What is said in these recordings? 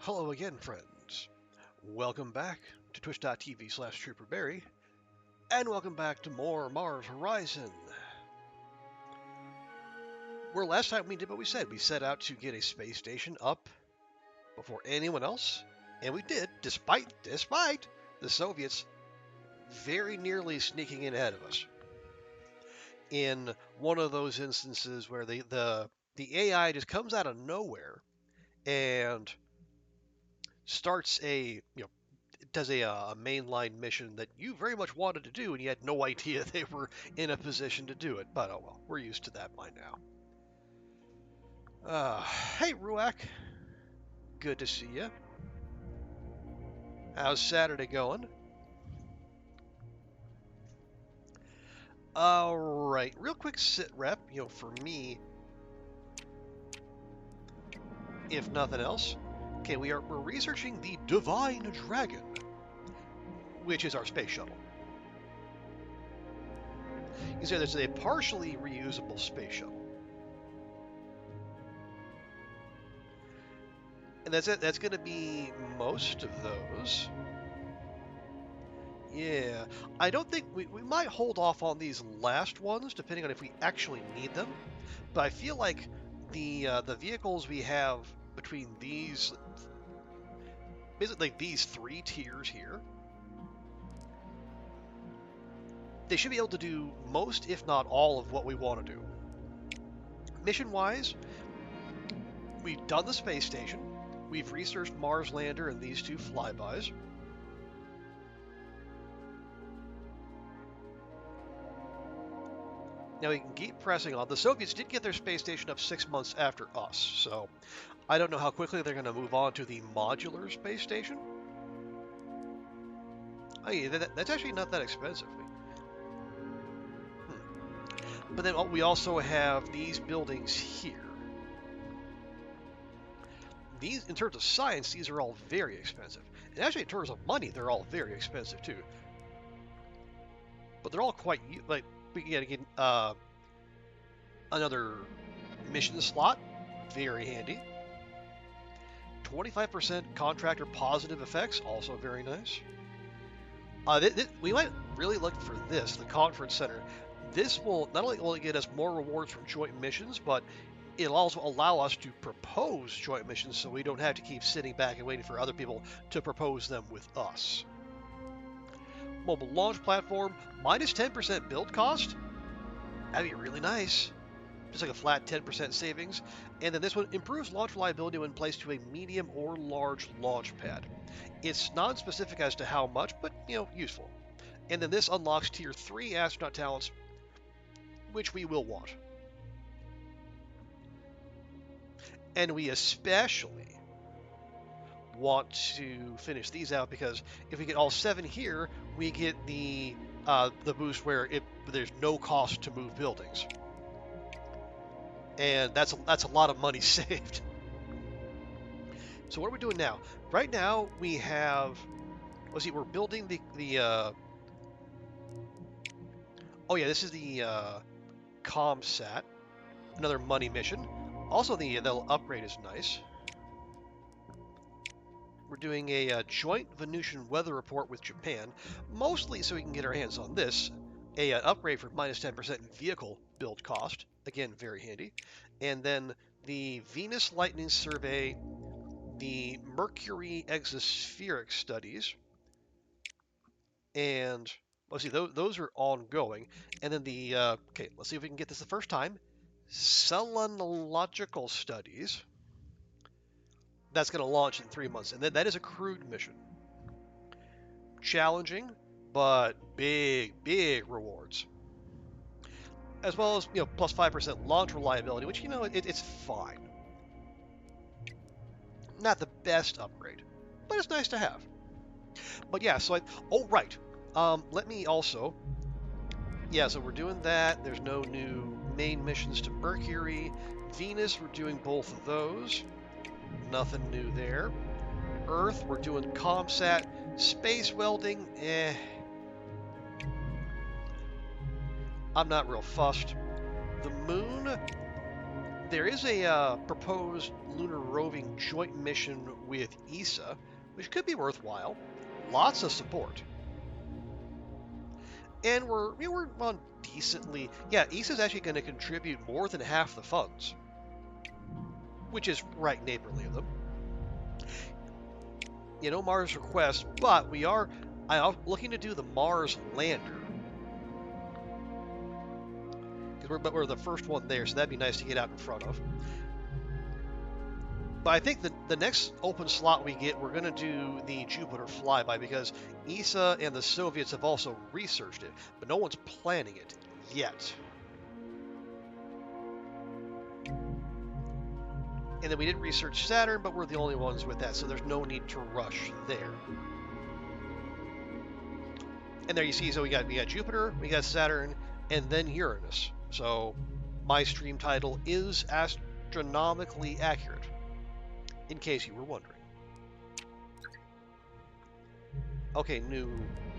Hello again, friends. Welcome back to twitch.tv/trooperberry, and welcome back to more Mars Horizon. Where last time we did what we said. We set out to get a space station up before anyone else, and we did, despite the Soviets very nearly sneaking in ahead of us. In one of those instances where the AI just comes out of nowhere and starts does a mainline mission that you very much wanted to do, and you had no idea they were in a position to do it. But oh well, we're used to that by now. Hey Ruach, good to see you. How's Saturday going? All right, real quick sit rep. For me, if nothing else. Okay, we're researching the Divine Dragon, which is our space shuttle. You can say this is a partially reusable space shuttle. And that's it. That's going to be most of those. Yeah, I don't think we might hold off on these last ones, depending on if we actually need them. But I feel like the vehicles we have between these, basically like these three tiers here, they should be able to do most, if not all, of what we want to do. Mission-wise, we've done the space station. We've researched Mars lander and these two flybys. Now we can keep pressing on. The Soviets did get their space station up 6 months after us, so I don't know how quickly they're going to move on to the modular space station. Oh yeah, that's actually not that expensive. But then we also have these buildings here. These, in terms of science, these are all very expensive. And actually, in terms of money, they're all very expensive too. But they're all quite, like, we can get another mission slot, very handy. 25% contractor positive effects, also very nice. We might really look for this, the conference center. This will not only will it get us more rewards from joint missions, but it'll also allow us to propose joint missions so we don't have to keep sitting back and waiting for other people to propose them with us. Mobile launch platform, minus 10% build cost. That'd be really nice. Just like a flat 10% savings. And then this one improves launch reliability when placed to a medium or large launch pad. It's non-specific as to how much, but, useful. And then this unlocks Tier 3 astronaut talents, which we will want. And we especially want to finish these out because if we get all 7 here, we get the boost where there's no cost to move buildings. And that's a lot of money saved. So what are we doing now? Right now we have, we're building the oh yeah, this is the ComSat, another money mission. Also the upgrade is nice. We're doing a joint Venusian weather report with Japan, mostly so we can get our hands on this, an upgrade for minus 10% vehicle build cost, again very handy, and then the Venus lightning survey, the Mercury exospheric studies, and let's see, those are ongoing, and then the okay, let's see if we can get this the first time, selenological studies. That's going to launch in 3 months, and then that is a crewed mission. Challenging, but big rewards. As well as, plus 5% launch reliability, which, it's fine. Not the best upgrade, but it's nice to have. But yeah, so let me also, so we're doing that. There's no new main missions to Mercury. Venus, we're doing both of those. Nothing new there. Earth, we're doing ComSat. Space welding, I'm not real fussed. The moon, There is a proposed lunar roving joint mission with ESA, which could be worthwhile. Lots of support. And we're on decently. Yeah, ESA's actually going to contribute more than half the funds, which is right neighborly of them. You know, Mars request, but I'm looking to do the Mars lander. But we're the first one there, so that'd be nice to get out in front of. But I think the next open slot we get, we're going to do the Jupiter flyby, because ESA and the Soviets have also researched it, but no one's planning it yet. And then we didn't research Saturn, but we're the only ones with that, so there's no need to rush there. And there you see, so we got Jupiter, we got Saturn, and then Uranus. So my stream title is astronomically accurate, in case you were wondering. Okay, new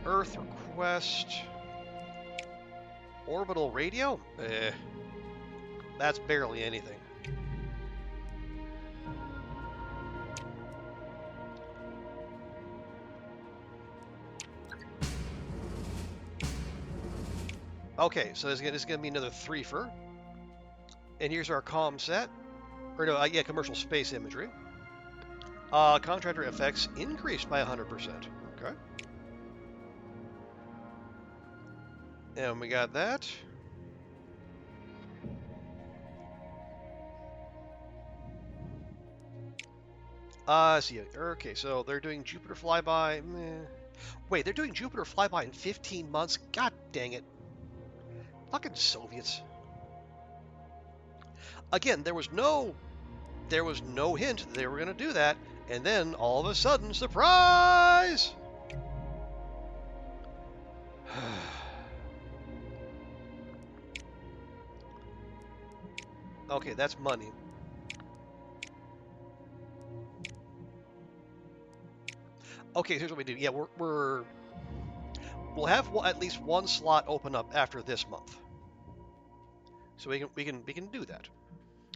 Earth request. Orbital radio? That's barely anything. Okay, so this is going to be another threefer. And here's our comm set. Or no, yeah, commercial space imagery. Contractor effects increased by 100%. Okay. And we got that. See, okay, so they're doing Jupiter flyby. Meh. Wait, they're doing Jupiter flyby in 15 months? God dang it. Fucking Soviets. Again, there was no hint that they were going to do that, and then all of a sudden, surprise! Okay, that's money. Okay, here's what we do. Yeah, we'll have at least one slot open up after this month, so we can do that.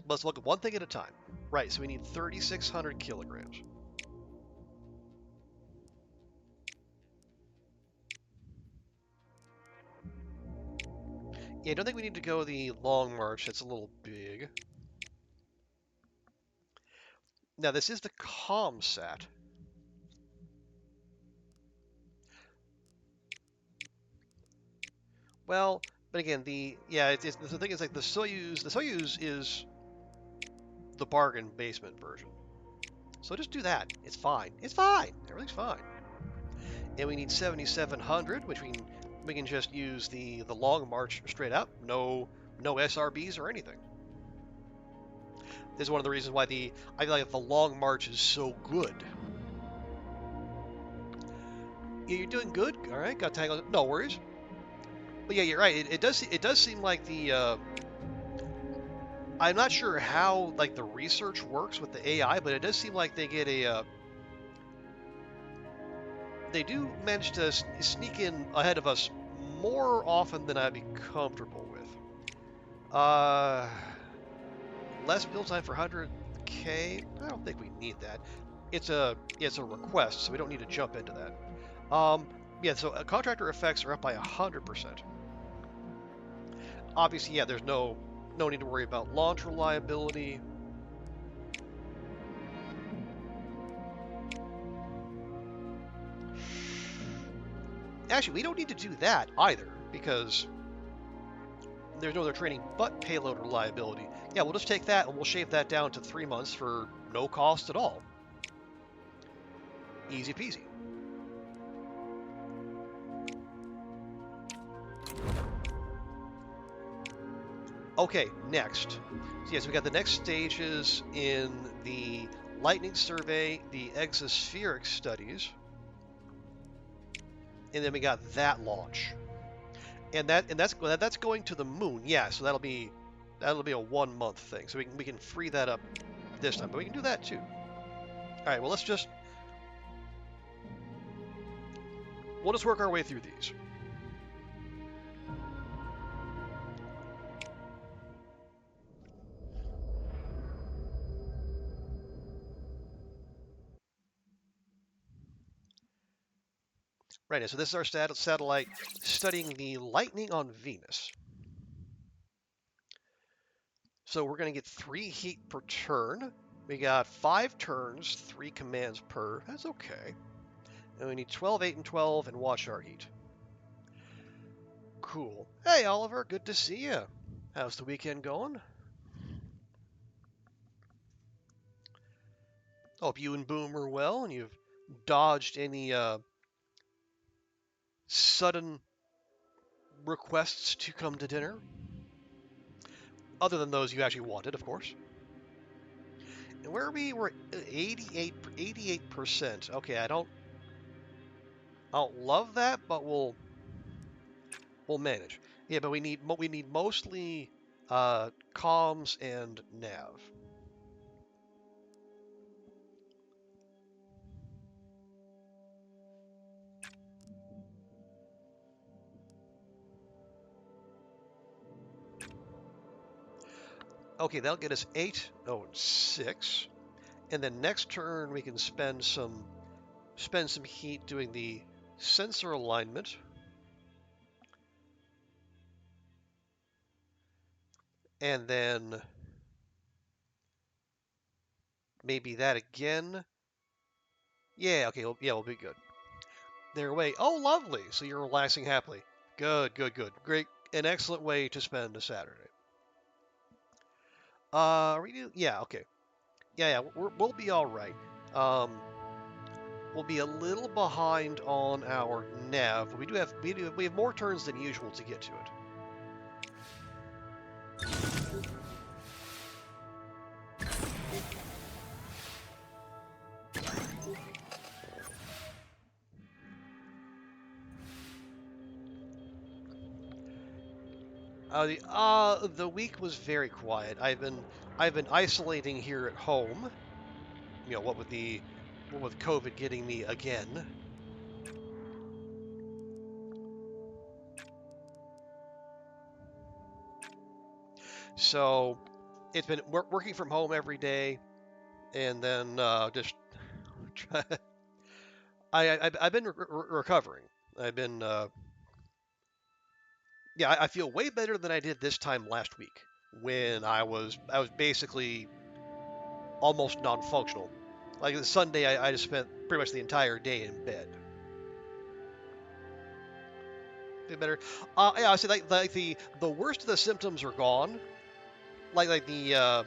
Let's look at one thing at a time. Right, so we need 3,600 kilograms. Yeah, I don't think we need to go the long march. That's a little big. Now, this is the ComSat. Well, but again, the thing is, like, the Soyuz is the bargain basement version. So just do that. It's fine. It's fine. Everything's fine. And we need 7,700, which we can just use the long march straight up. No SRBs or anything. This is one of the reasons why I feel like the long march is so good. Yeah, you're doing good. All right, got tangled. No worries. But yeah, you're right. It does seem like the. I'm not sure how like the research works with the AI, but it does seem like they get a. They do manage to sneak in ahead of us more often than I'd be comfortable with. Less build time for 100K. I don't think we need that. It's a request, so we don't need to jump into that. Yeah, so contractor effects are up by 100%. Obviously, yeah, there's no need to worry about launch reliability. Actually, we don't need to do that either, because there's no other training but payload reliability. Yeah, we'll just take that and we'll shave that down to 3 months for no cost at all. Easy peasy. Okay, next. So yes, we got the next stages in the lightning survey, the exospheric studies, and then we got that launch. And that's going to the moon. Yeah, so that'll be a 1 month thing. So we can free that up this time, but we can do that too. All right, well, we'll just work our way through these. Right, so this is our satellite studying the lightning on Venus. So we're going to get 3 heat per turn. We got 5 turns, 3 commands per. That's okay. And we need 12, 8, and 12, and watch our heat. Cool. Hey, Oliver, good to see you. How's the weekend going? Hope you and Boom are well, and you've dodged any sudden requests to come to dinner. Other than those you actually wanted, of course. And where are we? We're at 88%. Okay, I don't love that, but we'll manage. Yeah, but we need mostly comms and nav. Okay, that'll get us 8, 6. And then next turn we can spend some heat doing the sensor alignment. And then maybe that again. Yeah, okay, we'll be good. They're away. Oh, lovely. So you're relaxing happily. Good, good, good. Great. An excellent way to spend a Saturday. Yeah, okay. Yeah, we'll be all right. We'll be a little behind on our nav, but we have more turns than usual to get to it. The week was very quiet. I've been isolating here at home. You know, what with COVID getting me again. So it's been working from home every day, and then just I've been recovering. I've been yeah, I feel way better than I did this time last week when I was basically almost non-functional. Like the Sunday, I just spent pretty much the entire day in bed. Feel better. Yeah, I say like the worst of the symptoms are gone. Like the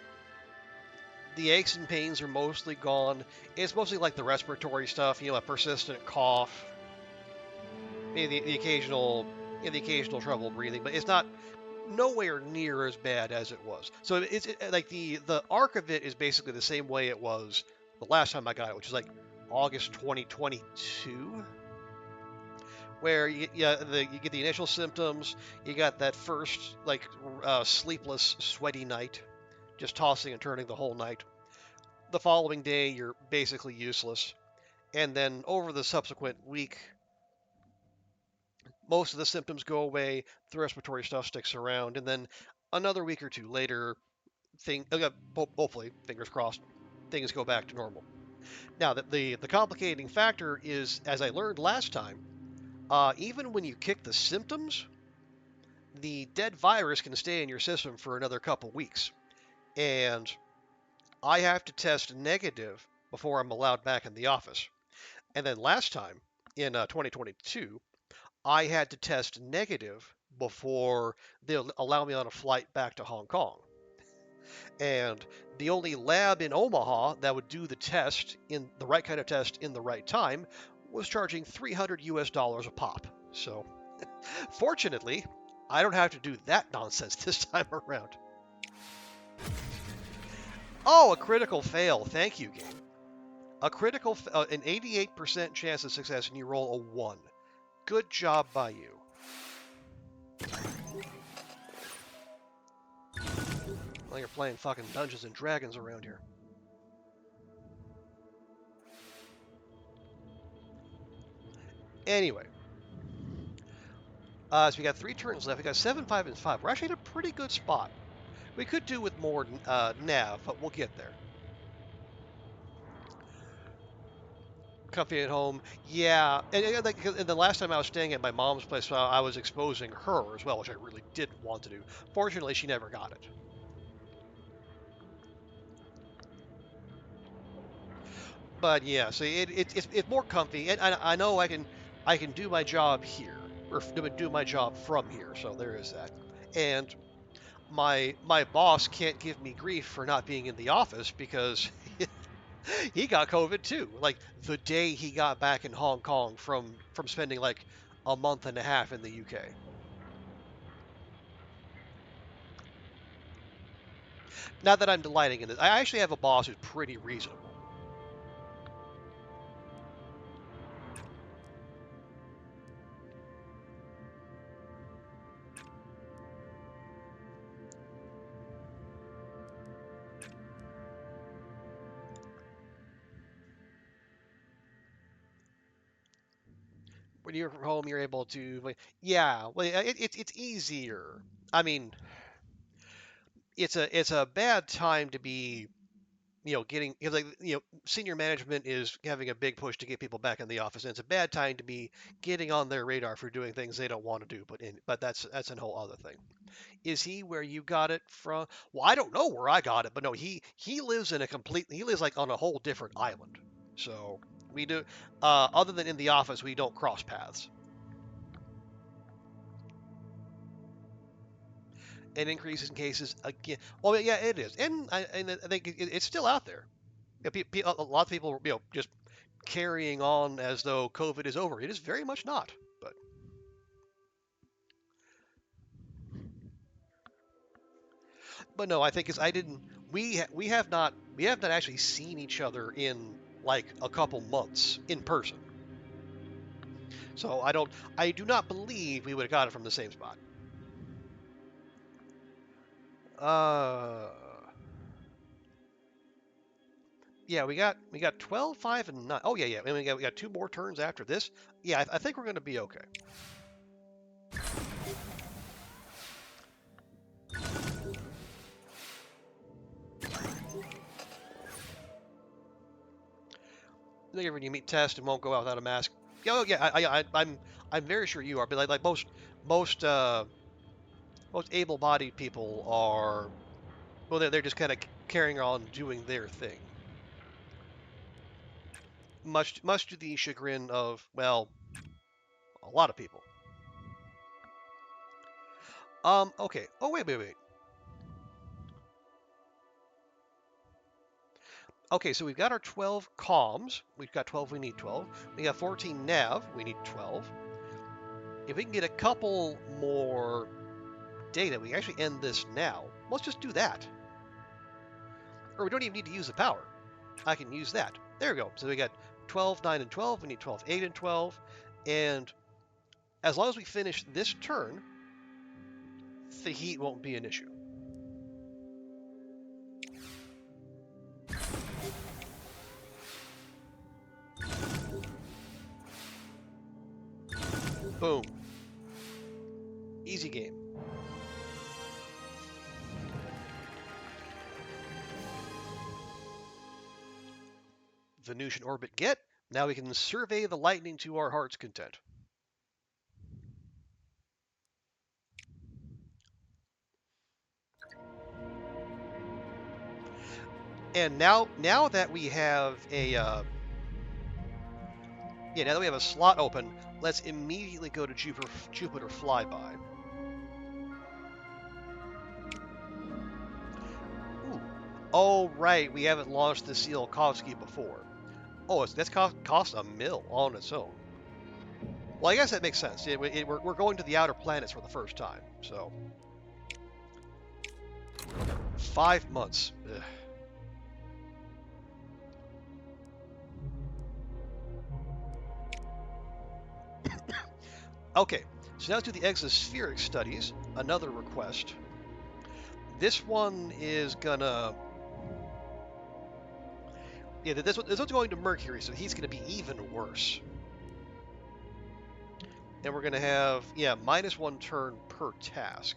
aches and pains are mostly gone. It's mostly like the respiratory stuff, you know, a persistent cough, maybe the occasional trouble breathing, but it's not nowhere near as bad as it was. So like the arc of it is basically the same way it was the last time I got it, which is like August 2022, where you get the initial symptoms, you got that first like sleepless, sweaty night, just tossing and turning the whole night. The following day, you're basically useless. And then over the subsequent week, most of the symptoms go away, the respiratory stuff sticks around, and then another week or two later, hopefully, fingers crossed, things go back to normal. Now, the complicating factor is, as I learned last time, even when you kick the symptoms, the dead virus can stay in your system for another couple weeks. And I have to test negative before I'm allowed back in the office. And then last time, in 2022, I had to test negative before they'll allow me on a flight back to Hong Kong. And the only lab in Omaha that would do the test, in the right kind of test in the right time, was charging $300 a pop. So, fortunately, I don't have to do that nonsense this time around. Oh, a critical fail. Thank you, game. A critical, an 88% chance of success, and you roll a 1. Good job by you. Well, you're playing fucking Dungeons and Dragons around here. Anyway. So we got 3 turns left. We got 7, 5, and 5. We're actually in a pretty good spot. We could do with more nav, but we'll get there. comfy at home. Yeah, and the last time I was staying at my mom's place, I was exposing her as well, which I really didn't want to do. Fortunately, she never got it. But yeah, so it's more comfy, and I know I can do my job here or do my job from here. So there is that. And my boss can't give me grief for not being in the office because he got COVID too. Like the day he got back in Hong Kong from spending like a month and a half in the UK. Not that I'm delighting in this. I actually have a boss who's pretty reasonable. When you're from home, you're able to, yeah, well, it's easier. I mean, it's a bad time to be, getting because like senior management is having a big push to get people back in the office, and it's a bad time to be getting on their radar for doing things they don't want to do. But that's a whole other thing. Is he where you got it from? Well, I don't know where I got it, but no, he lives in a he lives like on a whole different island. So we do, other than in the office, we don't cross paths. An increase in cases again. Well, yeah, it is, and I think it's still out there. A lot of people, just carrying on as though COVID is over. It is very much not. But no, I think it's I didn't. We have not actually seen each other in like a couple months in person. So I do not believe we would have got it from the same spot. Uh, yeah, we got 12, 5, and 9. Oh yeah, yeah. And we got two more turns after this. Yeah, I think we're gonna be okay. I think when you meet test and won't go out without a mask. Yeah, oh, yeah, I'm very sure you are. But like most most able-bodied people are, well, they're just kind of carrying on doing their thing, much to the chagrin of, well, a lot of people. Okay. Oh, wait. Okay, so we've got our 12 comms. We've got 12. We need 12. We got 14 nav. We need 12. If we can get a couple more data, we can actually end this now. Let's just do that. Or we don't even need to use the power. I can use that. There we go. So we got 12, 9, and 12. We need 12, 8, and 12. And as long as we finish this turn, the heat won't be an issue. Boom. Easy game. Venusian orbit get. Now we can survey the lightning to our heart's content. And now that we have a now that we have a slot open, let's immediately go to Jupiter flyby. Ooh. Oh right, we haven't launched the Tsiolkovsky before. Oh, that's cost $1 million on its own. Well, I guess that makes sense. We're going to the outer planets for the first time, so 5 months. Ugh. Okay, so now to the exospheric studies. Another request. This one is gonna. Yeah, this one's going to Mercury, so he's gonna be even worse. And we're gonna have, yeah, -1 turn per task.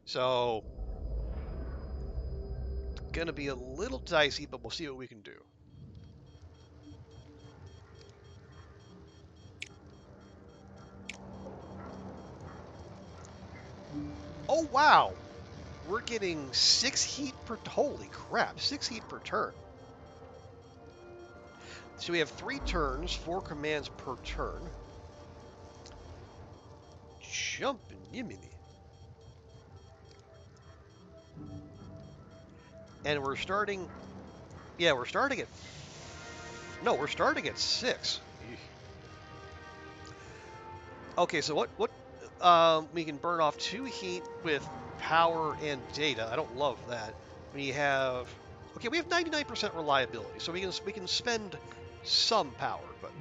So gonna be a little dicey, but we'll see what we can do. Oh, wow. We're getting 6 heat per... Holy crap, 6 heat per turn. So we have 3 turns, 4 commands per turn. Jumpin' Yiminy. And we're starting... Yeah, we're starting at... No, we're starting at 6. Okay, so what we can burn off 2 heat with power and data. I don't love that. We have... Okay, we have 99% reliability, so we can spend some power, but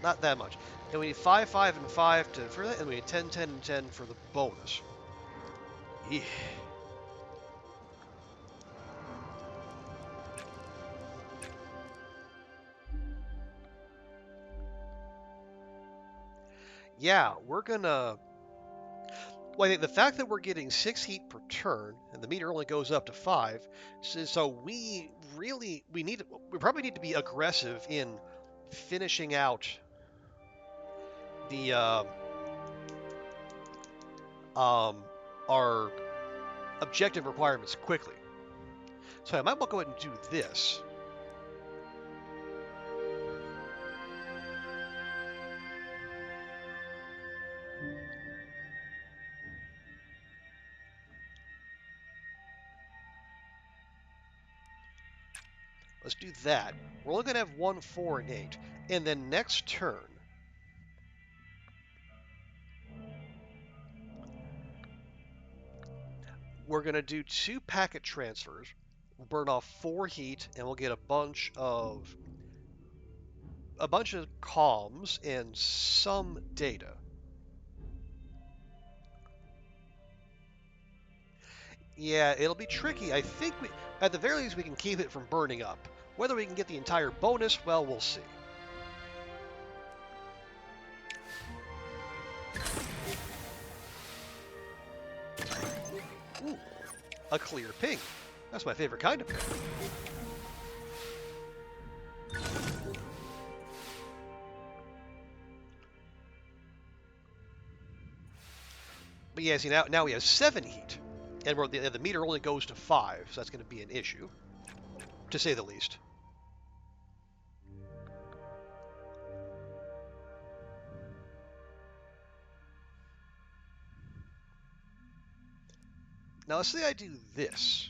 not that much. And we need 5, 5, and 5 for that, and we need 10, 10, and 10 for the bonus. Yeah. Yeah, we're gonna... Well, I think the fact that we're getting 6 heat per turn, and the meter only goes up to 5, so we probably need to be aggressive in finishing out the our objective requirements quickly. So I might well go ahead and do this. Let's do that. We're only going to have 1, 4, and 8. And then next turn, we're going to do 2 packet transfers. We'll burn off 4 heat, and we'll get a bunch of comms and some data. Yeah, it'll be tricky. I think at the very least, we can keep it from burning up. Whether we can get the entire bonus, well, we'll see. Ooh, a clear ping. That's my favorite kind of ping. But yeah, see, now we have 7 heat. And the meter only goes to 5, so that's going to be an issue, to say the least. Now, let's say I do this.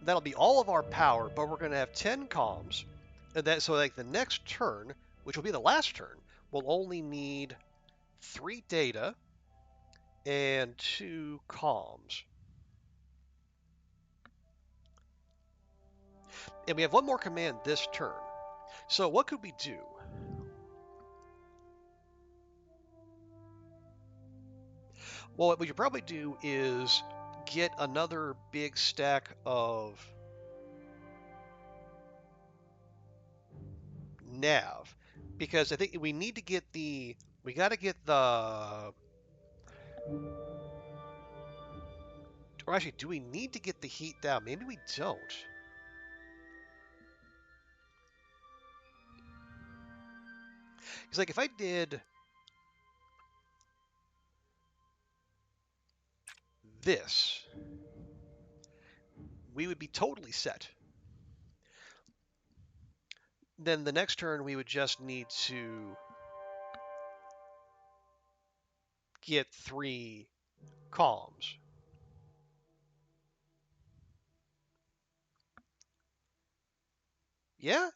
That'll be all of our power, but we're going to have 10 comms. And so like the next turn, which will be the last turn, we'll only need 3 data and 2 comms. And we have 1 more command this turn. So what could we do? Well, what we could probably do is get another big stack of nav, because I think we need to get we got to get the... Or actually, do we need to get the heat down? Maybe we don't. Because like if I did this, we would be totally set. Then the next turn we would just need to get 3 comms. Yeah.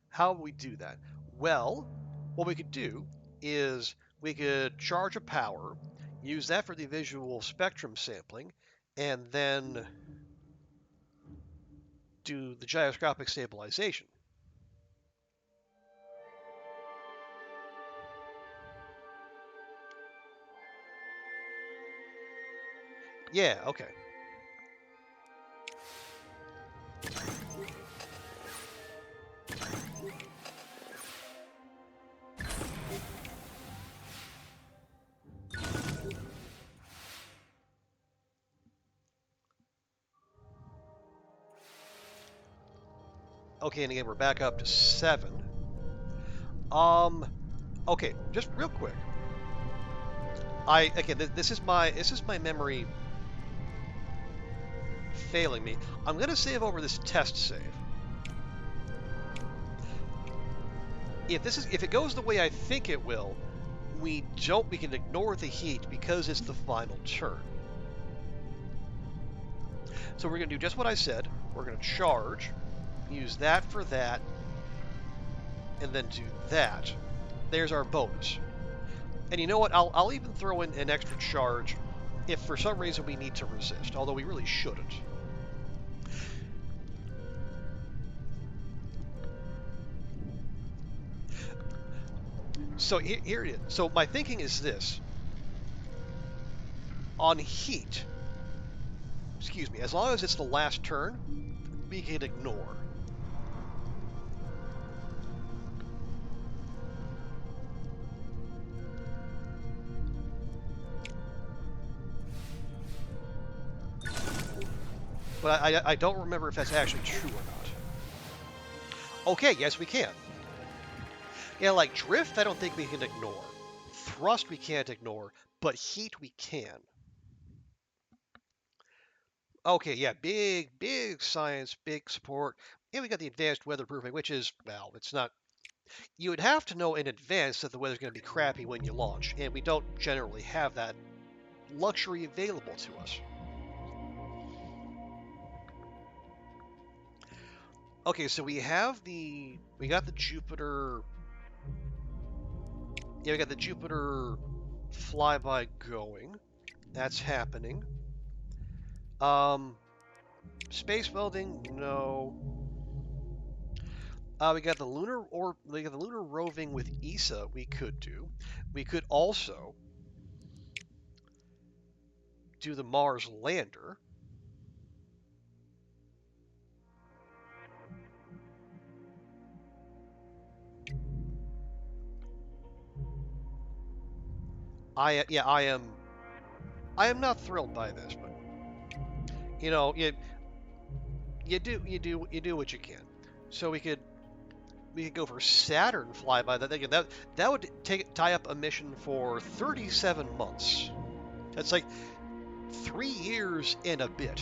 How would we do that? Well, what we could do is we could charge a power, use that for the visual spectrum sampling, and then do the gyroscopic stabilization. Yeah, okay. Okay, and again, we're back up to 7. Okay, just real quick. Again, this is my memory failing me. I'm gonna save over this test save. If it goes the way I think it will, we can ignore the heat because it's the final turn. So we're gonna do just what I said. We're gonna charge, use that for that, and then do that. There's our bonus. And you know what? I'll even throw in an extra charge if for some reason we need to resist, although we really shouldn't. So here it is. So my thinking is this. On heat, excuse me, as long as it's the last turn, we can ignore. But I don't remember if that's actually true or not. Okay, yes we can. Yeah, like drift, I don't think we can ignore. Thrust we can't ignore, but heat we can. Okay, yeah, big science, big support. And we got the advanced weatherproofing, which is, well, it's not... You would have to know in advance that the weather's going to be crappy when you launch, and we don't generally have that luxury available to us. Okay, so we got the Jupiter... Yeah, we got the Jupiter flyby going. That's happening. Space welding, no. We got the lunar roving with ESA. We could do. We could also do the Mars lander. I am not thrilled by this, but you know, you do what you can. So we could go for Saturn flyby. That would tie up a mission for 37 months. That's like 3 years and a bit.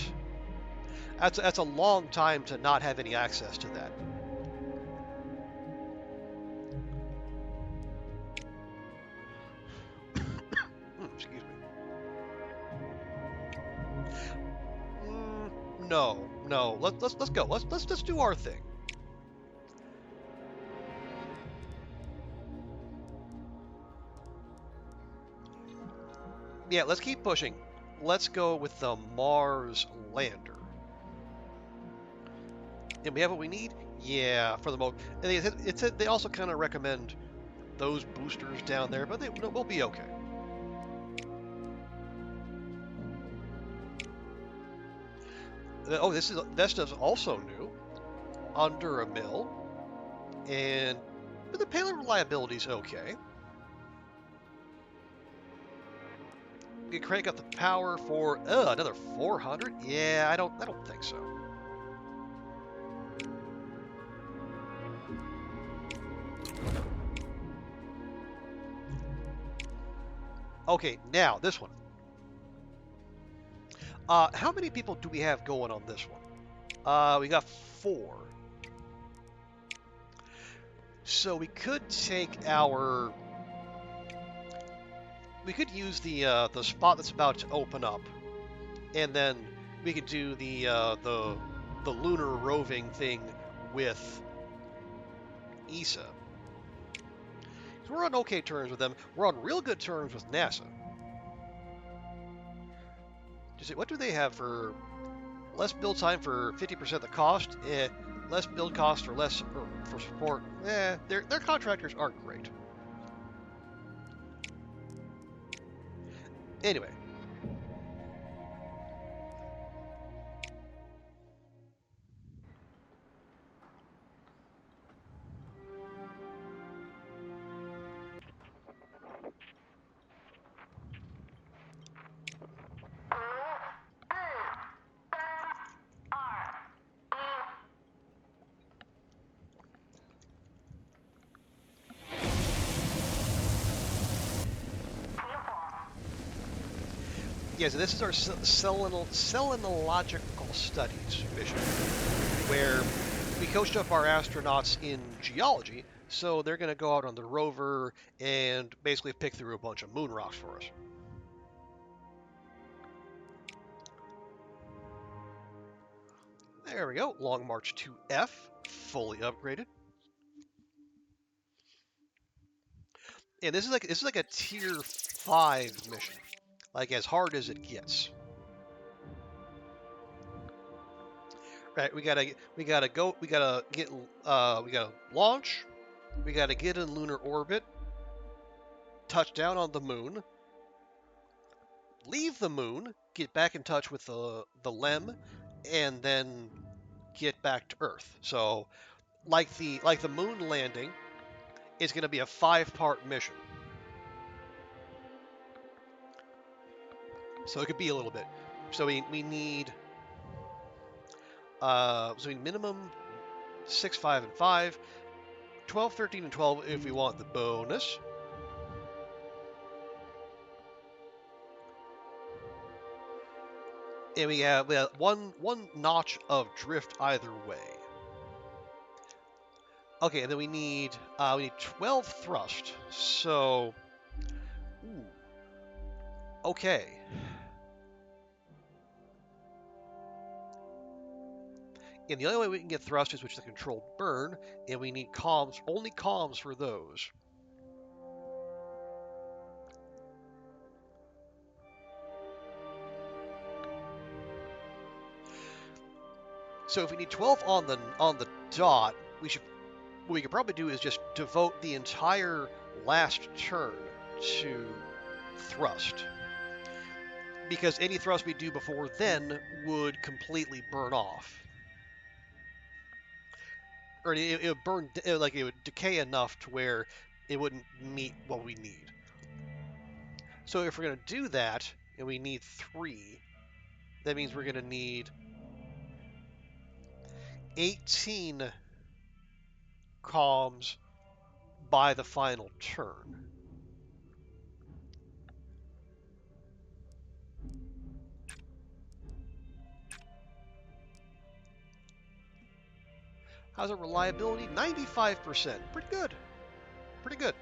That's a long time to not have any access to that. Excuse me. No. Let's go. Let's do our thing. Yeah, let's keep pushing. Let's go with the Mars lander. And we have what we need? Yeah, for the most. They also kind of recommend those boosters down there, but we'll be okay. Oh, this stuff's also new, under a mil, but the payload reliability's okay. We crank up the power for another 400. Yeah, I don't think so. Okay, now this one. How many people do we have going on this one? We got 4. So we could take we could use the spot that's about to open up, and then we could do the lunar roving thing with ESA. So we're on okay terms with them. We're on real good terms with NASA. What do they have for less build time for 50% the cost? Less build cost or less for support? Their contractors aren't great. Anyway. Yeah, so this is our selenological studies mission, where we coached up our astronauts in geology, so they're going to go out on the rover and basically pick through a bunch of moon rocks for us. There we go. Long March to F, fully upgraded. And this is like a tier 5 mission, like as hard as it gets. Right, we gotta launch, we gotta get in lunar orbit, touch down on the moon, leave the moon, get back in touch with the LEM, and then get back to Earth. So like the moon landing, it's gonna be a 5-part mission. So it could be a little bit. So we need minimum 6, 5, and 5, 12, 13, and 12 if we want the bonus. And we have one notch of drift either way. Okay, and then we need 12 thrust. So, ooh, okay. And the only way we can get thrust is with the controlled burn, and we need comms, only comms for those. So if we need 12 on the dot, what we could probably do is just devote the entire last turn to thrust. Because any thrust we do before then would completely burn off. Or it would burn, like it would decay enough to where it wouldn't meet what we need. So if we're going to do that, and we need 3, that means we're going to need 18 comms by the final turn. How's our reliability? 95%. Pretty good. Pretty good.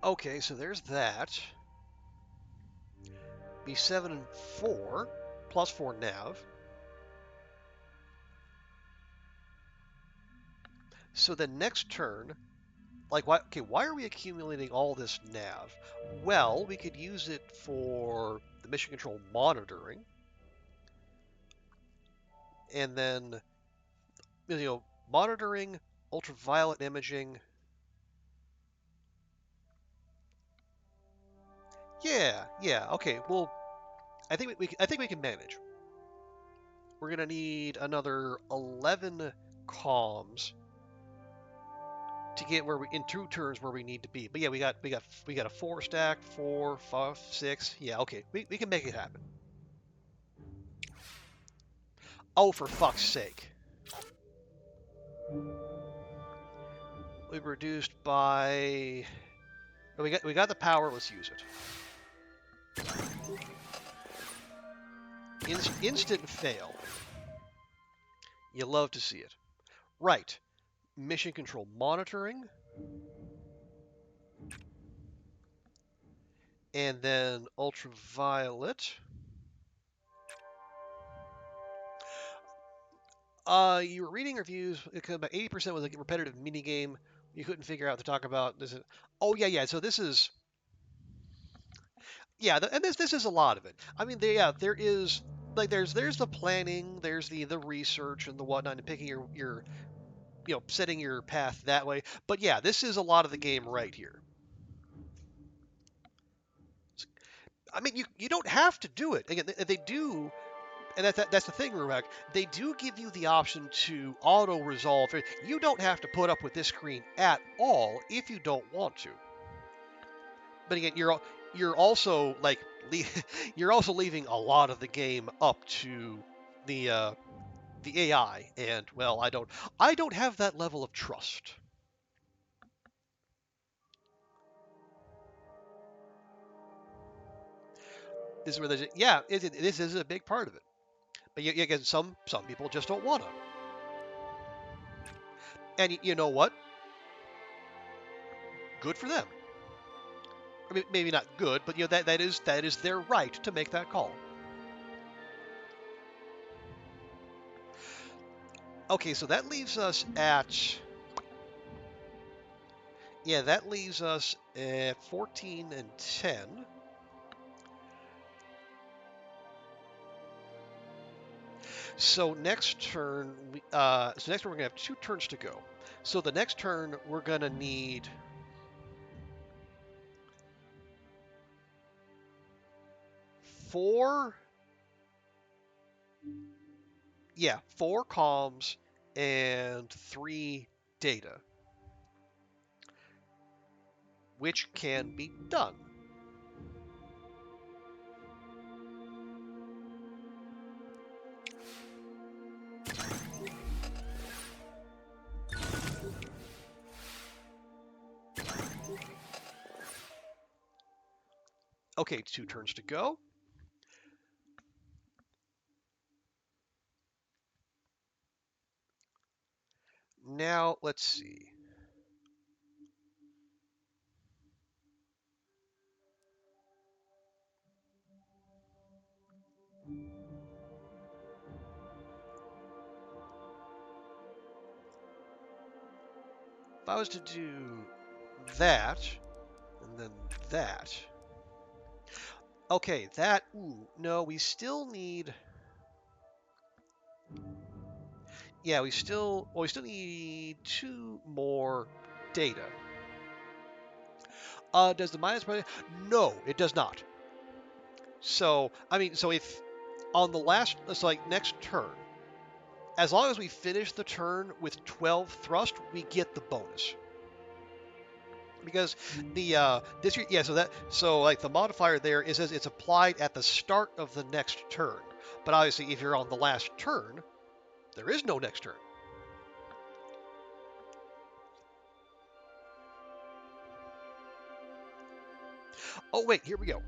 Okay, so there's that. B7 and 4, plus 4 nav. So the next turn, like, why are we accumulating all this nav? Well, we could use it for the mission control monitoring. And then, monitoring, ultraviolet imaging. Yeah, okay, well, I think we can manage. We're gonna need another 11 comms to get where we in 2 turns where we need to be. But yeah, we got a 4 stack, 4, 5, 6. Yeah, okay, we can make it happen. Oh, for fuck's sake! We've reduced by. We got the power. Let's use it. Instant fail. You love to see it. Right. Mission control monitoring. And then ultraviolet. You were reading reviews. About 80% was a repetitive minigame. You couldn't figure out to talk about. Oh yeah. So this is. Yeah, and this is a lot of it. I mean, there is like there's the planning, there's the research and the whatnot, and picking your setting your path that way. But yeah, this is a lot of the game right here. I mean, you don't have to do it. Again, they do And that's the thing, Rurak. They do give you the option to auto resolve. You don't have to put up with this screen at all if you don't want to. But again, you're also like you're also leaving a lot of the game up to the AI, and well, I don't have that level of trust. This is where this is a big part of it. But again, some people just don't want to. And you know what? Good for them. I mean, maybe not good, but that is their right to make that call. Okay, so that leaves us at that leaves us at 14 and 10. So next turn, we're gonna have 2 turns to go. So the next turn we're gonna need 4. Yeah, 4 comms and 3 data, which can be done. Okay, 2 turns to go. Now, let's see. If I was to do that, and then that. Okay, that, no, we still need, we still need 2 more data. Does the minus, no, it does not. So, I mean, so if on the last, it's like next turn, as long as we finish the turn with 12 thrust, we get the bonus. Because the this year, so like the modifier there is as it's applied at the start of the next turn. But obviously, if you're on the last turn, there is no next turn. Oh wait, here we go.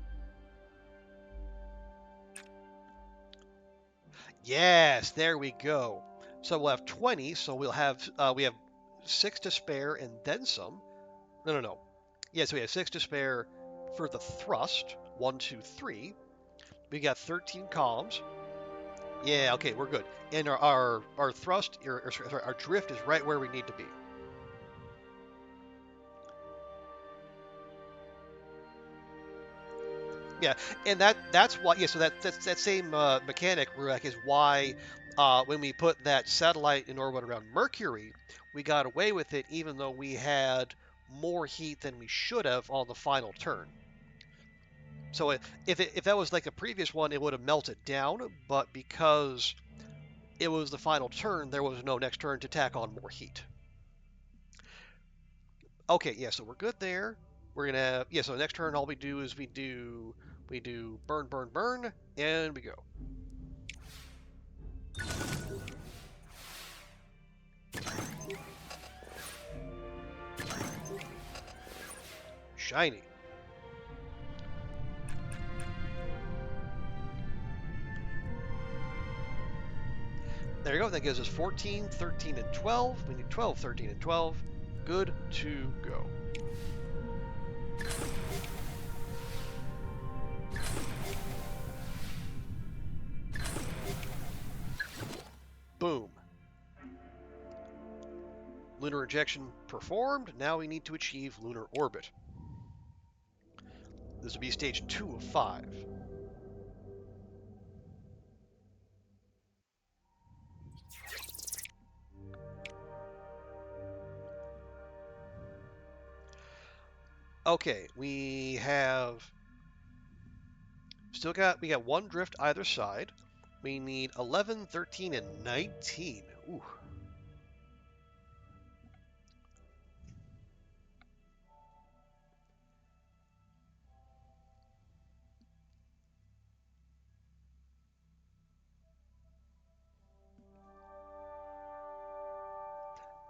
Yes, there we go. So we'll have 20. So we have 6 to spare and then some. No. Yeah, so we have 6 to spare for the thrust. 1, 2, 3. We got 13 comms. Yeah, okay, we're good. And our thrust, our drift is right where we need to be. Yeah, and that's why. Yeah, so that same mechanic, Rurak, is why when we put that satellite in orbit around Mercury, we got away with it, even though we had more heat than we should have on the final turn. So if that was like a previous one, it would have melted down, but because it was the final turn, there was no next turn to tack on more heat. Okay, yeah, so we're good there. We're gonna so next turn all we do is we do burn, burn, burn, and we go. Shiny. There you go. That gives us 14, 13, and 12. We need 12, 13, and 12. Good to go. Boom. Lunar injection performed. Now we need to achieve lunar orbit. This will be stage 2 of 5. Okay, we got 1 drift either side. We need 11, 13, and 19. Ooh.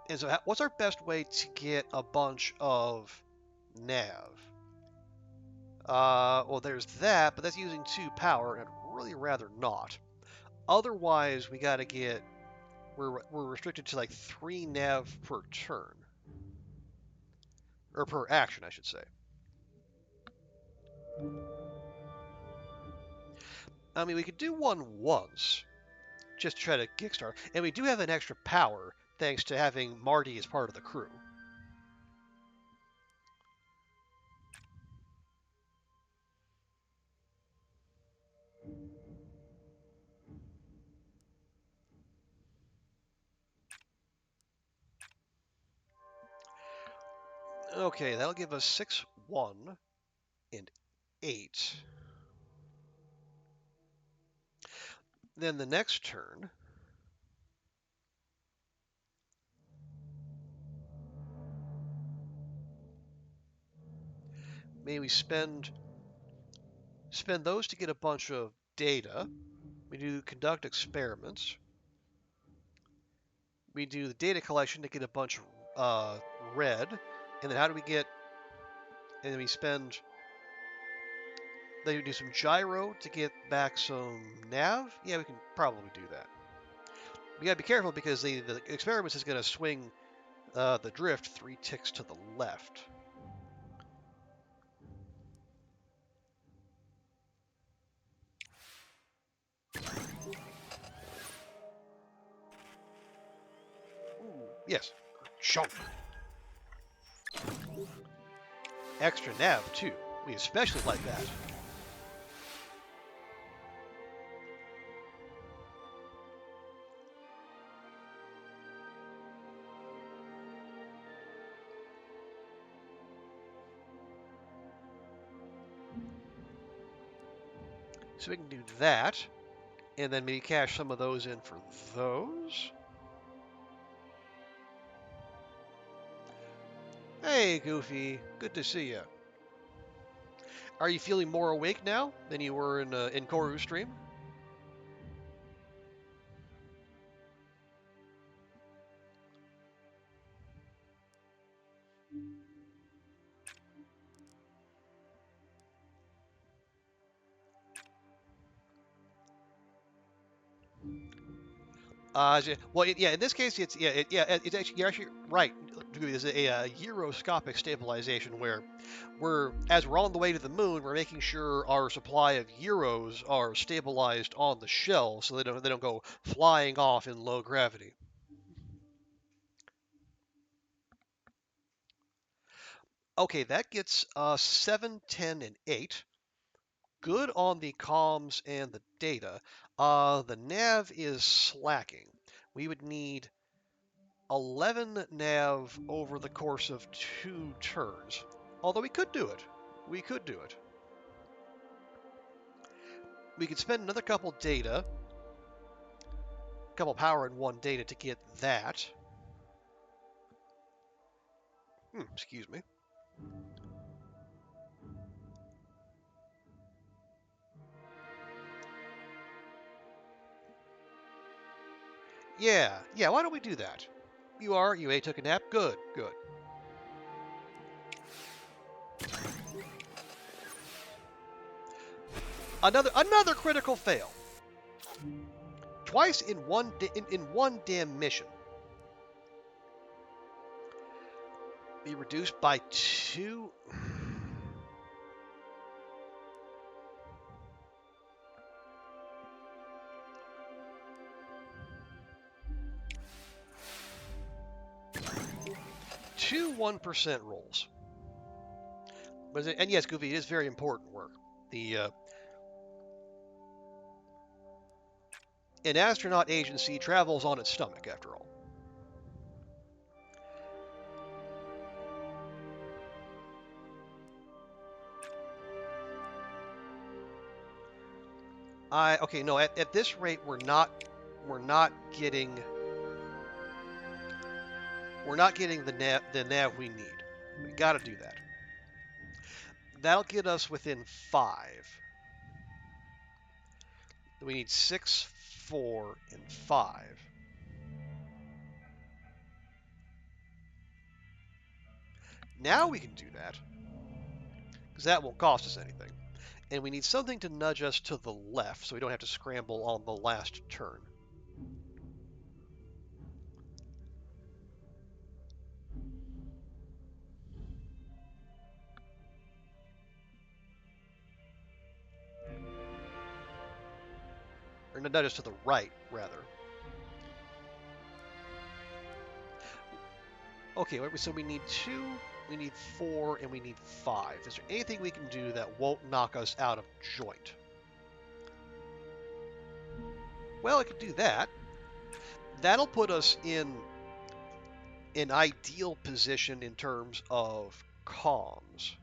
And so, what's our best way to get a bunch of nav? Well, there's that, but that's using 2 power, and I'd really rather not. Otherwise, we gotta get... We're restricted to like 3 nav per turn. Or per action, I should say. I mean, we could do one once, just to try to kickstart. And we do have an extra power, thanks to having Marty as part of the crew. Okay, that'll give us 6, 1, and 8. Then the next turn, maybe we spend those to get a bunch of data. We do conduct experiments. We do the data collection to get a bunch of red. And then how do we get... And then we spend... Then we do some gyro to get back some nav. Yeah, we can probably do that. We gotta be careful because the experiments is gonna swing the drift 3 ticks to the left. Ooh, yes. Chunk. Extra nav, too. We especially like that. So we can do that, and then maybe cash some of those in for those. Hey, Goofy. Good to see you. Are you feeling more awake now than you were in Koru's stream? Well, yeah. In this case, it's you're actually right. There's a gyroscopic stabilization where as we're on the way to the moon, we're making sure our supply of gyros are stabilized on the shell, so they don't go flying off in low gravity. Okay, that gets 7, 10, and 8. Good on the comms and the data. The nav is slacking. We would need 11 nav over the course of 2 turns. Although we could do it. We could do it. We could spend another couple data, couple power and 1 data to get that. Excuse me. Yeah, why don't we do that? You took a nap? Good. Another critical fail. Twice in one damn mission. Be reduced by 2. 2 1% rolls. And yes, Goofy, it is very important work. An astronaut agency travels on its stomach, after all. Okay, no, at this rate we're not getting the nav we need. We got to do that. That'll get us within 5. We need 6, 4, and 5. Now we can do that, because that won't cost us anything. And we need something to nudge us to the left, so we don't have to scramble on the last turn. Or nudge us to the right, rather. Okay, so we need 2, we need 4, and we need 5. Is there anything we can do that won't knock us out of joint? Well, I could do that. That'll put us in an ideal position in terms of comms.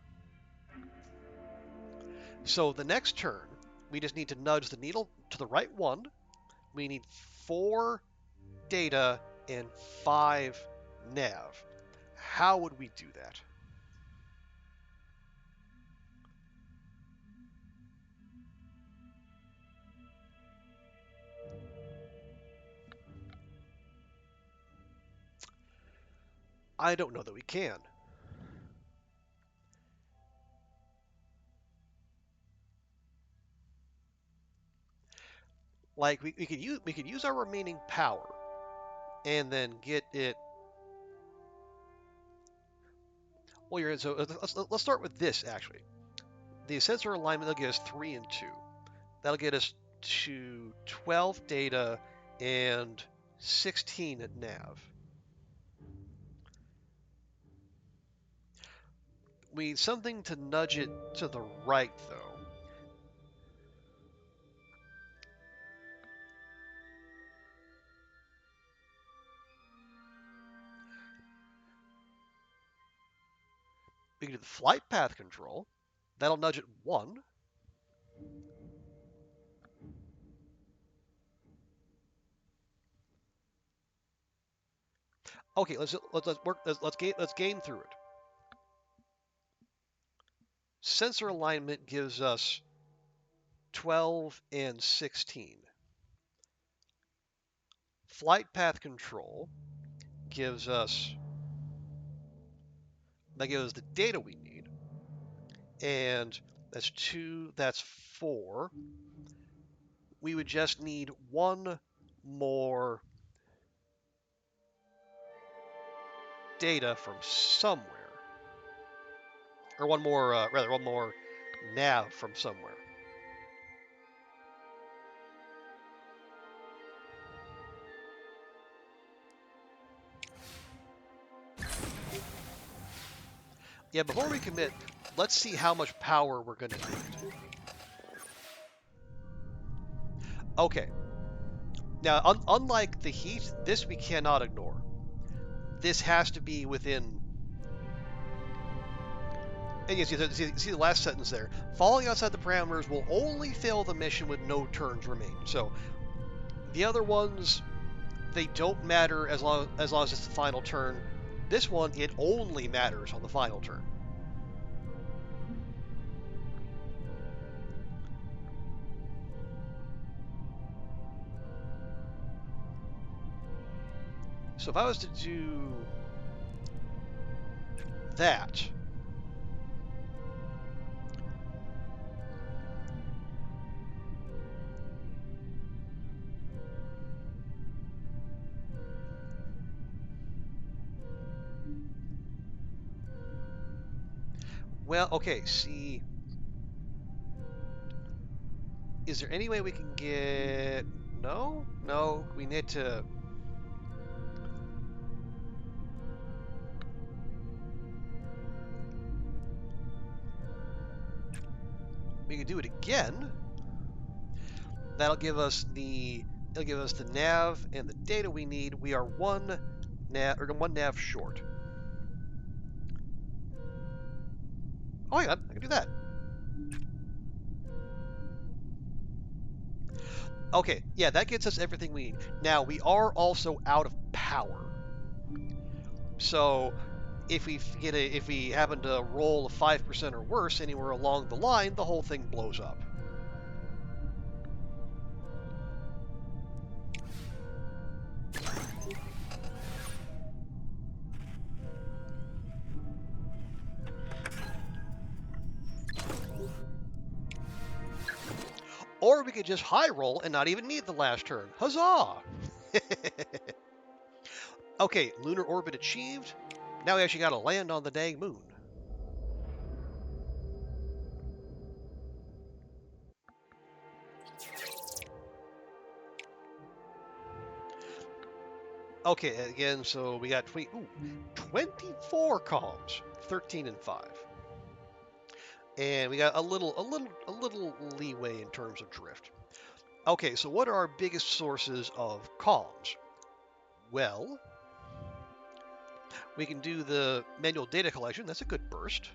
So the next turn, we just need to nudge the needle to the right 1. We need 4 data and 5 nav. How would we do that? I don't know that we can. Like we could use our remaining power and then get it. Well, so let's start with this actually. The sensor alignment will get us 3 and 2. That'll get us to 12 data and 16 at nav. We need something to nudge it to the right, though. We can do the flight path control. That'll nudge it 1. Okay, let's gain through it. Sensor alignment gives us 12 and 16. Flight path control gives us the data we need, and that's 2, that's 4. We would just need 1 more data from somewhere, or 1 more nav from somewhere. Yeah, before we commit, let's see how much power we're going to need. Okay. Now, unlike the heat, this we cannot ignore. This has to be within... And you see the last sentence there. Falling outside the parameters will only fail the mission with no turns remain. So, the other ones, they don't matter as long as it's the final turn. This one, it only matters on the final turn. So if I was to do that, well, okay, see, is there any way we can get, no, we need to, we can do it again. That'll give us the nav and the data we need. We are one nav short. Oh, hang on, I can do that. Okay, yeah, that gets us everything we need. Now, we are also out of power. So, if we happen to roll a 5% or worse anywhere along the line, the whole thing blows up. Or we could just high roll and not even need the last turn. Huzzah! Okay, lunar orbit achieved. Now we actually got to land on the dang moon. Okay, again, so we got 24 columns, 13 and 5. And we got a little leeway in terms of drift. Okay, so what are our biggest sources of columns? Well, we can do the manual data collection. That's a good burst.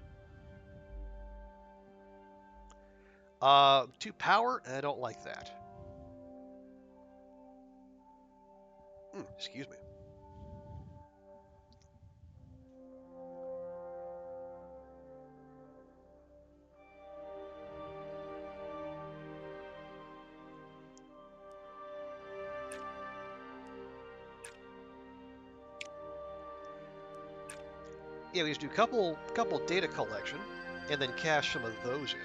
2 power, I don't like that. Excuse me. Yeah, we just do a couple data collection, and then cache some of those in.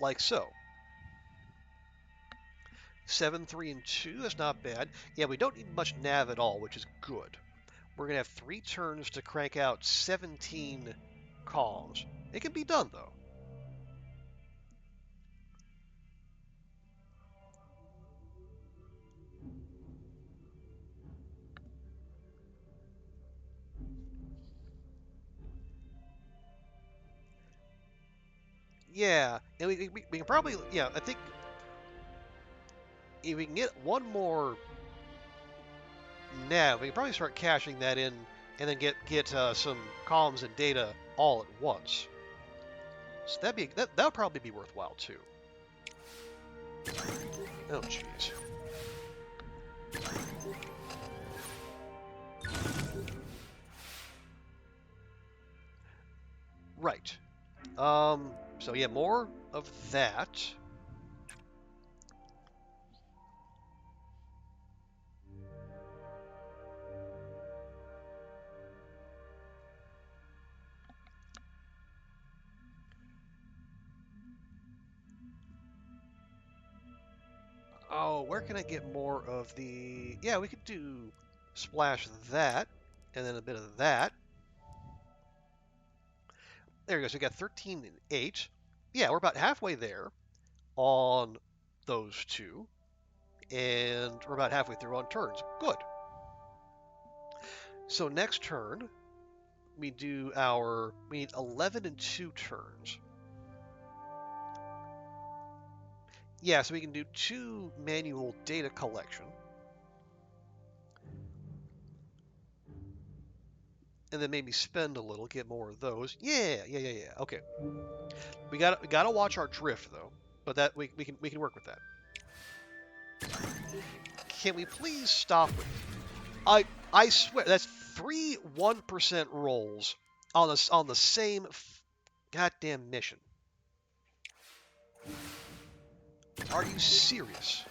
Like so. 7, 3, and 2, that's not bad. Yeah, we don't need much nav at all, which is good. We're going to have 3 turns to crank out 17 calls. It can be done, though. Yeah, and we can probably, yeah, I think if we can get one more nav, we can probably start caching that in and then get some columns and data all at once. So that would probably be worthwhile too. Oh jeez. Right. So yeah, more of that. Oh, where can I get more of the... Yeah, we could do splash that, and then a bit of that. There we go, so we got 13 and 8. Yeah, we're about halfway there on those two, and we're about halfway through on turns. Good. So next turn, we need 11 and 2 turns. Yeah, so we can do 2 manual data collection. And then maybe spend a little, get more of those. Yeah. Okay. We gotta watch our drift though, but that we can work with that. Can we please stop with? I swear that's 3 1% rolls on the same goddamn mission. Are you serious?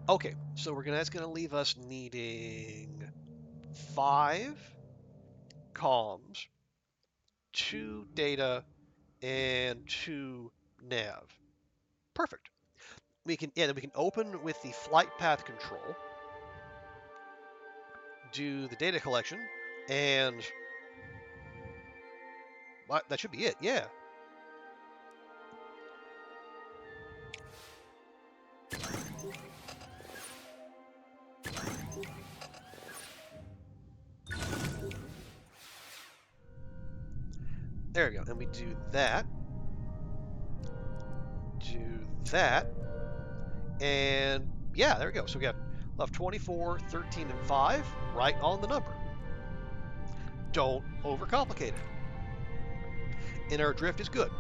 Okay, so that's gonna leave us needing 5 comms, 2 data, and 2 nav. Perfect. Then we can open with the flight path control, do the data collection, and that should be it. Yeah. There we go. And we do that. Do that. And yeah, there we go. So we got left 24, 13, and 5 right on the number. Don't overcomplicate it. And our drift is good.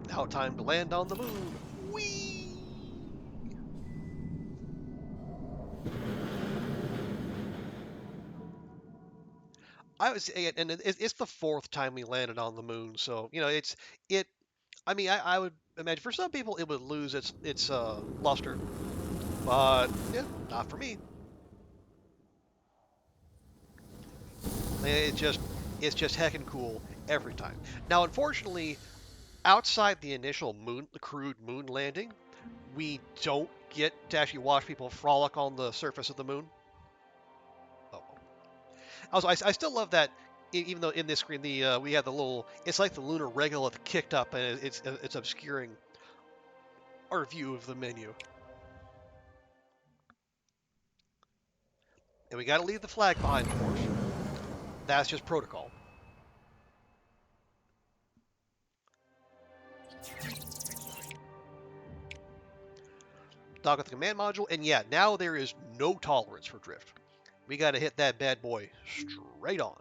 Now time to land on the moon. Whee! I was, and it's the fourth time we landed on the moon, so you know it. I mean, I would imagine for some people it would lose its luster, but yeah, not for me. It's just heckin' cool every time. Now, unfortunately, outside the initial the crude moon landing, we don't get to actually watch people frolic on the surface of the moon. Oh. Also, I still love that. Even though in this screen we have the little, it's like the lunar regolith kicked up and it's obscuring our view of the menu. And we got to leave the flag behind, of course. That's just protocol. Dock with the command module, and yeah, now there is no tolerance for drift. We got to hit that bad boy straight on.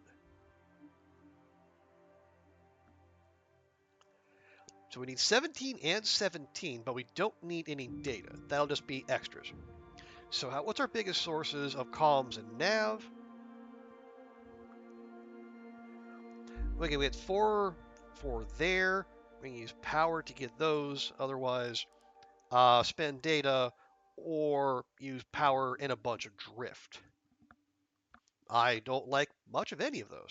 So we need 17 and 17, but we don't need any data. That'll just be extras. So what's our biggest sources of comms and nav? Okay, we had 4 for there. We can use power to get those. Otherwise, spend data or use power and a bunch of drift. I don't like much of any of those.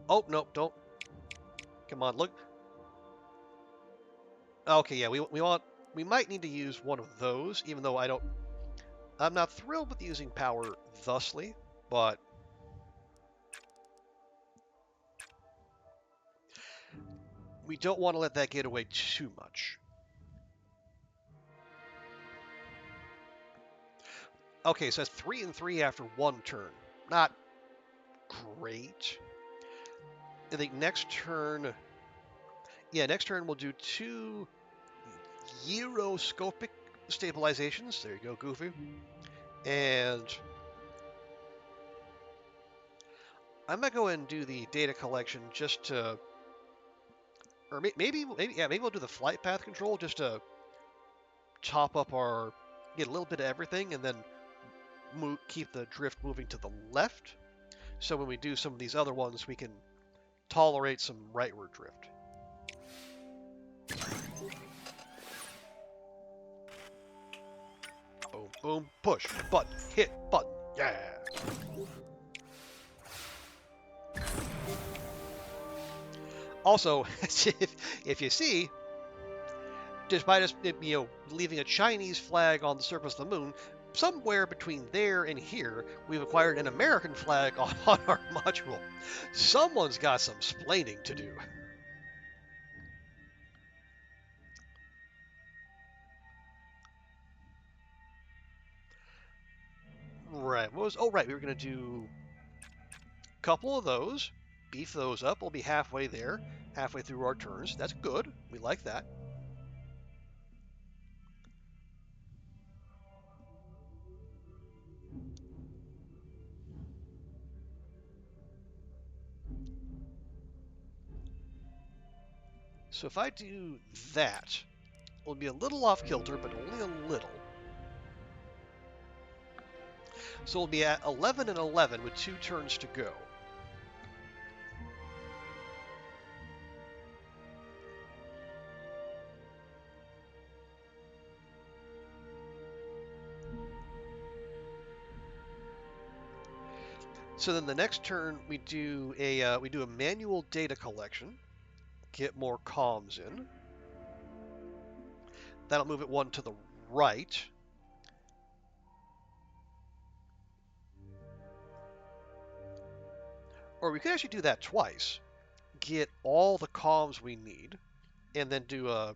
Oh, no, don't. Come on, look. Okay, yeah, we might need to use one of those, even though I'm not thrilled with using power thusly, but we don't want to let that get away too much. Okay, so that's 3 and 3 after 1 turn. Not great. I think next turn, next turn we'll do 2 gyroscopic stabilizations. There you go, Goofy. And I might go ahead and do the data collection just to, or maybe we'll do the flight path control just to top up get a little bit of everything, and then keep the drift moving to the left. So when we do some of these other ones, we can tolerate some rightward drift. Boom, boom, push, button, hit, button, yeah! Also, if you see, despite us, leaving a Chinese flag on the surface of the moon, somewhere between there and here, we've acquired an American flag on our module. Someone's got some splaining to do. Right. Right. We were going to do a couple of those, beef those up. We'll be halfway there, halfway through our turns. That's good. We like that. So if I do that, it'll be a little off kilter, but only a little. So we'll be at 11 and 11 with 2 turns to go. So then the next turn we do a manual data collection, get more comms in. That'll move it 1 to the right. Or we could actually do that twice. Get all the comms we need, and then do a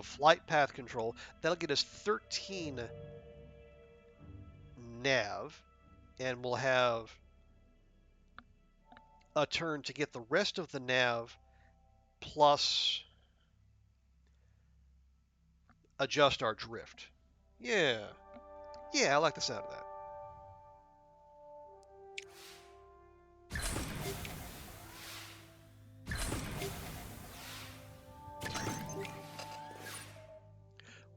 flight path control. That'll get us 13 nav, and we'll have a turn to get the rest of the nav plus adjust our drift. Yeah. Yeah, I like the sound of that.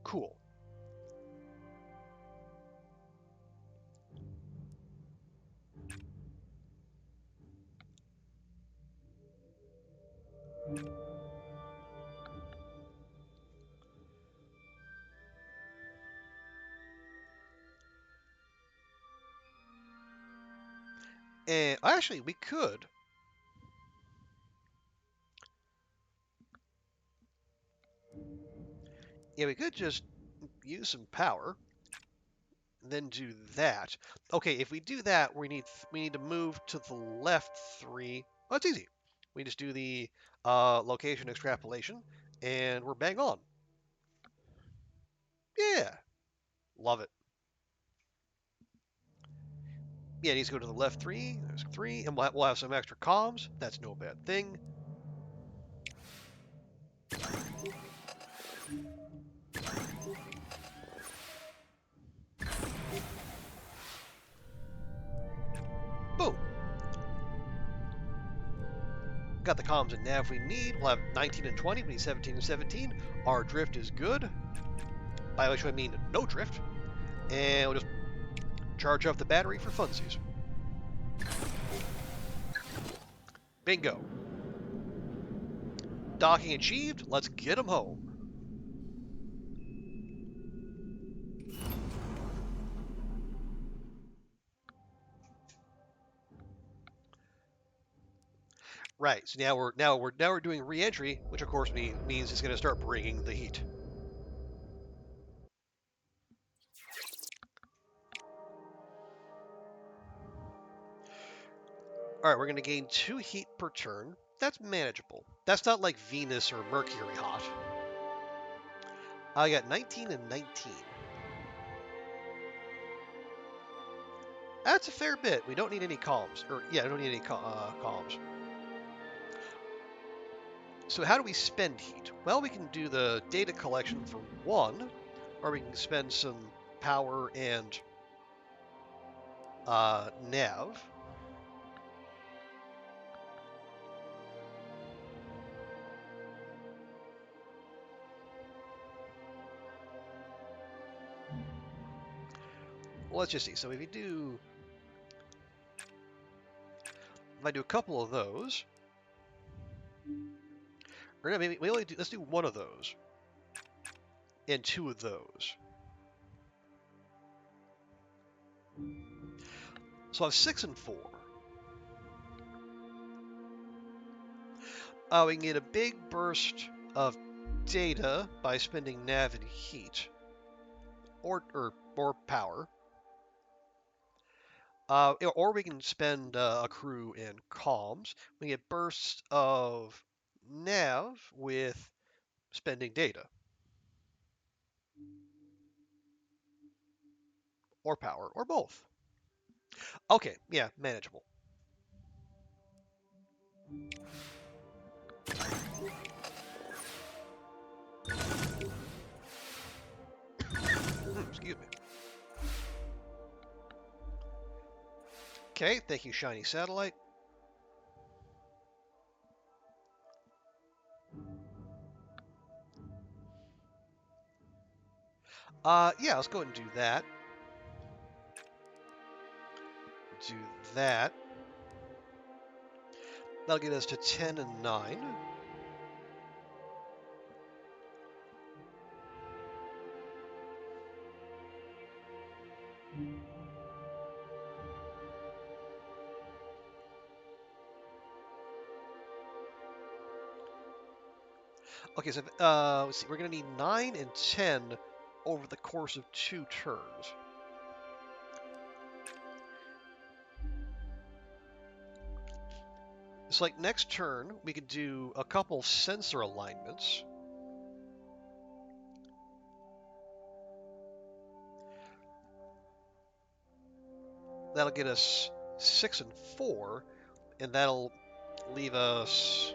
Cool. And actually, we could. Yeah, we could just use some power, then do that. Okay, if we do that, we need to move to the left 3. Oh, it's easy. We just do the location extrapolation, and we're bang on. Yeah, love it. Yeah, it needs to go to the left 3. There's 3, and we'll have some extra comms. That's no bad thing. Boom. Got the comms and nav we need. We'll have 19 and 20. We need 17 and 17. Our drift is good. By which I mean no drift. And we'll just charge up the battery for funsies. Bingo. Docking achieved. Let's get them home. Right. So now we're doing re-entry, which of course means it's going to start bringing the heat. All right, we're going to gain 2 heat per turn. That's manageable. That's not like Venus or Mercury hot. I got 19 and 19. That's a fair bit. We don't need any comms. I don't need any comms. So how do we spend heat? Well, we can do the data collection for 1, or we can spend some power and nav. Well, let's just see. So if I do a couple of those, or no, maybe let's do 1 of those and 2 of those. So I have 6 and 4. We can get a big burst of data by spending nav and heat, or power. Or we can spend a crew in comms. We get bursts of nav with spending data. Or power, or both. Okay, yeah, manageable. Excuse me. Okay, thank you, shiny satellite. Yeah, let's go ahead and do that. Do that. That'll get us to 10 and 9. Okay, so let's see, we're going to need 9 and 10 over the course of 2 turns. looks like next turn we could do a couple sensor alignments. That'll get us 6 and 4, and that'll leave us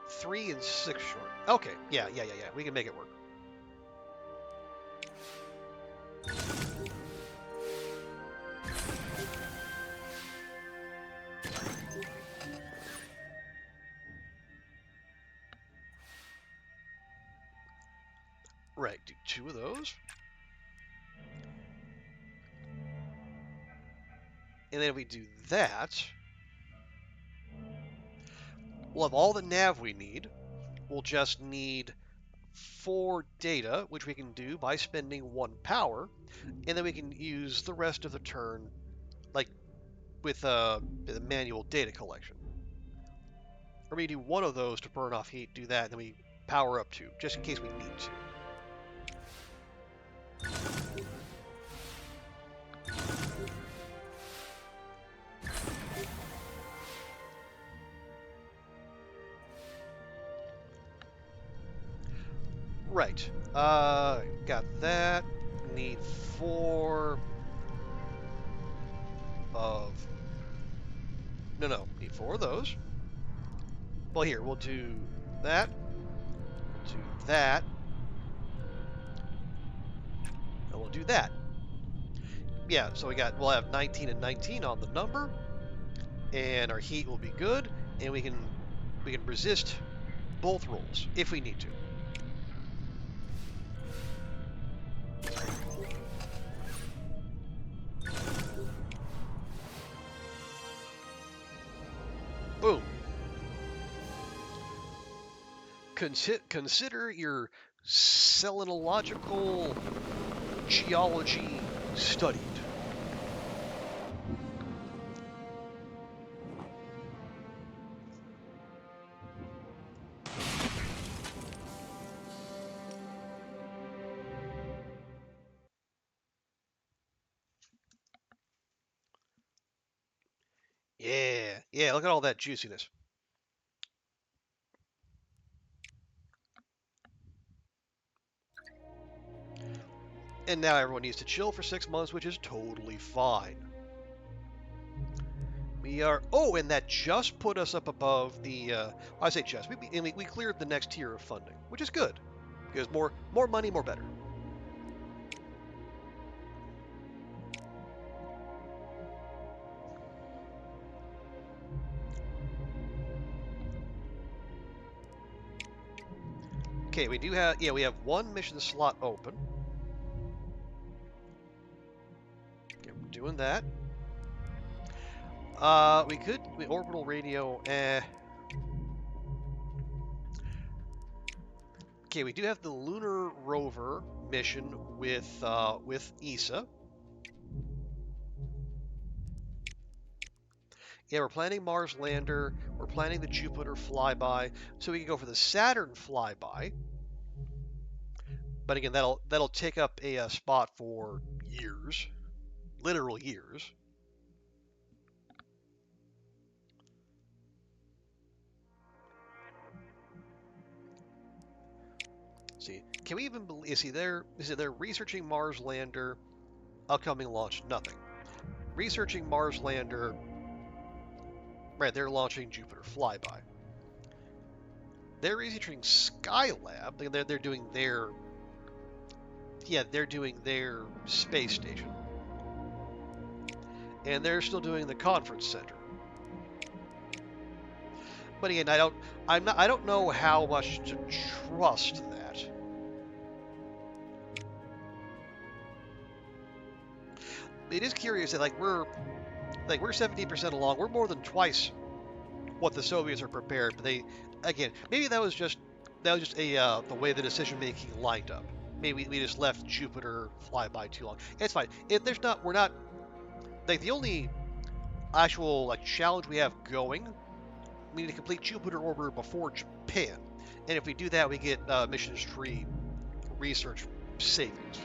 3 and 6 short. Okay, yeah. We can make it work. Right, do 2 of those. And then if we do that, we'll have all the nav we need. We'll just need 4 data, which we can do by spending 1 power, and then we can use the rest of the turn, like with the manual data collection. Or we do 1 of those to burn off heat, do that, and then we power up 2, just in case we need to. Right. Got that. Need 4 of... No. Need 4 of those. Well, here, we'll do that. We'll do that. And we'll do that. Yeah, so we'll have 19 and 19 on the number. And our heat will be good. And we can resist both rolls if we need to. Boom. Consider your selenological geology studied. Yeah, look at all that juiciness. And now everyone needs to chill for 6 months, which is totally fine. We are... Oh, and that just put us up above the... I say just. We cleared the next tier of funding, which is good. Because more money, more better. Okay, we do have... Yeah, we have 1 mission slot open. Okay, we're doing that. We could... Orbital radio... Okay, we do have the lunar rover mission with ESA. Yeah, we're planning Mars lander. We're planning the Jupiter flyby, so we can go for the Saturn flyby. But again, that'll take up a spot for years, literal years. See, can we even believe? See, they're researching Mars lander, upcoming launch, nothing. Researching Mars lander. Right, they're launching Jupiter flyby. They're researching Skylab. They're doing their... Yeah, they're doing their space station. And they're still doing the conference center. But again, I don't know how much to trust that. It is curious that we're 70% along. We're more than twice what the Soviets are prepared. But they, again, maybe that was just the way the decision making lined up. Maybe we just left Jupiter flyby too long. It's fine. We're not the only actual challenge we have going. We need to complete Jupiter orbiter before Japan, and if we do that, we get missions tree research savings.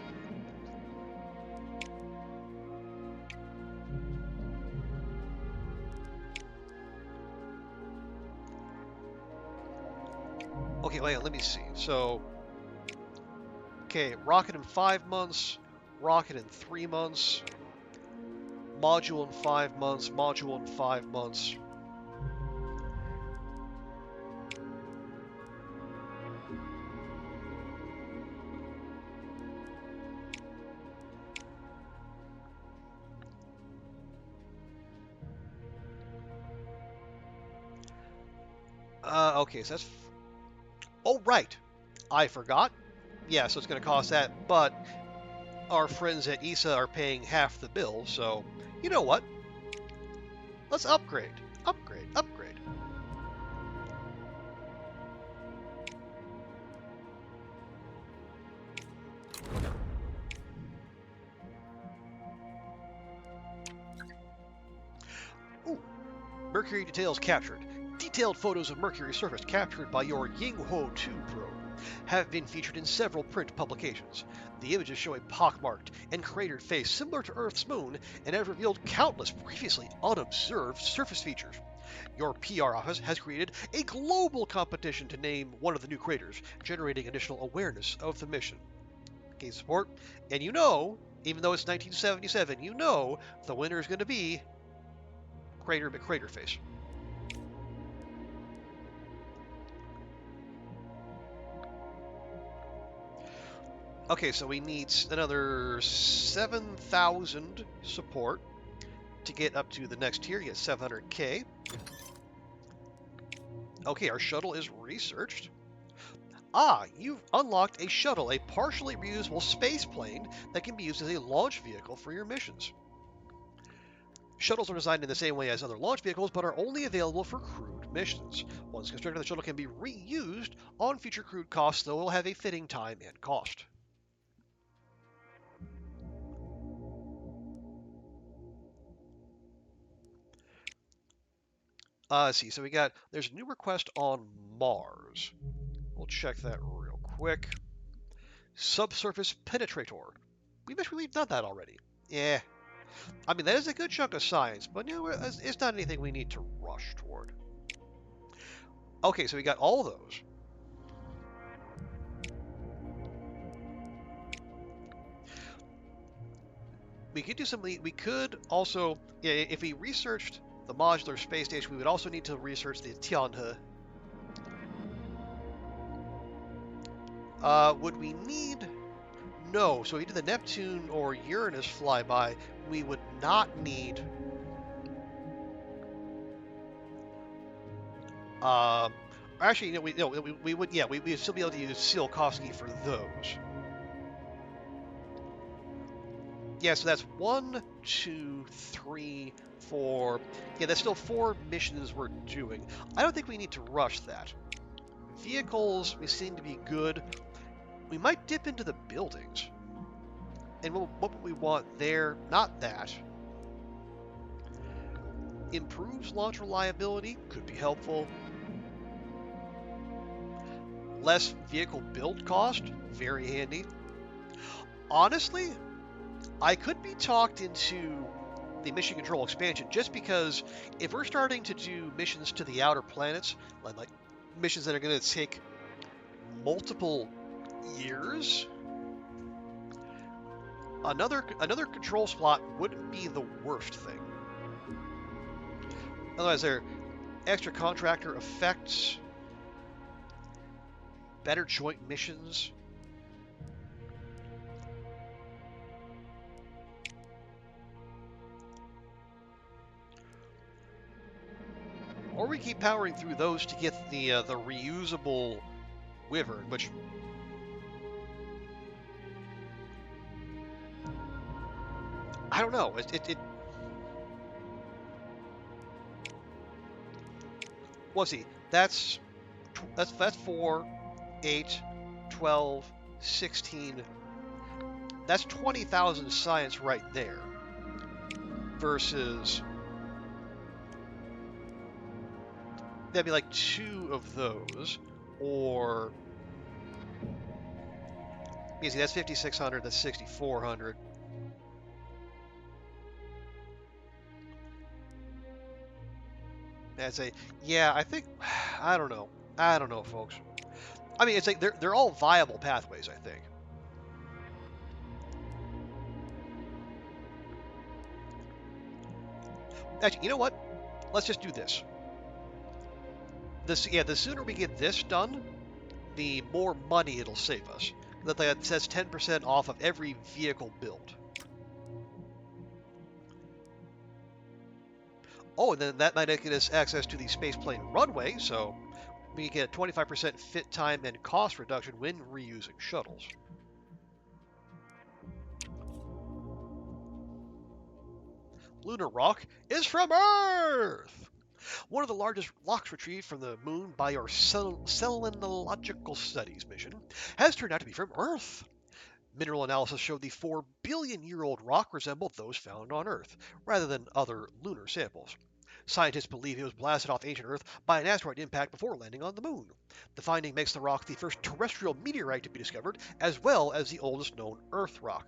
Okay, wait, let me see. So, okay, rocket in 5 months, rocket in 3 months, module in 5 months, module in 5 months. Okay, so that's... Oh, right. I forgot. Yeah, so it's going to cost that, but our friends at ESA are paying half the bill, so you know what? Let's upgrade. Upgrade. Upgrade. Ooh. Mercury details captured. Detailed photos of Mercury's surface captured by your Yinghuo 2 probe have been featured in several print publications. The images show a pockmarked and cratered face similar to Earth's moon and have revealed countless previously unobserved surface features. Your PR office has created a global competition to name one of the new craters, generating additional awareness of the mission. Okay, support. And you know, even though it's 1977, you know the winner is going to be Crater McCrater Face. Okay, so we need another 7,000 support to get up to the next tier. Get 700k. Okay, our shuttle is researched. Ah, you've unlocked a shuttle, a partially reusable space plane that can be used as a launch vehicle for your missions. Shuttles are designed in the same way as other launch vehicles, but are only available for crewed missions. Once constructed, the shuttle can be reused on future crewed costs, though it will have a fitting time and cost. Let's see, so there's a new request on Mars. We'll check that real quick. Subsurface Penetrator. We've done that already. Yeah. I mean, that is a good chunk of science, but it's not anything we need to rush toward. Okay, so we got all those. We could do something. We could also, yeah, if we researched the modular space station, we would also need to research the Tianhe. Would we need? No. So if we did the Neptune or Uranus flyby, we would not need. Actually, we would. Yeah, we'd still be able to use Tsiolkovsky for those. Yeah, so that's 1, 2, 3, 4. Yeah, that's still 4 missions we're doing. I don't think we need to rush that. Vehicles, we seem to be good. We might dip into the buildings. And what would we want there? Not that. Improves launch reliability, could be helpful. Less vehicle build cost, very handy. Honestly, I could be talked into the mission control expansion just because if we're starting to do missions to the outer planets, like missions that are going to take multiple years, another control slot wouldn't be the worst thing. Otherwise, there are extra contractor effects, better joint missions. Or we keep powering through those to get the reusable Wyvern, which I don't know. Let's see. That's 4, 8, 12, 16. That's 20,000 science right there. Versus that'd be like 2 of those, or you see, that's 5,600. That's 6,400. That's yeah. I think I don't know, folks. I mean, it's like they're all viable pathways, I think. Actually, you know what? Let's just do this. The sooner we get this done, the more money it'll save us. That says 10% off of every vehicle built. Oh, and then that might get us access to the spaceplane runway, so we get 25% fit time and cost reduction when reusing shuttles. Lunar rock is from Earth! One of the largest rocks retrieved from the moon by our Selenological Studies mission has turned out to be from Earth. Mineral analysis showed the 4 billion-year-old rock resembled those found on Earth, rather than other lunar samples. Scientists believe it was blasted off ancient Earth by an asteroid impact before landing on the moon. The finding makes the rock the first terrestrial meteorite to be discovered, as well as the oldest known Earth rock.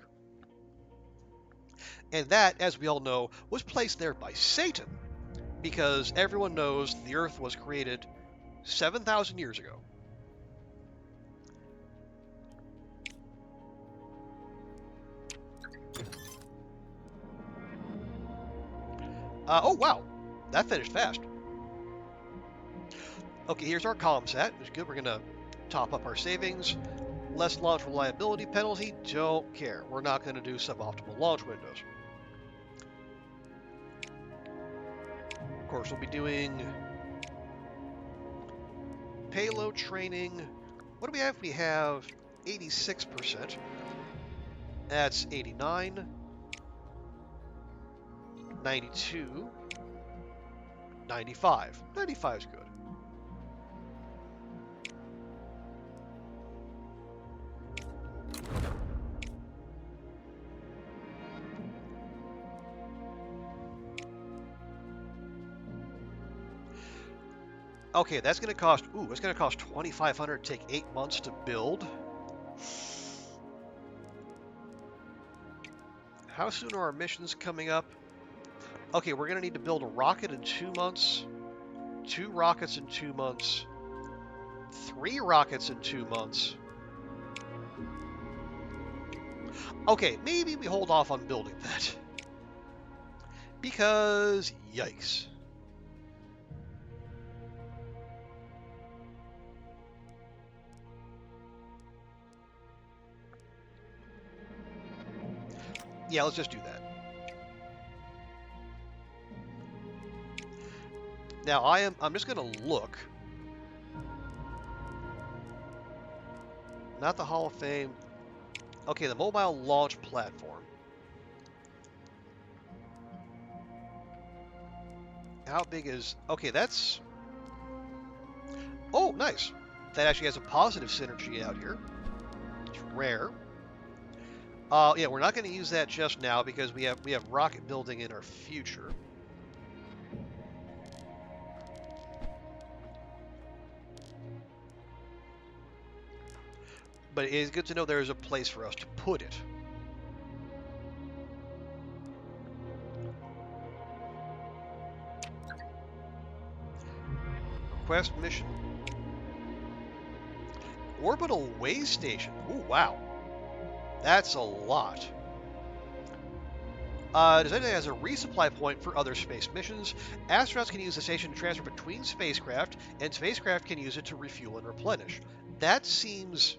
And that, as we all know, was placed there by Satan, because everyone knows the Earth was created 7,000 years ago. Oh, wow. That finished fast. Okay, here's our ComSat. It's good. We're going to top up our savings. Less launch reliability penalty. Don't care. We're not going to do suboptimal launch windows. Of course, we'll be doing payload training. What do we have? We have 86%. That's 89. 92. 95. 95 is good. Okay, that's going to cost, it's going to cost $2,500 to take 8 months to build. How soon are our missions coming up? Okay, we're going to need to build a rocket in 2 months, 2 rockets in 2 months, 3 rockets in 2 months. Okay, maybe we hold off on building that. Because, yikes. Yeah, let's just do that. Now I'm just going to look. Not the Hall of Fame. Okay, the mobile launch platform. How big is... Okay, that's... Oh, nice. That actually has a positive synergy out here. It's rare. Yeah, we're not going to use that just now because we have rocket building in our future. But it is good to know there is a place for us to put it. Request mission. Orbital way station. Ooh, wow. That's a lot. Designated as a resupply point for other space missions, astronauts can use the station to transfer between spacecraft, and spacecraft can use it to refuel and replenish. That seems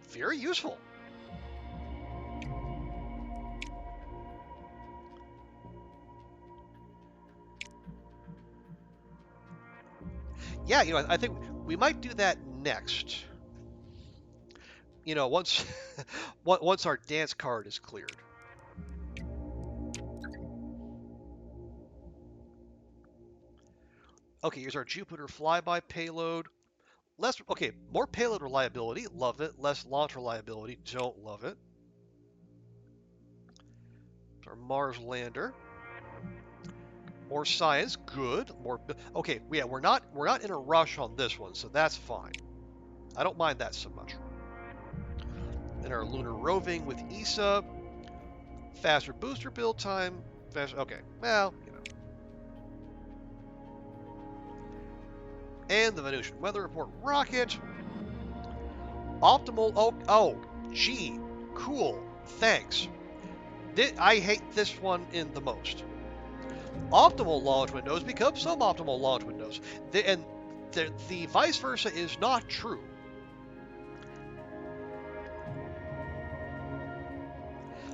very useful. Yeah, I think we might do that next. Once once our dance card is cleared. Okay, here's our Jupiter flyby payload. More payload reliability, love it. Less launch reliability, don't love it. Our Mars lander. More science, good. Okay, yeah, we're not in a rush on this one, so that's fine. I don't mind that so much. And our lunar roving with ESA, faster booster build time. Okay, well, And the Venusian Weather Report rocket. Optimal. Oh, gee, cool. Thanks. I hate this one in the most. Optimal launch windows become suboptimal launch windows, and the vice versa is not true.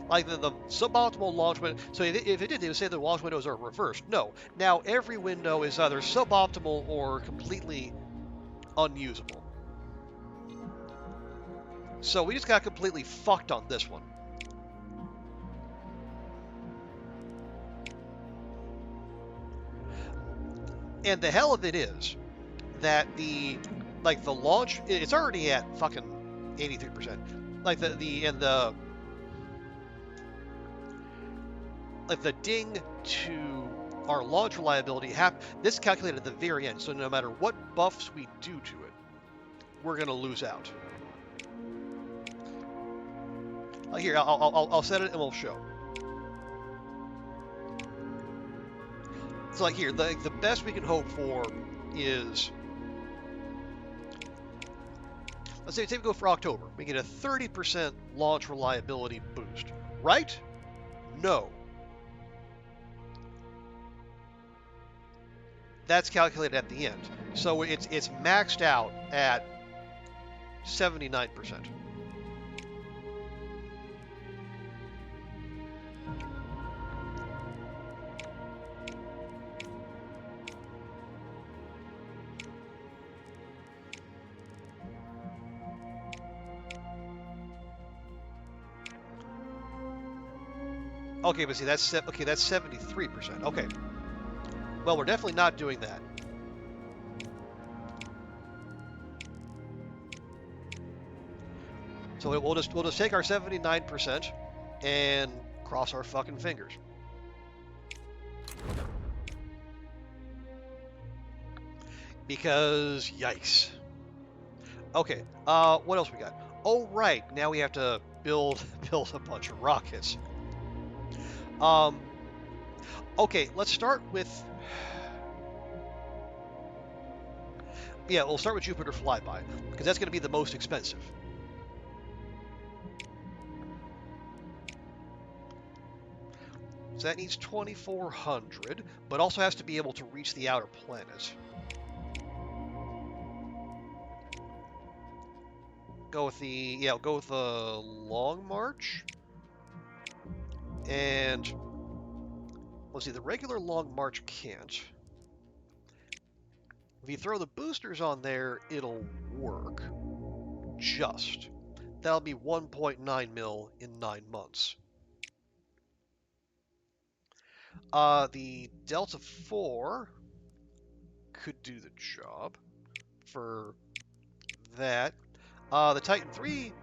Like the suboptimal launch window. So if it did, they would say the launch windows are reversed. No. Now every window is either suboptimal or completely unusable. So we just got completely fucked on this one. And the hell of it is that the launch, it's already at fucking 83%. Like the ding to our launch reliability, this is calculated at the very end. So no matter what buffs we do to it, we're gonna lose out. Here, I'll set it and we'll show. So like here, the best we can hope for is, let's say we go for October. We get a 30% launch reliability boost, right? No. That's calculated at the end. So it's maxed out at 79%. Okay, but see, that's 73%. Okay. Well, we're definitely not doing that. So we'll just take our 79% and cross our fucking fingers. Because yikes. Okay. What else we got? Oh right, now we have to build a bunch of rockets. Okay, let's start with... Yeah, we'll start with Jupiter Flyby, because that's going to be the most expensive. So that needs 2,400, but also has to be able to reach the outer planets. Go with the Long March. And let's see, the regular Long March can't. If you throw the boosters on there, it'll work. Just. That'll be 1.9 mil in 9 months. The Delta 4 could do the job for that. The Titan 3,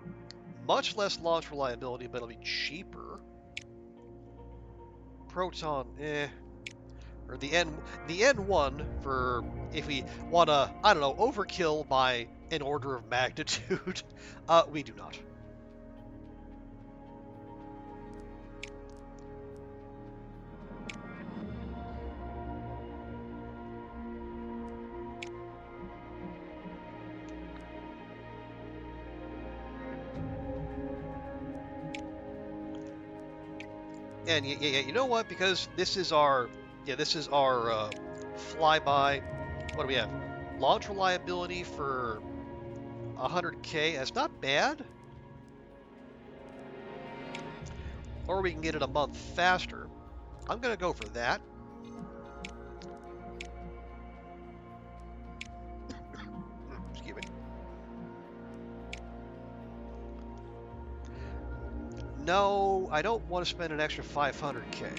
much less launch reliability, but it'll be cheaper. Proton, or the N1 for if we want to, I don't know, overkill by an order of magnitude. We do not. And yeah, you know what? Because this is our flyby. What do we have? Launch reliability for 100K. That's not bad. Or we can get it a month faster. I'm gonna go for that. Excuse me. No, I don't want to spend an extra 500K.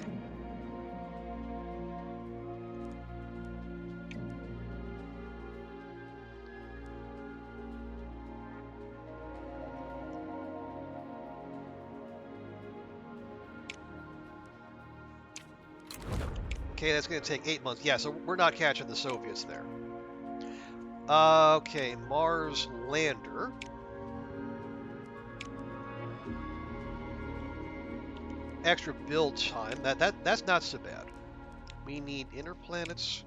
Okay, that's going to take 8 months. Yeah, so we're not catching the Soviets there. Okay, Mars lander. Extra build time. That's not so bad. We need inner planets.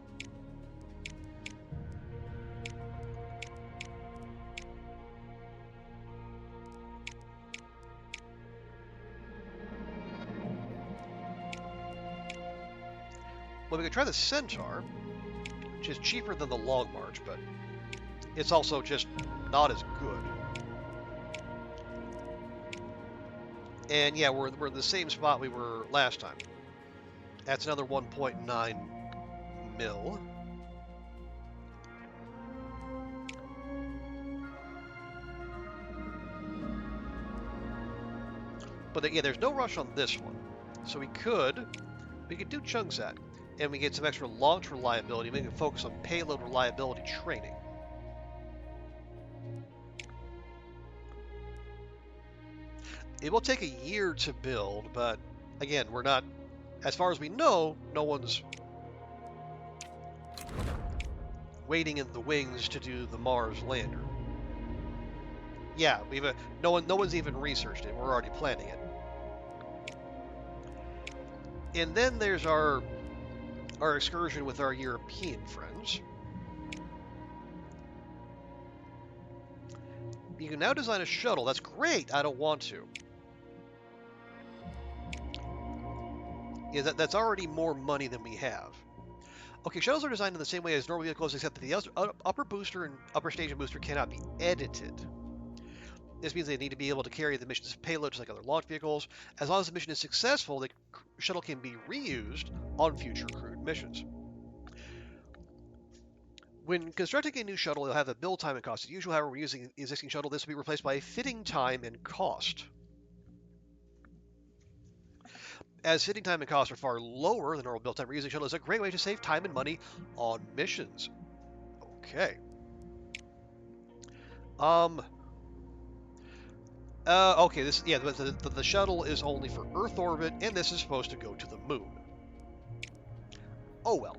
Well, we could try the Centaur, which is cheaper than the Long March, but it's also just not as good. And yeah, we're in the same spot we were last time. That's another 1.9 mil. But yeah, there's no rush on this one. So we could do Chungsat, and we get some extra launch reliability. We can focus on payload reliability training. It will take a year to build, but again, we're not, as far as we know, no one's waiting in the wings to do the Mars lander. Yeah, no one's even researched it. We're already planning it. And then there's our excursion with our European friends. You can now design a shuttle. That's great. I don't want to. Yeah, that's already more money than we have. Okay, shuttles are designed in the same way as normal vehicles, except that the upper booster and upper station booster cannot be edited. This means they need to be able to carry the mission's payload just like other launch vehicles. As long as the mission is successful, the shuttle can be reused on future crewed missions. When constructing a new shuttle, you'll have a build time and cost. As usual, however, when using an existing shuttle, this will be replaced by a fitting time and cost. As fitting time and cost are far lower than normal build time, reusing shuttle is a great way to save time and money on missions. Okay. Okay, the shuttle is only for Earth orbit, and this is supposed to go to the moon. Oh well.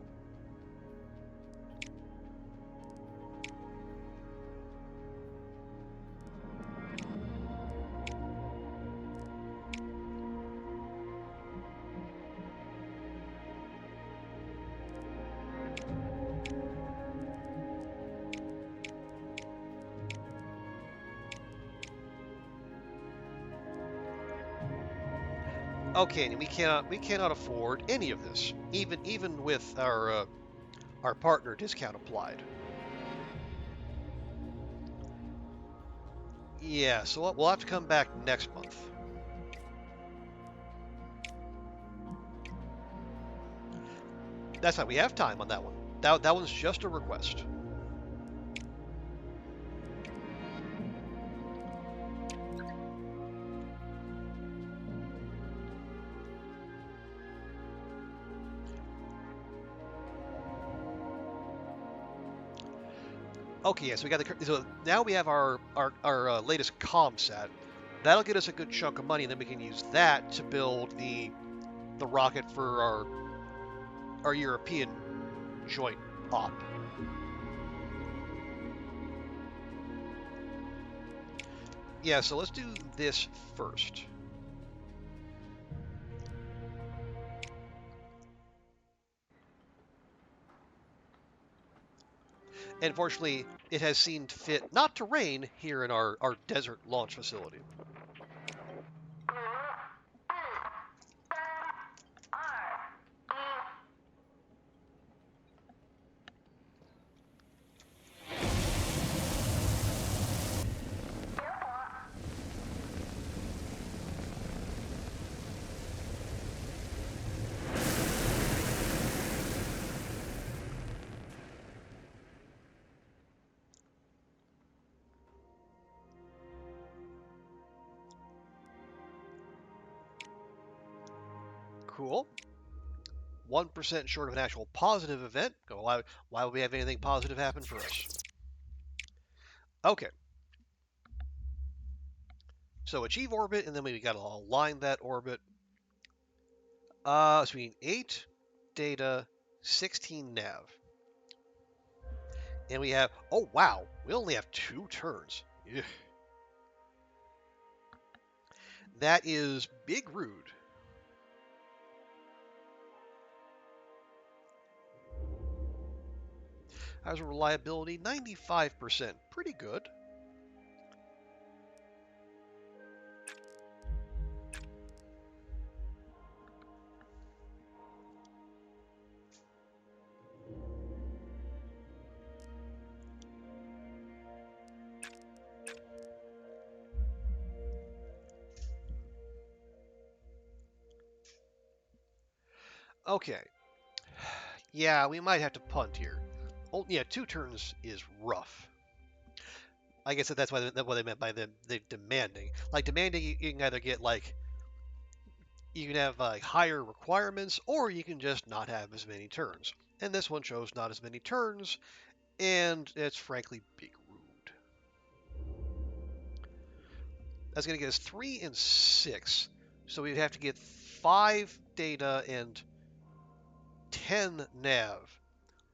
Okay, and we cannot afford any of this, even with our partner discount applied. Yeah, so we'll have to come back next month. That's fine. We have time on that one. That one's just a request. Okay, yeah, so we got so now we have our latest ComSat. That'll get us a good chunk of money, and then we can use that to build the rocket for our European joint op. Yeah, so let's do this first. And fortunately, it has seen fit not to rain here in our desert launch facility. Cool. 1% short of an actual positive event. Why would we have anything positive happen for us? Okay. So achieve orbit, and then we got to align that orbit. So we need 8 data, 16 nav. And we have, oh wow, we only have 2 turns. Ugh. That is big rude. How's reliability? 95%. Pretty good. Okay. Yeah, we might have to punt here. Oh, yeah, 2 turns is rough. I guess that's what they meant by the demanding. Like demanding, you can either get like you can have higher requirements, or you can just not have as many turns. And this one chose not as many turns, and it's frankly big rude. That's going to get us 3 and 6. So we'd have to get 5 data and 10 nav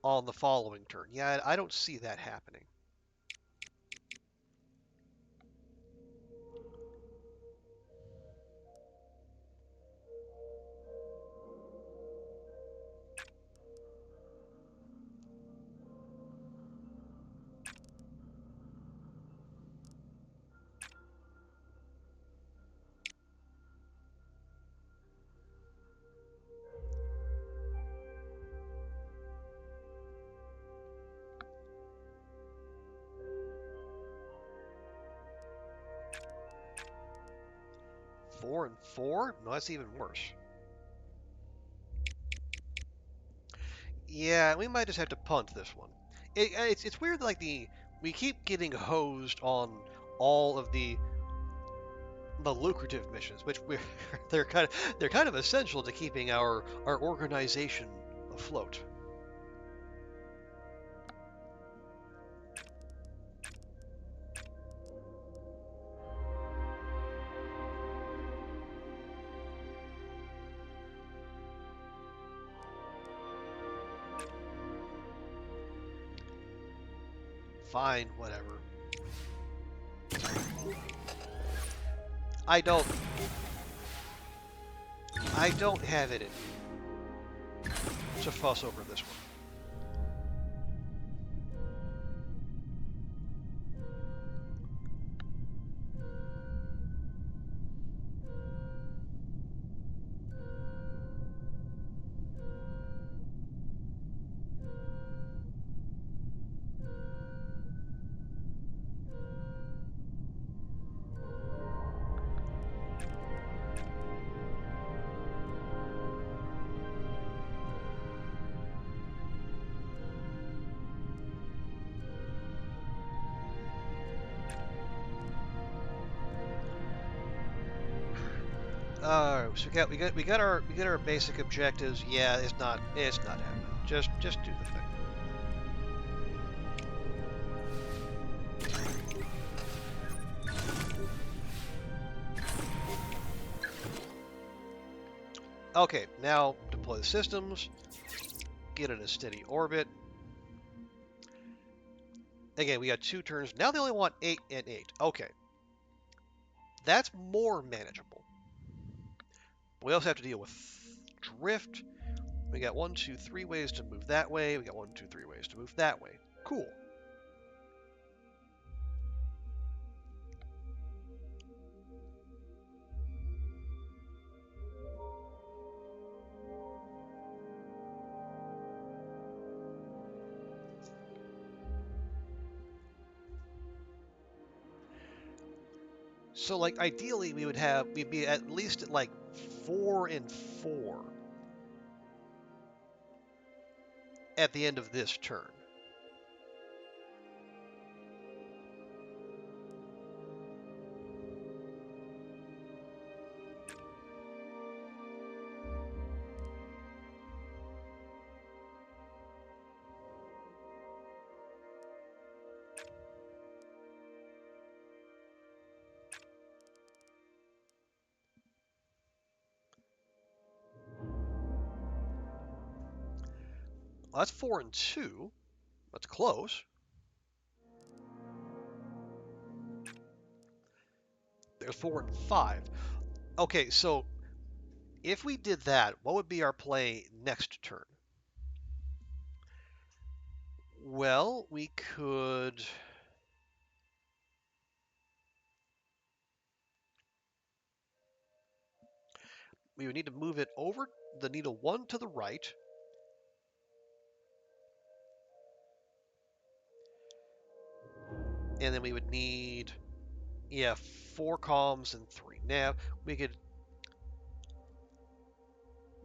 on the following turn. Yeah, I don't see that happening. Four and 4? No, that's even worse. Yeah, we might just have to punt this one. It's weird, like we keep getting hosed on all of the lucrative missions, which they're kind of essential to keeping our organization afloat. Fine, whatever. I don't I don't have it in me to fuss over this one. So we got our basic objectives. Yeah, it's not happening. Just do the thing. Okay, now deploy the systems. Get in a steady orbit. Again, we got 2 turns. Now they only want 8 and 8. Okay, that's more manageable. We also have to deal with drift. We got 1, 2, 3 ways to move that way. We got 1, 2, 3 ways to move that way. Cool. So like ideally we'd be at least at like 4 and 4 at the end of this turn. Well, that's 4 and 2. That's close. There's 4 and 5. Okay, so if we did that, what would be our play next turn? Well, we could. We would need to move it over the needle 1 to the right. And then we would need, yeah, 4 comms and 3 nav. We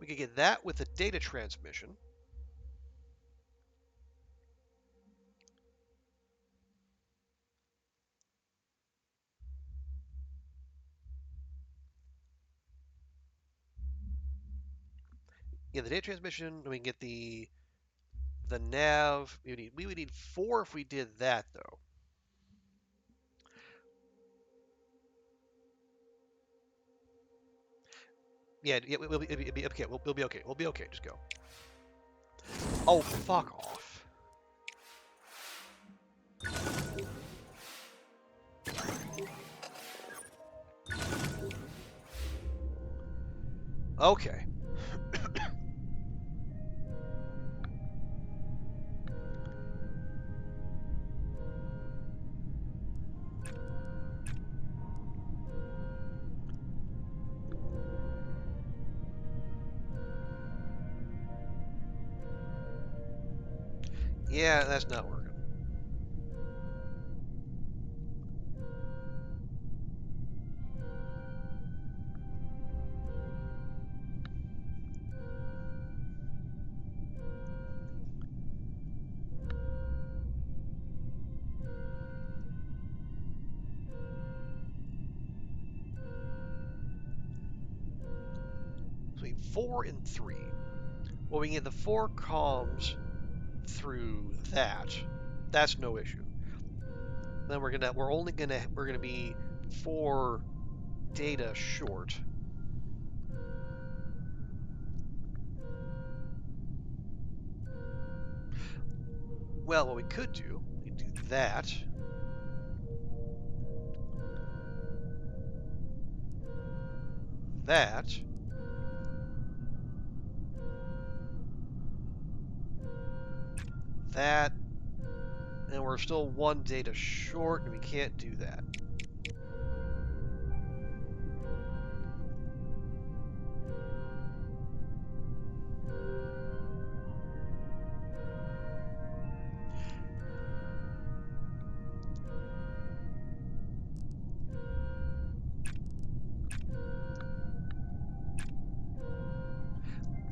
We could get that with the data transmission. Yeah, the data transmission, we can get the nav. We would need 4 if we did that, though. Yeah, we'll be okay. We'll be okay. We'll be okay. Just go. Oh, fuck off. Okay. Yeah, that's not working. Between 4 and 3. Well, we can get the 4 comms through that. That's no issue. Then we're gonna be 4 data short. Well, what we could do, we do that. That. That. And we're still 1 data short, and we can't do that.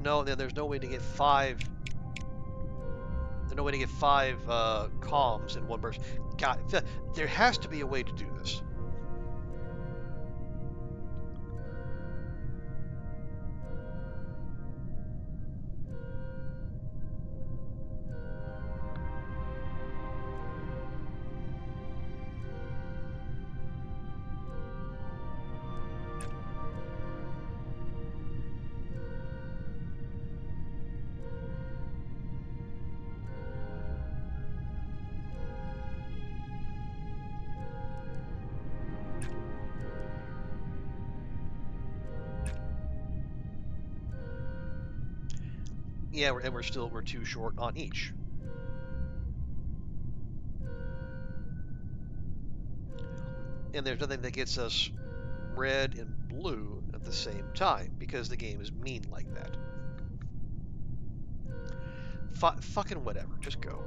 No, then there's no way to get 5. There's no way to get 5 comms in one burst. God, there has to be a way to do this. Yeah, we're too short on each. And there's nothing that gets us red and blue at the same time because the game is mean like that. Fucking whatever, just go.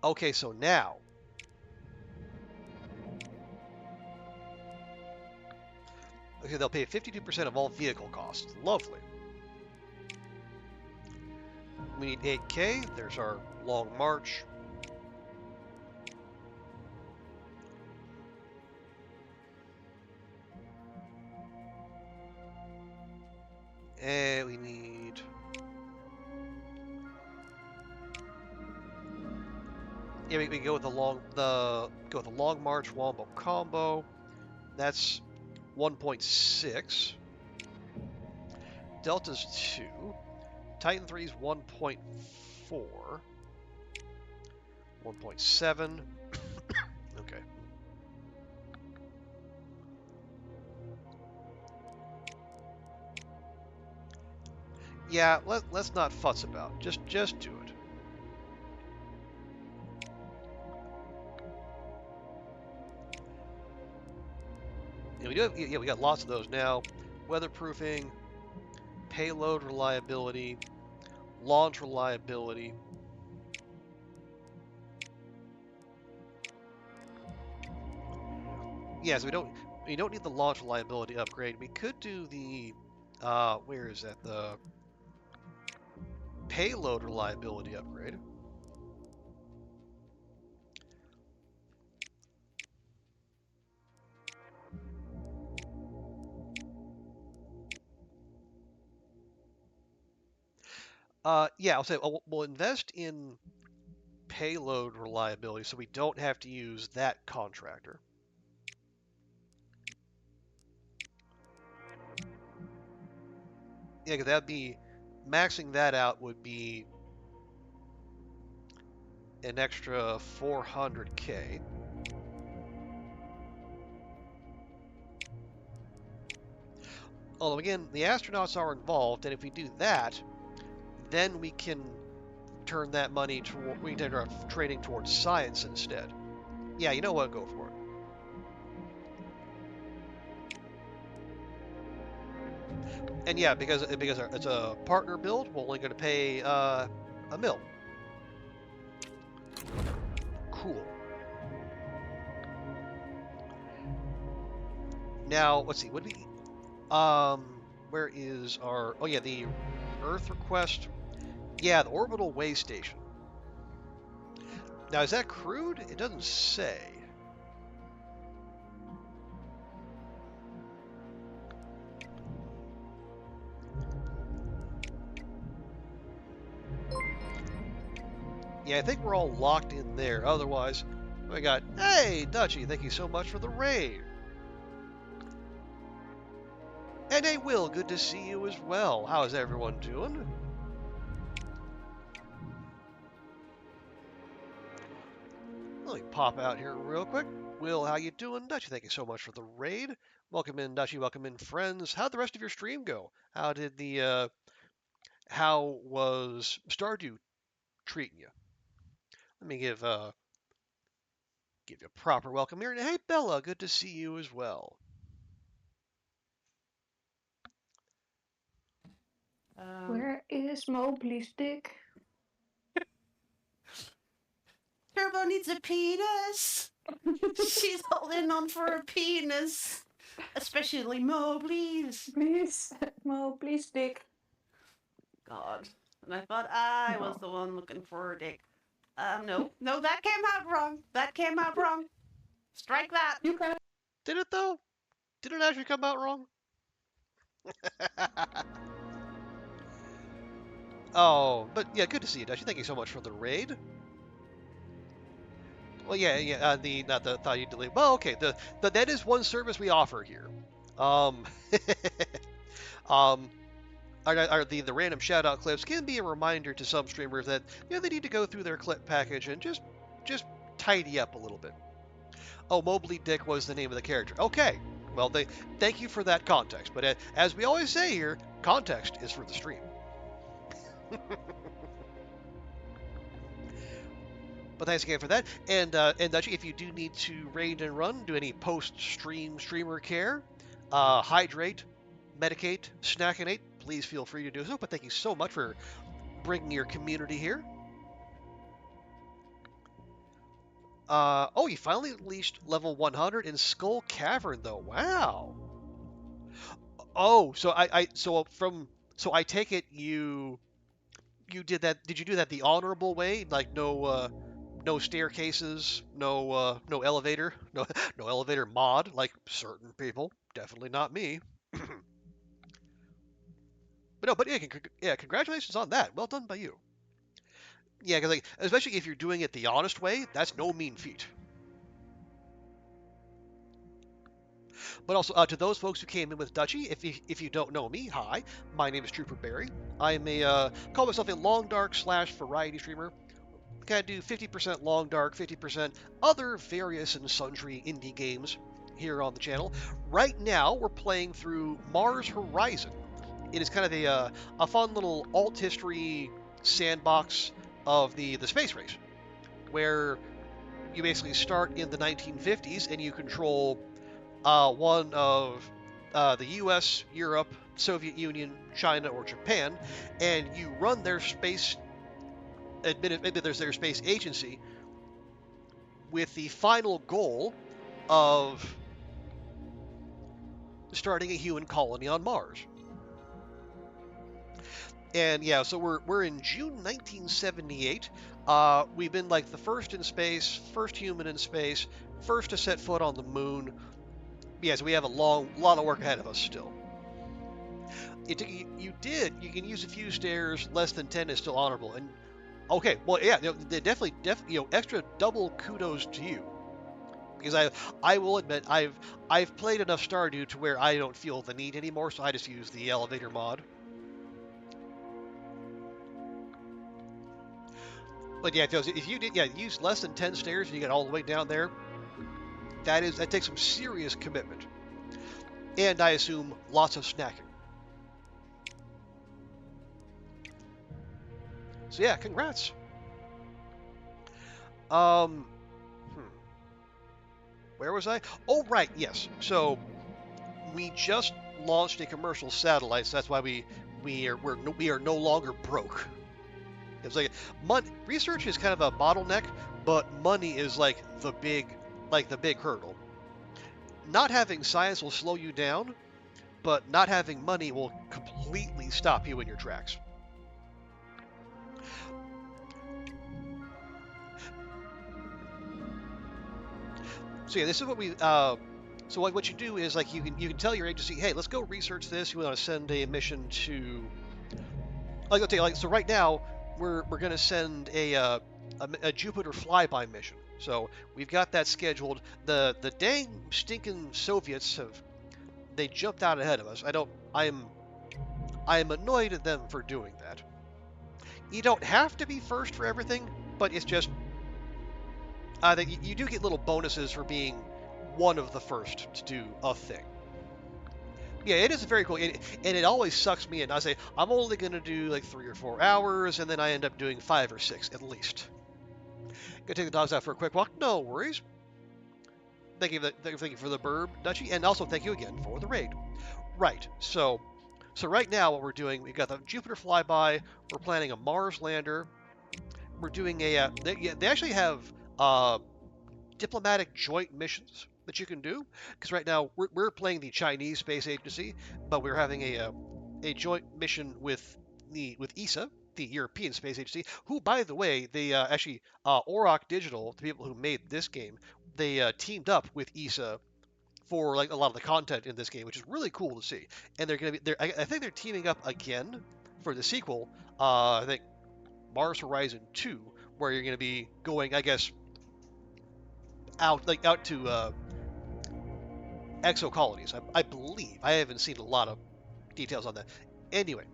Okay, so now. Okay, they'll pay 52% of all vehicle costs. Lovely. We need 8K. There's our long march. And we need... Yeah, we can go with the long march wombo combo. That's 1.6. Delta's 2. Titan 3 is 1.4. 1.7. Okay. Yeah, let's not fuss about. Just do it. Yeah, we got lots of those now. Weatherproofing, payload reliability. launch reliability. Yes, we don't need the launch reliability upgrade. We could do the where is that? The payload reliability upgrade. Yeah, I'll say we'll invest in payload reliability so we don't have to use that contractor. Yeah, because that'd be maxing that out would be an extra 400K. Although again, the astronauts are involved, and if we do that, then we can turn that money toward we can turn our trading towards science instead. Yeah, you know what? Go for it. And yeah, because it's a partner build, we're only going to pay a mil. Cool. Now let's see. Would we? Where is our? Oh yeah, the Earth request. Yeah, the orbital way station. Now is that crewed? It doesn't say. Yeah, I think we're all locked in there. Otherwise, we got, hey, Dutchy, thank you so much for the raid. And hey, Will, good to see you as well. How's everyone doing? Let me pop out here real quick. Will, how you doing? Dutchy, thank you so much for the raid. Welcome in, Dutchy. Welcome in, friends. How'd the rest of your stream go? How did how was Stardew treating you? Let me give you a proper welcome here. And hey, Bella, good to see you as well. Where is Mowgli's dick? Turbo needs a penis. She's holding on for a penis. Especially Mowgli's. Please, Mowgli's dick. God. And I thought I was the one looking for a dick. No, that came out wrong. That came out wrong. Strike that. You can. Did it though? Did it actually come out wrong? Oh, but yeah, good to see you, Dutchy. Thank you so much for the raid. Well, yeah, the not the thought you delete. Well, okay, the that is one service we offer here. Um, um, the random shout out clips can be a reminder to some streamers that they need to go through their clip package and just tidy up a little bit. Oh, Mobley Dick was the name of the character. Okay, well, thank you for that context. But as we always say here, context is for the stream. But thanks again for that. And actually, if you do need to raid and run, do any post-stream streamer care, hydrate, medicate, snackinate, please feel free to do so. But thank you so much for bringing your community here. Oh, you finally reached level 100 in Skull Cavern, though. Wow. Oh, so I take it you did that. Did you do that the honorable way? Like no staircases, no elevator, no elevator mod like certain people. Definitely not me. But yeah, congratulations on that. Well done by you. Yeah, because like especially if you're doing it the honest way, that's no mean feat. But also to those folks who came in with Dutchy, if you don't know me, hi, my name is Trooper Barry. I'm a call myself a long dark / variety streamer. Kind of do 50% long dark, 50% other various and sundry indie games here on the channel. Right now, we're playing through Mars Horizon. It is kind of a fun little alt history sandbox of the space race, where you basically start in the 1950s and you control one of the U.S., Europe, Soviet Union, China, or Japan, and you run their space, maybe there's their space agency, with the final goal of starting a human colony on Mars. And yeah, so we're in June 1978. We've been like the first in space, first human in space, first to set foot on the moon. Yeah, so we have a lot of work ahead of us still. You can use a few stairs. Less than 10 is still honorable. And okay, well, yeah, definitely, extra double kudos to you, because I will admit I've played enough Stardew to where I don't feel the need anymore, so I just use the elevator mod. But yeah, if you did use less than 10 stairs and you get all the way down there, that takes some serious commitment, and I assume lots of snacking. So yeah, congrats. Where was I? Oh, right, yes. So we just launched a commercial satellite, so that's why we are no longer broke. It's like research is kind of a bottleneck, but money is like the big hurdle. Not having science will slow you down, but not having money will completely stop you in your tracks. So yeah, this is what we. So what you do is like you can tell your agency, hey, let's go research this. We want to send a mission to. Like, I'll tell you, like, so right now we're going to send a Jupiter flyby mission. So we've got that scheduled. The dang stinking Soviets they jumped out ahead of us. I am annoyed at them for doing that. You don't have to be first for everything, but it's just that you do get little bonuses for being one of the first to do a thing. Yeah, it is very cool, and it always sucks me in. I say I'm only going to do like 3 or 4 hours, and then I end up doing 5 or 6 at least. Gonna take the dogs out for a quick walk. No worries. Thank you for the burb, Dutchie, and also thank you again for the raid. Right, so right now what we're doing, we've got the Jupiter flyby. We're planning a Mars lander. We're doing a they actually have diplomatic joint missions that you can do, because right now we're playing the Chinese space agency, but we're having a joint mission with ESA, the European Space Agency, who, by the way, they actually Auroch Digital, the people who made this game, they teamed up with ESA for like a lot of the content in this game, which is really cool to see. And they're going to be I think they're teaming up again for the sequel. I think Mars Horizon 2, where you're going to be going, I guess, out to exocolonies, I believe. I haven't seen a lot of details on that. Anyway,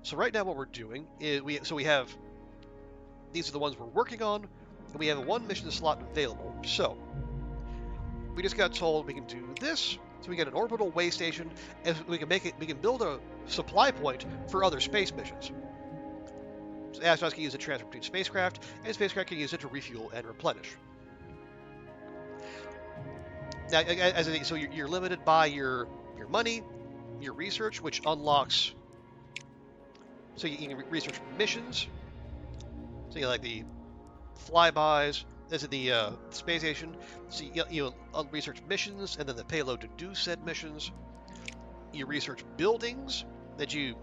so right now what we're doing is we have these are the ones we're working on, and we have a 1 mission slot available. So we just got told we can do this. So we get an orbital way station, and we can build a supply point for other space missions. So astronauts can use it to transfer between spacecraft, and spacecraft can use it to refuel and replenish. Now, so you're limited by your money, your research, which unlocks. So you can research missions. So you like the flybys. This is the space station. So you research missions, and then the payload to do said missions. You research buildings that you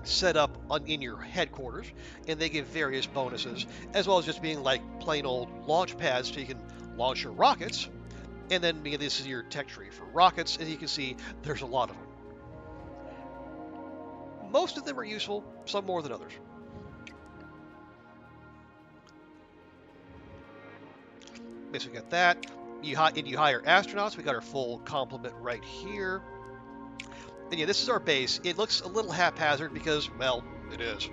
set up in your headquarters, and they give various bonuses, as well as just being like plain old launch pads, so you can launch your rockets. And then this is your tech tree for rockets, and you can see there's a lot of them. Most of them are useful, some more than others. Basically got that. You hire astronauts. We got our full complement right here. And yeah, this is our base. It looks a little haphazard because, well, it is.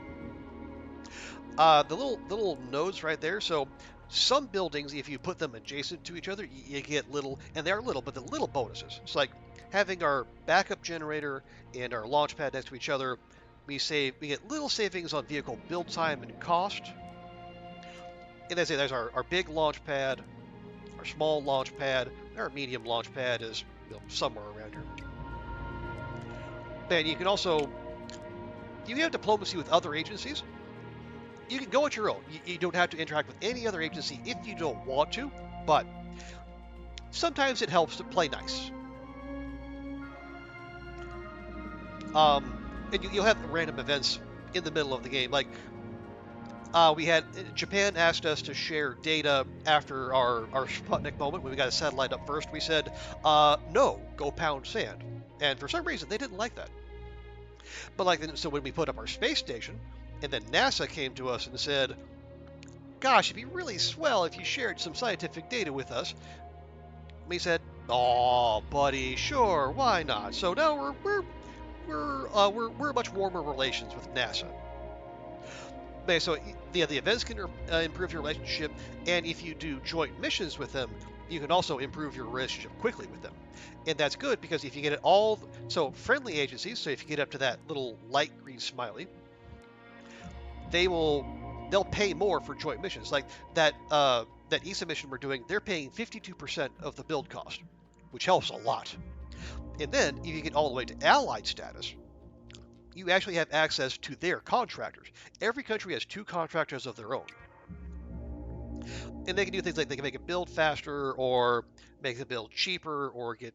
The little nodes right there. So some buildings, if you put them adjacent to each other, you get little, and they are little, but the little bonuses. It's like having our backup generator and our launch pad next to each other. We get little savings on vehicle build time and cost. And that's it. There's our big launch pad, our small launch pad. Our medium launch pad is somewhere around here. And you can also, you have diplomacy with other agencies. You can go at your own. You don't have to interact with any other agency if you don't want to, but sometimes it helps to play nice. And you'll have random events in the middle of the game. Like, Japan asked us to share data after our Sputnik moment when we got a satellite up first. We said, no, go pound sand. And for some reason, they didn't like that. But so when we put up our space station, and then NASA came to us and said, gosh, it'd be really swell if you shared some scientific data with us. We said, oh, buddy, sure, why not? So now we're much warmer relations with NASA. Okay, so the events can improve your relationship, and if you do joint missions with them, you can also improve your relationship quickly with them. And that's good because if you get it all, so friendly agencies, so if you get up to that little light green smiley, they'll pay more for joint missions. Like that ESA mission we're doing, they're paying 52% of the build cost, which helps a lot. And then if you get all the way to allied status, you actually have access to their contractors. Every country has 2 contractors of their own. And they can do things like they can make it build faster or make the build cheaper or get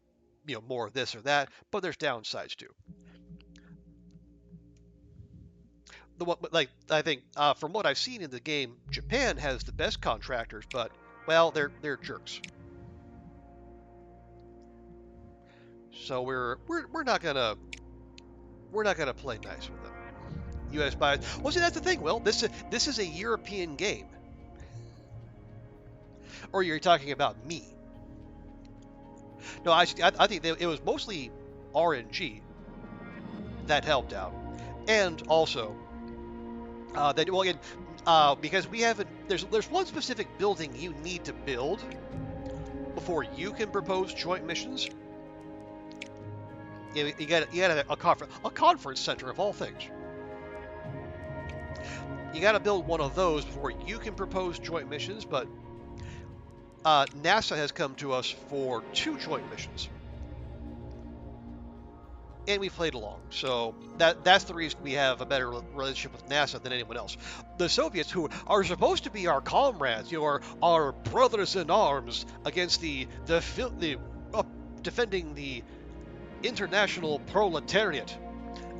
more of this or that, but there's downsides too. I think from what I've seen in the game, Japan has the best contractors, but well, they're jerks. So we're not gonna play nice with them. U.S. bias. Well, see, that's the thing, Will. This is a European game. Or you're talking about me? No, I think it was mostly RNG that helped out, and also because we haven't. There's one specific building you need to build before you can propose joint missions. You got a conference center of all things. You got to build one of those before you can propose joint missions, but NASA has come to us for 2 joint missions. And we played along, so that's the reason we have a better relationship with NASA than anyone else. The Soviets, who are supposed to be our comrades, our brothers in arms against defending the international proletariat,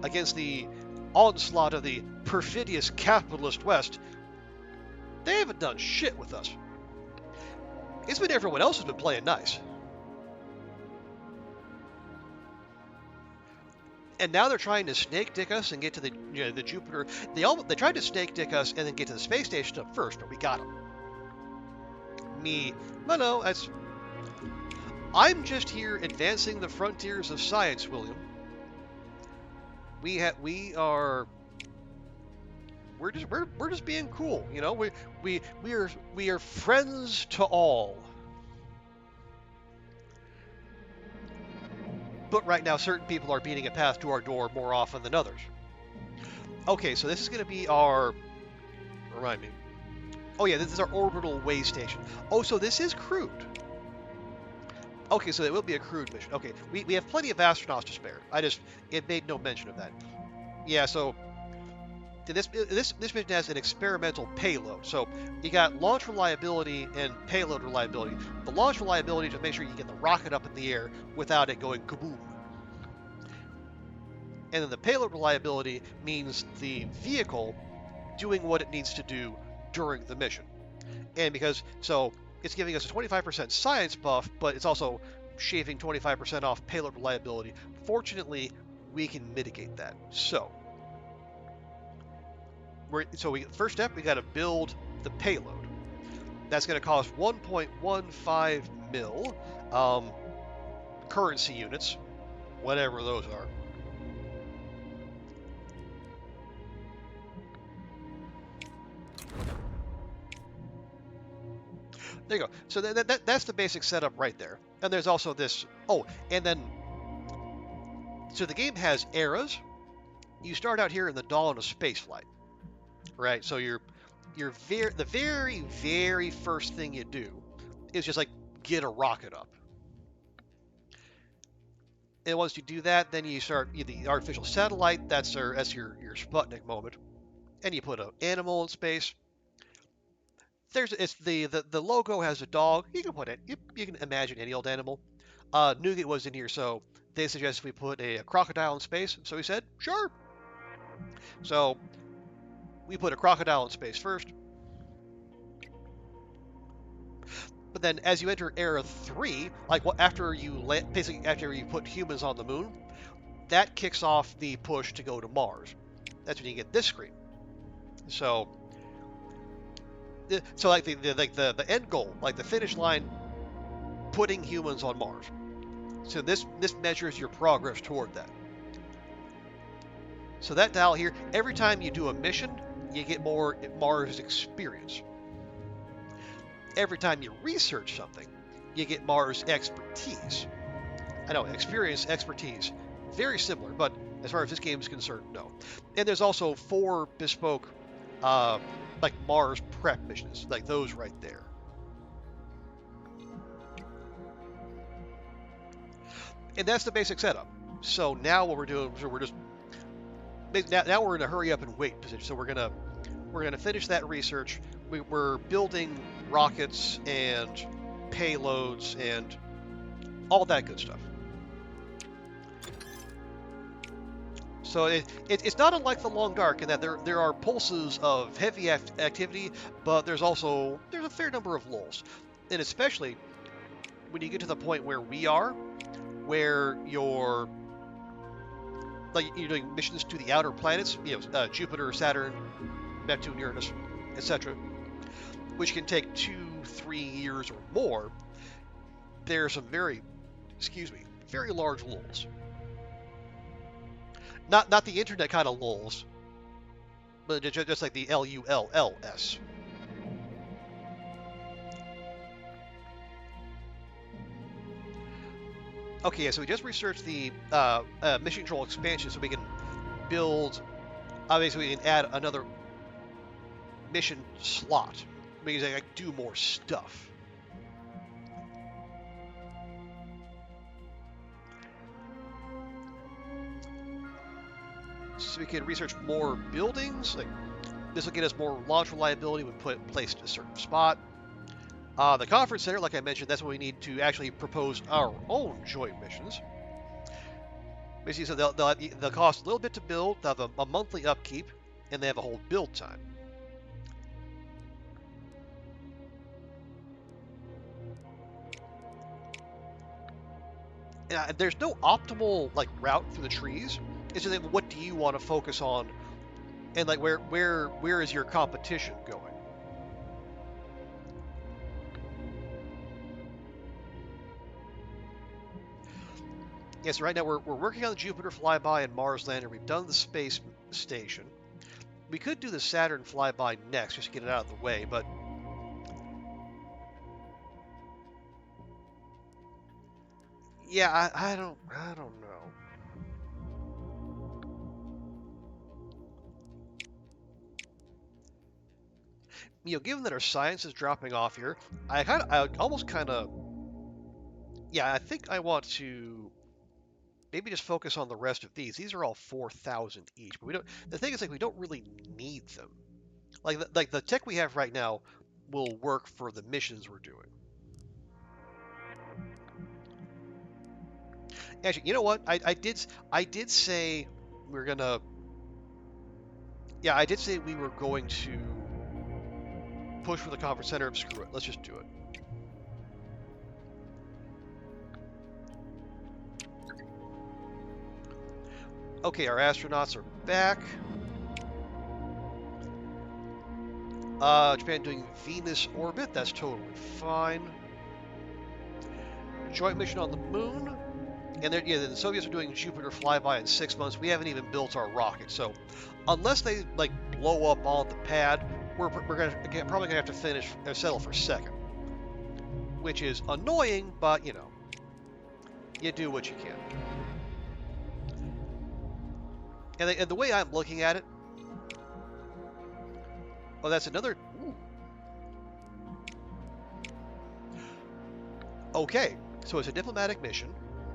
against the onslaught of the perfidious capitalist West, they haven't done shit with us. It's been everyone else who's been playing nice. And now they're trying to snake dick us and get to the Jupiter. They tried to snake dick us and then get to the space station up first, but we got them. I'm just here advancing the frontiers of science, William. We're just being cool, we are friends to all. But right now, certain people are beating a path to our door more often than others. Okay, so this is going to be our... Remind me. Oh yeah, this is our orbital way station. Oh, so this is crewed. Okay, so it will be a crewed mission. Okay, we have plenty of astronauts to spare. It made no mention of that. Yeah, so this mission has an experimental payload. So you got launch reliability and payload reliability. The launch reliability to make sure you get the rocket up in the air without it going kaboom. And then the payload reliability means the vehicle doing what it needs to do during the mission. And so it's giving us a 25% science buff, but it's also shaving 25% off payload reliability. Fortunately, we can mitigate that. So first step, we got to build the payload. That's going to cost 1.15 mil currency units, whatever those are. There you go. So that's the basic setup right there. And there's also this. Oh, and then so the game has eras. You start out here in the dawn of spaceflight. Right, so the very, very first thing you do is just get a rocket up. And once you do that, then you start the artificial satellite. That's your Sputnik moment. And you put an animal in space. It's the logo has a dog. You can put it. You can imagine any old animal. Nougat was in here, so they suggested we put a crocodile in space. So he said, sure. So we put a crocodile in space first. But then as you enter Era 3, like after you basically after you put humans on the moon, that kicks off the push to go to Mars. That's when you get this screen. So like the end goal, like the finish line, putting humans on Mars. So this measures your progress toward that. So that dial here, every time you do a mission, you get more Mars experience. Every time you research something, you get Mars expertise. I know, experience, expertise, very similar, but as far as this game is concerned, no. And there's also 4 bespoke, like Mars prep missions, like those right there. And that's the basic setup. So now what we're doing is we're just now we're in a hurry up and wait position. So we're gonna finish that research. We're building rockets and payloads and all that good stuff. So it's not unlike the Long Dark in that there are pulses of heavy activity, but there's a fair number of lulls, and especially when you get to the point where we are, where you're doing missions to the outer planets, Jupiter, Saturn, Neptune, Uranus, etc., which can take 2-3 years or more. There are some very large lulls. Not the internet kind of lulls, but just like the LULLS. Okay, yeah, so we just researched the mission control expansion, so we can build. Obviously, we can add another mission slot. We can do more stuff. So we can research more buildings. Like this will get us more launch reliability when placed in a certain spot. The conference center, like I mentioned, that's what we need to actually propose our own joint missions. Basically, so they'll cost a little bit to build, they'll have a monthly upkeep, and they have a whole build time. And there's no optimal route through the trees. It's just what do you want to focus on, and where is your competition going? Yes, right now we're working on the Jupiter flyby and Mars lander. We've done the space station. We could do the Saturn flyby next, just to get it out of the way, but yeah, I don't know. Given that our science is dropping off here, I think I want to maybe just focus on the rest of these. These are all 4,000 each, but the thing is, we don't really need them. Like the tech we have right now will work for the missions we're doing. Actually, you know what? I did say we're gonna. Yeah, I did say we were going to push for the conference center. Screw it. Let's just do it. Okay, our astronauts are back. Japan doing Venus orbit. That's totally fine. Joint mission on the moon. And the Soviets are doing Jupiter flyby in 6 months. We haven't even built our rocket. So unless they blow up on the pad, we're probably gonna have to settle for second. Which is annoying, but you do what you can. And the way I'm looking at it, that's another. Ooh. Okay, so it's a diplomatic mission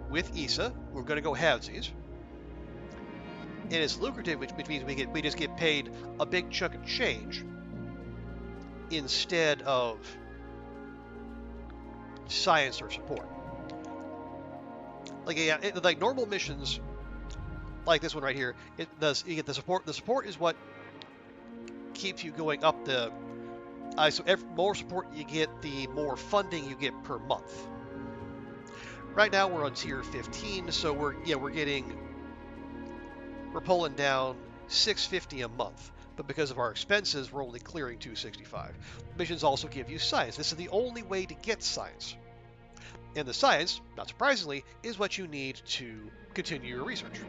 with ESA. We're going to go halvesies. And it's lucrative, which means we just get paid a big chunk of change instead of science or support. Like like normal missions, like this one right here, you get the support. The support is what keeps you going up the. So more support you get, the more funding you get per month. Right now we're on tier 15, so we're pulling down $650 a month, but because of our expenses, we're only clearing $265. Missions also give you science. This is the only way to get science. And the science, not surprisingly, is what you need to continue your research.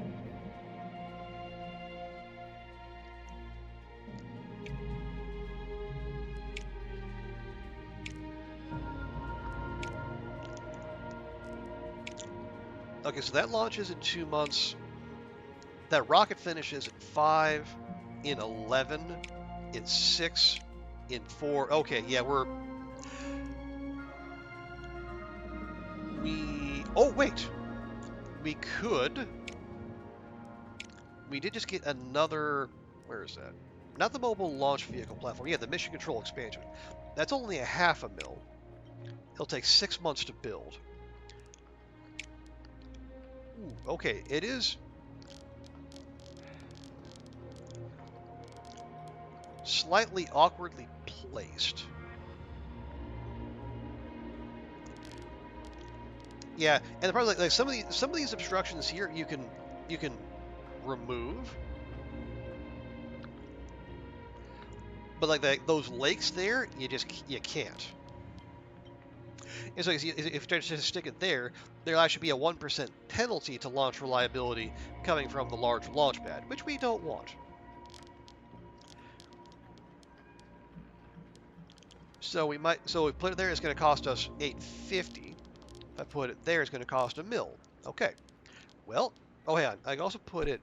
Okay, so that launches in 2 months. That rocket finishes in 5, in 11, in 6, in 4. Okay, yeah, oh, wait. We did just get another, where is that? Not the mobile launch vehicle platform. Yeah, the mission control expansion. That's only a $500,000. It'll take 6 months to build. Ooh, okay, it is slightly awkwardly placed. Yeah, and the problem is like some of these obstructions here you can remove, but like those lakes there you can't. And so if you try to stick it there, there'll actually be a 1% penalty to launch reliability coming from the large launch pad, which we don't want. So we put it there, it's going to cost us $850. If I put it there, it's going to cost $1 million. Okay. Well, oh hang on, I can also put it.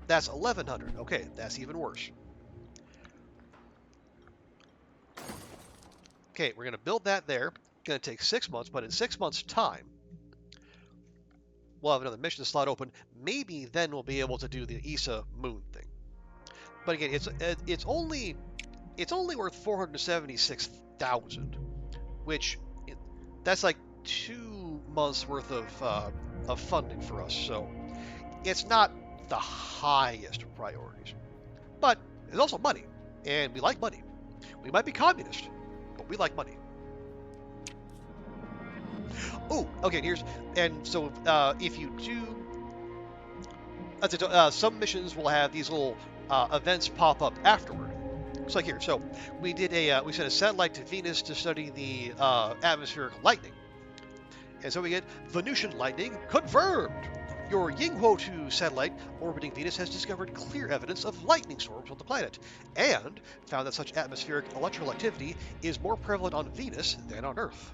That's $1,100. Okay, that's even worse. Okay, we're going to build that there. It's going to take 6 months, but in 6 months' time, we'll have another mission slot open. Maybe then we'll be able to do the ESA moon thing. But again, it's only worth 476,000, which that's like 2 months worth of funding for us. So it's not the highest of priorities, but it's also money, and we like money. We might be communist, but we like money. Oh, okay. If you do, some missions will have these little events pop up afterward. It's like here. So we sent a satellite to Venus to study the atmospheric lightning, and so we get Venusian lightning confirmed. Your Yinghuo 2 satellite orbiting Venus has discovered clear evidence of lightning storms on the planet, and found that such atmospheric electrical activity is more prevalent on Venus than on Earth.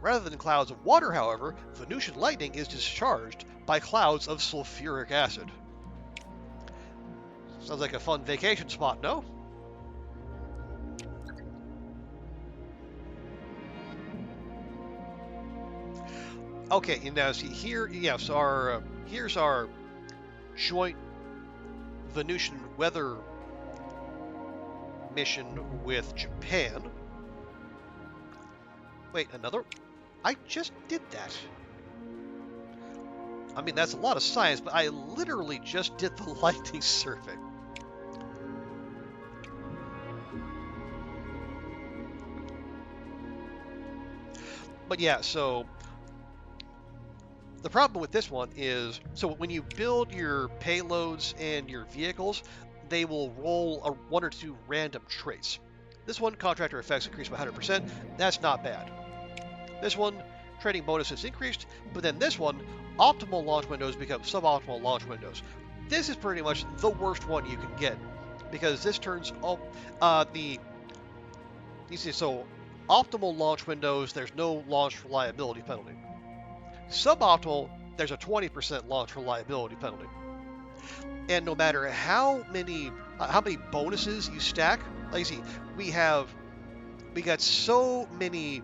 Rather than clouds of water, however, Venusian lightning is discharged by clouds of sulfuric acid. Sounds like a fun vacation spot, no? Okay, and now see here, yes, here's our joint Venusian weather mission with Japan. Wait, another? I just did that. I mean, that's a lot of science, but I literally just did the lightning survey. But yeah, so the problem with this one is, so when you build your payloads and your vehicles, they will roll one or two random traits. This one, contractor effects increased by 100%. That's not bad. This one, trading bonuses increased, but then this one, optimal launch windows become suboptimal launch windows. This is pretty much the worst one you can get, because this turns so optimal launch windows, there's no launch reliability penalty. Suboptimal, there's a 20% launch reliability penalty. And no matter how many bonuses you stack, like you see, we got so many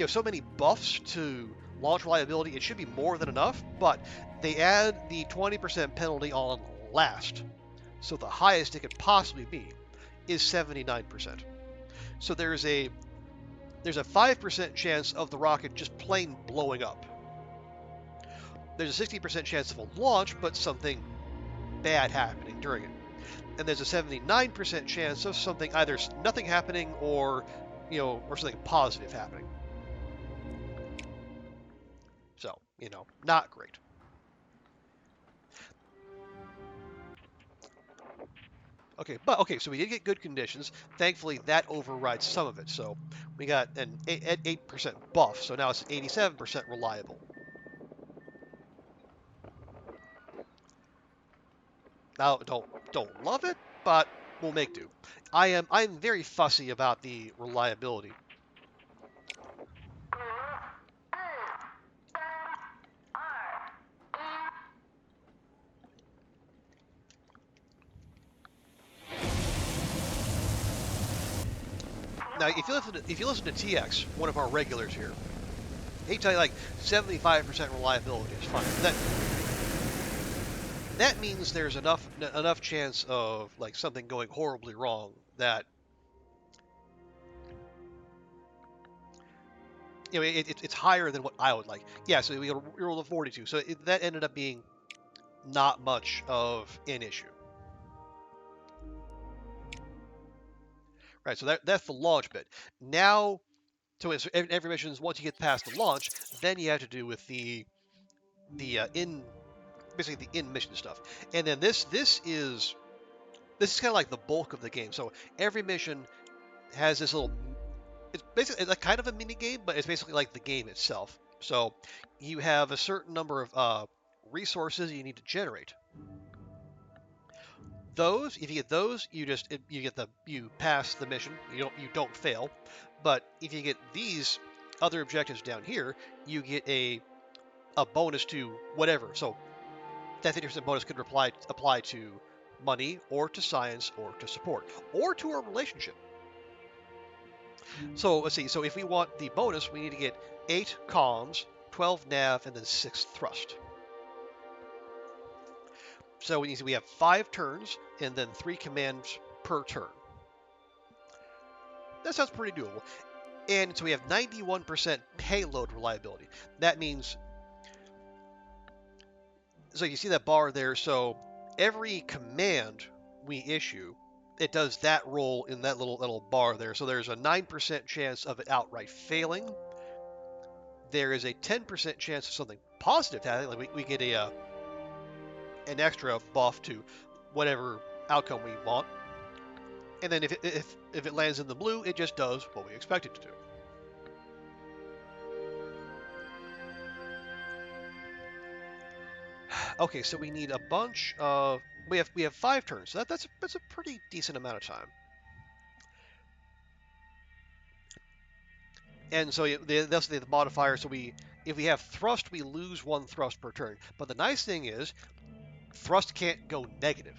so many buffs to launch reliability, it should be more than enough, but they add the 20% penalty on last. So the highest it could possibly be is 79%. So there's a 5% chance of the rocket just plain blowing up. There's a 60% chance of a launch, but something bad happening during it. And there's a 79% chance of something, either nothing happening or something positive happening. So, not great. Okay, so we did get good conditions. Thankfully, that overrides some of it. So we got an 8% buff, so now it's 87% reliable. Now, don't love it, but we'll make do. I'm very fussy about the reliability. Now, if you listen to TX, one of our regulars here, he tell you like 75% reliability is fine. That means there's enough chance of like something going horribly wrong that it's higher than what I would like. Yeah, so we got a roll of 42. So that ended up being not much of an issue. Right, so that's the launch bit. Now, so every mission is once you get past the launch, then you have to do with the basically the in mission stuff. And then this is kind of like the bulk of the game. So every mission has this little. It's basically like kind of a mini game, but it's basically like the game itself. So you have a certain number of resources you need to generate. Those, if you get those, you pass the mission. You don't fail. But if you get these other objectives down here, you get a bonus to whatever. So that 50% bonus could apply to money, or to science, or to support, or to a relationship. So let's see. So if we want the bonus, we need to get 8 comms, 12 nav, and then 6 thrust. So we have 5 turns and then 3 commands per turn. That sounds pretty doable. And so we have 91% payload reliability. That means, so you see that bar there. So every command we issue, it does that roll in that little bar there. So there's a 9% chance of it outright failing. There is a 10% chance of something positive happening. Like we get an extra buff to whatever outcome we want. And then if it lands in the blue, it just does what we expect it to do. Okay, so we need a bunch of we have 5 turns. So that's a pretty decent amount of time. And so that's the modifier. So if we have thrust, we lose 1 thrust per turn. But the nice thing is, thrust can't go negative.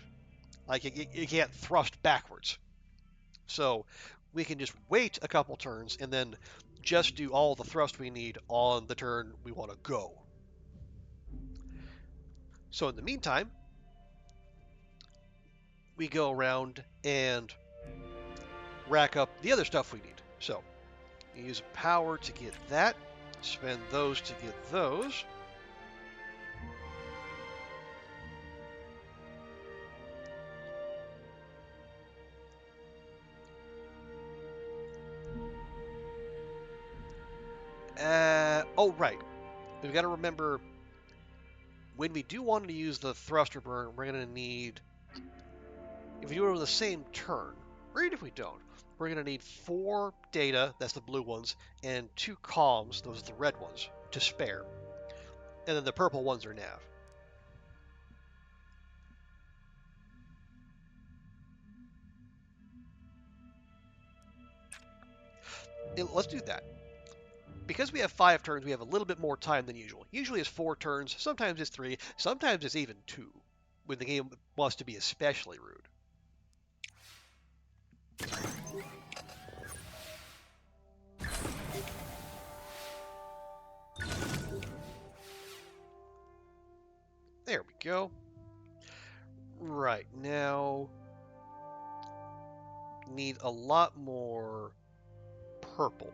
Like you can't thrust backwards. So we can just wait a couple turns and then just do all the thrust we need on the turn we want to go. So in the meantime, we go around and rack up the other stuff we need. So you use power to get that, spend those to get those. Oh, right. We've got to remember, when we do want to use the thruster burn, we're going to need, if we do it on the same turn, or even if we don't, we're going to need 4 data, that's the blue ones, and 2 comms, those are the red ones, to spare. And then the purple ones are nav. Let's do that. Because we have 5 turns, we have a little bit more time than usual. Usually it's 4 turns, sometimes it's 3, sometimes it's even 2, when the game wants to be especially rude. There we go. Right, now need a lot more purple.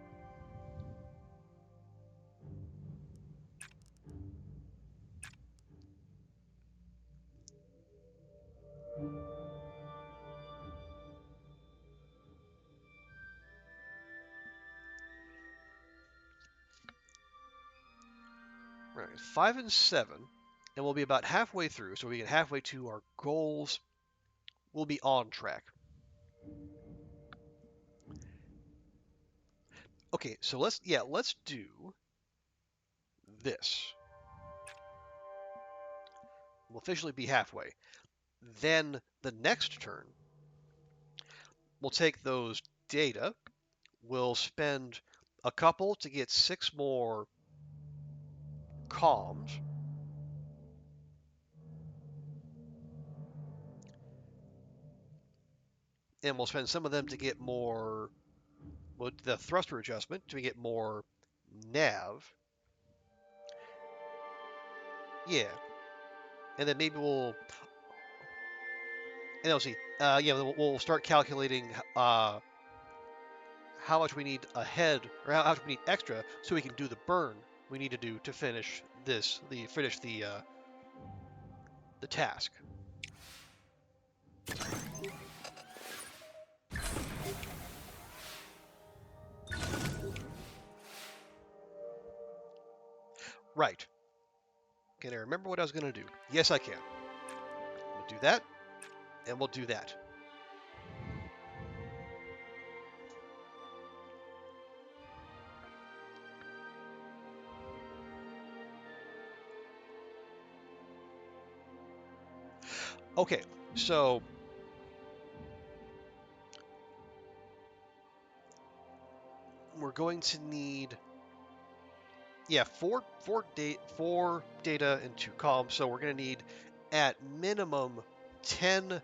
Right, 5 and 7, and we'll be about halfway through, so we get halfway to our goals. We'll be on track. Okay, so let's do this. We'll officially be halfway. Then the next turn, we'll take those data. We'll spend a couple to get 6 more comms. And we'll spend some of them to get more, well, the thruster adjustment to get more nav. Yeah. And then maybe we'll, and we'll see. We'll start calculating how much we need ahead, or how much we need extra, so we can do the burn we need to do to finish this, the task. Right. Can I remember what I was going to do? Yes, I can. We'll do that, and we'll do that. Okay, so we're going to need, yeah, four data and 2 comms. So we're going to need at minimum 10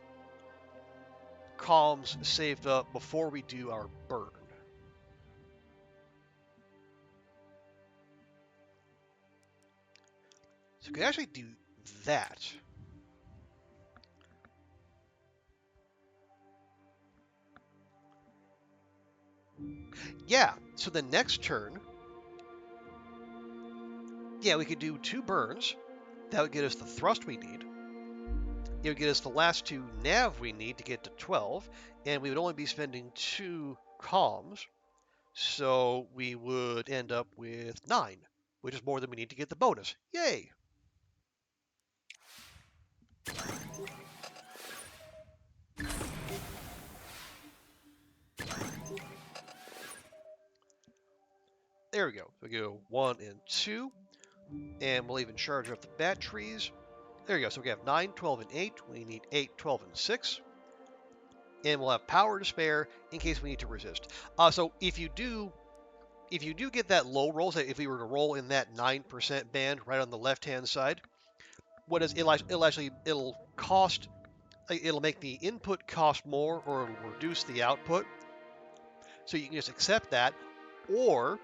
comms saved up before we do our burn. So we can actually do that. Yeah, so the next turn, yeah, we could do 2 burns. That would get us the thrust we need. It would get us the last 2 nav we need to get to 12, and we would only be spending 2 comms, so we would end up with 9, which is more than we need to get the bonus. Yay! There we go. So we go 1 and 2, and we'll even charge up the batteries. There we go. So we have 9, 12, and 8. We need 8, 12, and 6. And we'll have power to spare in case we need to resist. So if you do get that low roll, say if we were to roll in that 9% band right on the left-hand side, what is it'll cost, it'll make the input cost more, or it'll reduce the output. So you can just accept that, or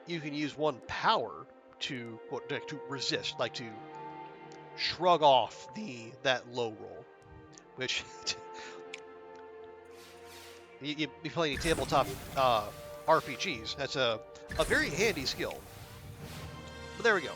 you can use 1 power to resist, like to shrug off that low roll, which you be playing tabletop RPGs. That's a very handy skill. But there we go.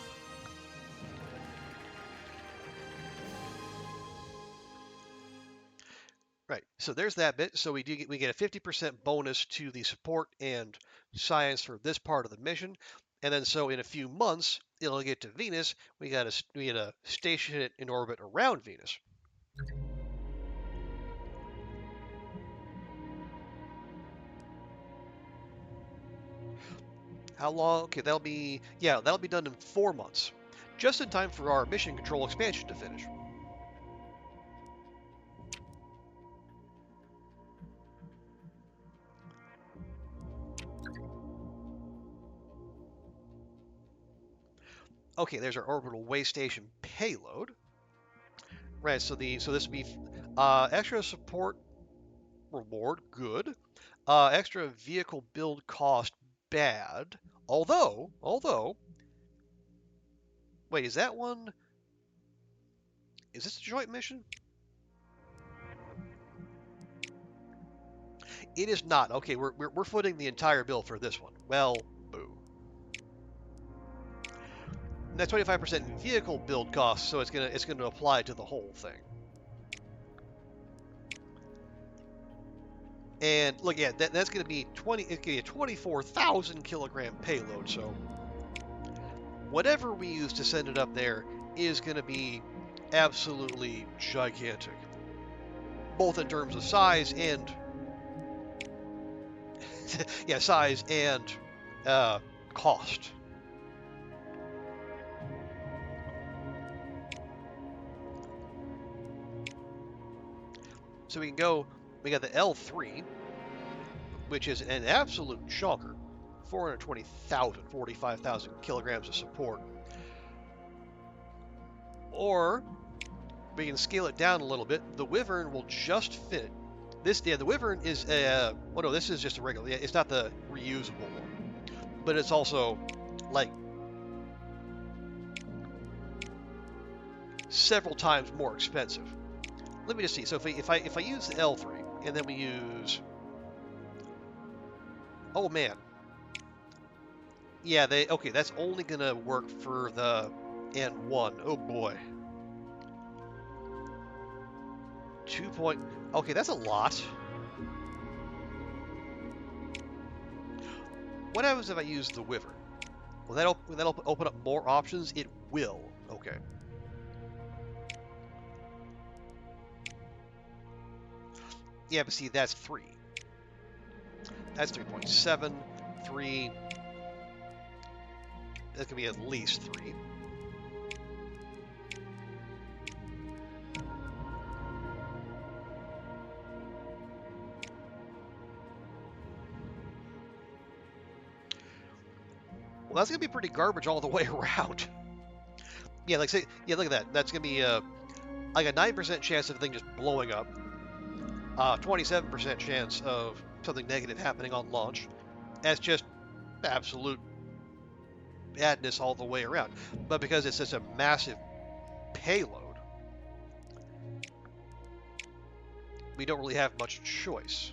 Right, so there's that bit. So we get a 50% bonus to the support and science for this part of the mission, and then so in a few months it'll get to Venus. We gotta station it in orbit around Venus. How long? Okay, that'll be done in 4 months, just in time for our mission control expansion to finish. Okay, there's our orbital way station payload. Right, so this would be extra support reward, good. Extra vehicle build cost, bad. Although, wait, is that one? Is this a joint mission? It is not. Okay, we're footing the entire bill for this one. Well, boo. And that's 25% vehicle build cost, so it's gonna apply to the whole thing. And look, yeah, that's gonna be 24,000 kilogram payload. So whatever we use to send it up there is gonna be absolutely gigantic, both in terms of size and yeah, size and cost. So we got the L3, which is an absolute chonker, 420,000, 45,000 kilograms of support. Or we can scale it down a little bit. The Wyvern will just fit. The Wyvern is no, this is just a regular. It's not the reusable one, but it's also like several times more expensive. Let me just see. So if I use the L3 and then we use, oh man, yeah, okay, that's only gonna work for the N1. Oh boy, okay, that's a lot. What happens if I use the Wyvern? Will that open up more options? It will. Okay. Yeah, but see, that's 3. That's 3.7, 3. That could be at least 3. Well, that's gonna be pretty garbage all the way around. Yeah, look at that. That's gonna be like a 9% chance of the thing just blowing up. 27% chance of something negative happening on launch. That's just absolute badness all the way around. But because it's such a massive payload, we don't really have much choice.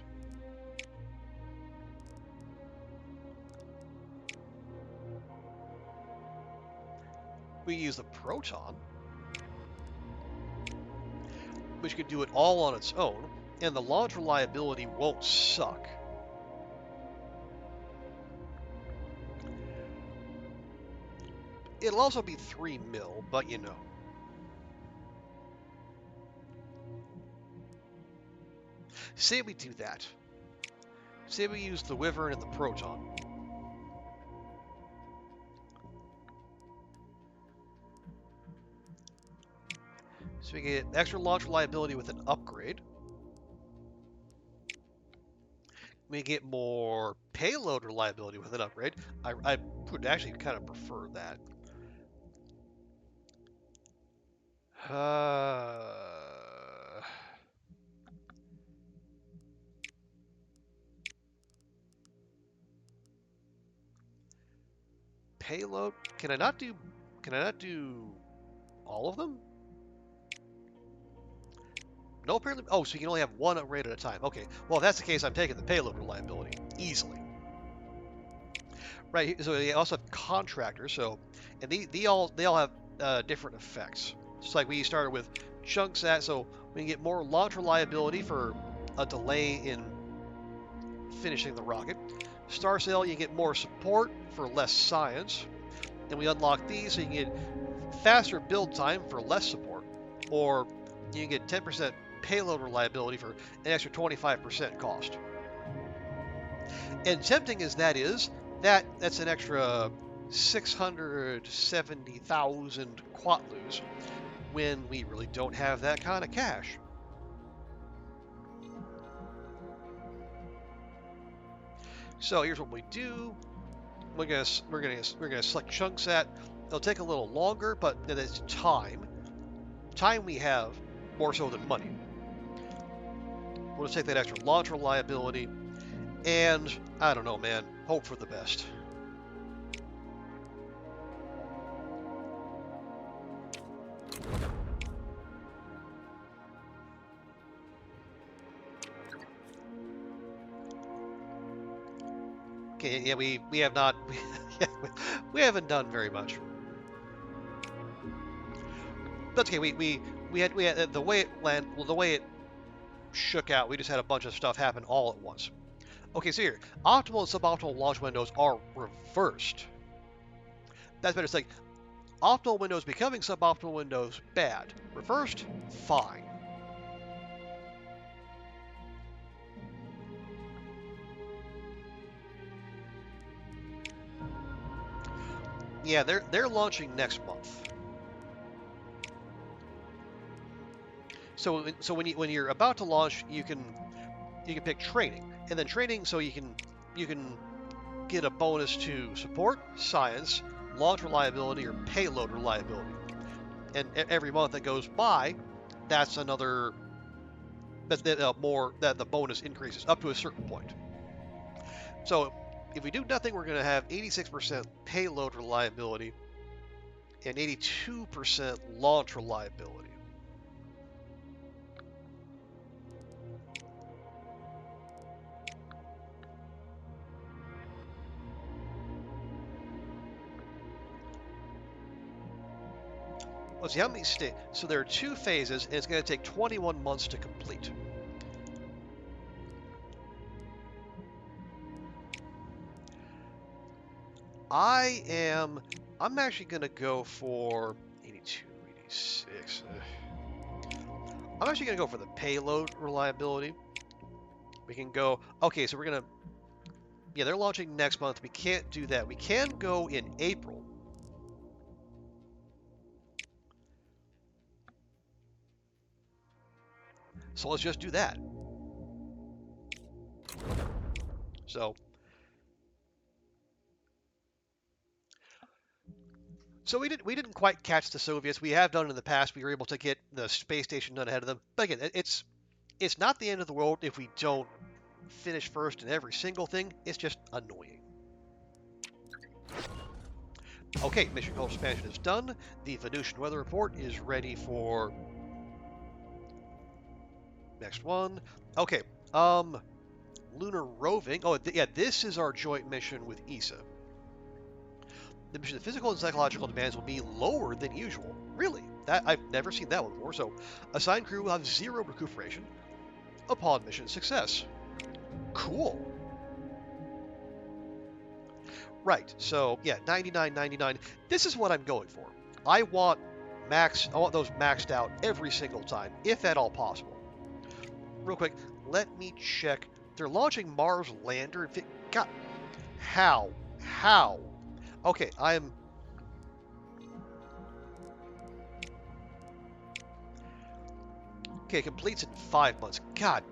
We use the Proton, which could do it all on its own, and the launch reliability won't suck. It'll also be 3 mil, but you know. Say we do that. Say we use the Wyvern and the Proton. So we get extra launch reliability with an upgrade. We get more payload reliability with an upgrade. I would actually kind of prefer that. Payload? Can I not do all of them? No, apparently. Oh, so you can only have one upgrade at a time. Okay. Well, if that's the case, I'm taking the payload reliability easily. Right. So they also have contractors. So, and they all have different effects. Just like we started with chunksat, so we can get more launch reliability for a delay in finishing the rocket. Star Sail, you get more support for less science. And we unlock these so you can get faster build time for less support, or you can get 10% payload reliability for an extra 25% cost. And tempting as that is, that's an extra 670,000 quatlus when we really don't have that kind of cash. So here's what we do. We're gonna select chunksat. It'll take a little longer, but it's time. Time we have more so than money. We'll just take that extra launch reliability, and I don't know, man. Hope for the best. Okay, yeah, we have not, we haven't done very much. That's okay. We had the way it the way it shook out. We just had a bunch of stuff happen all at once. Okay, so here, optimal and suboptimal launch windows are reversed. That's better. It's like optimal windows becoming suboptimal windows, bad. Reversed, fine. Yeah, they're launching next month. So when you're about to launch, you can pick training, and then training so you can get a bonus to support, science, launch reliability, or payload reliability. And every month that goes by, that's another that the bonus increases up to a certain point. So if we do nothing, we're going to have 86% payload reliability and 82% launch reliability. Let's see how many stages. So there are 2 phases, and it's going to take 21 months to complete. I'm actually going to go for 82, 86. I'm actually going to go for the payload reliability. We can go, okay, so we're going to, yeah, they're launching next month. We can't do that. We can go in April. So let's just do that. So we didn't quite catch the Soviets. We have done it in the past. We were able to get the space station done ahead of them. But again, it's not the end of the world if we don't finish first in every single thing. It's just annoying. Okay, mission control expansion is done. The Venusian weather report is ready for next one. Okay, lunar roving. Oh, yeah, this is our joint mission with ESA. The physical and psychological demands will be lower than usual. Really? That I've never seen that one before. So, assigned crew will have 0 recuperation upon mission success. Cool. Right. So, yeah, 99.99. This is what I'm going for. I want those maxed out every single time, if at all possible. Real quick, let me check. They're launching Mars lander. God, how? How? Okay, Okay, completes in 5 months. God,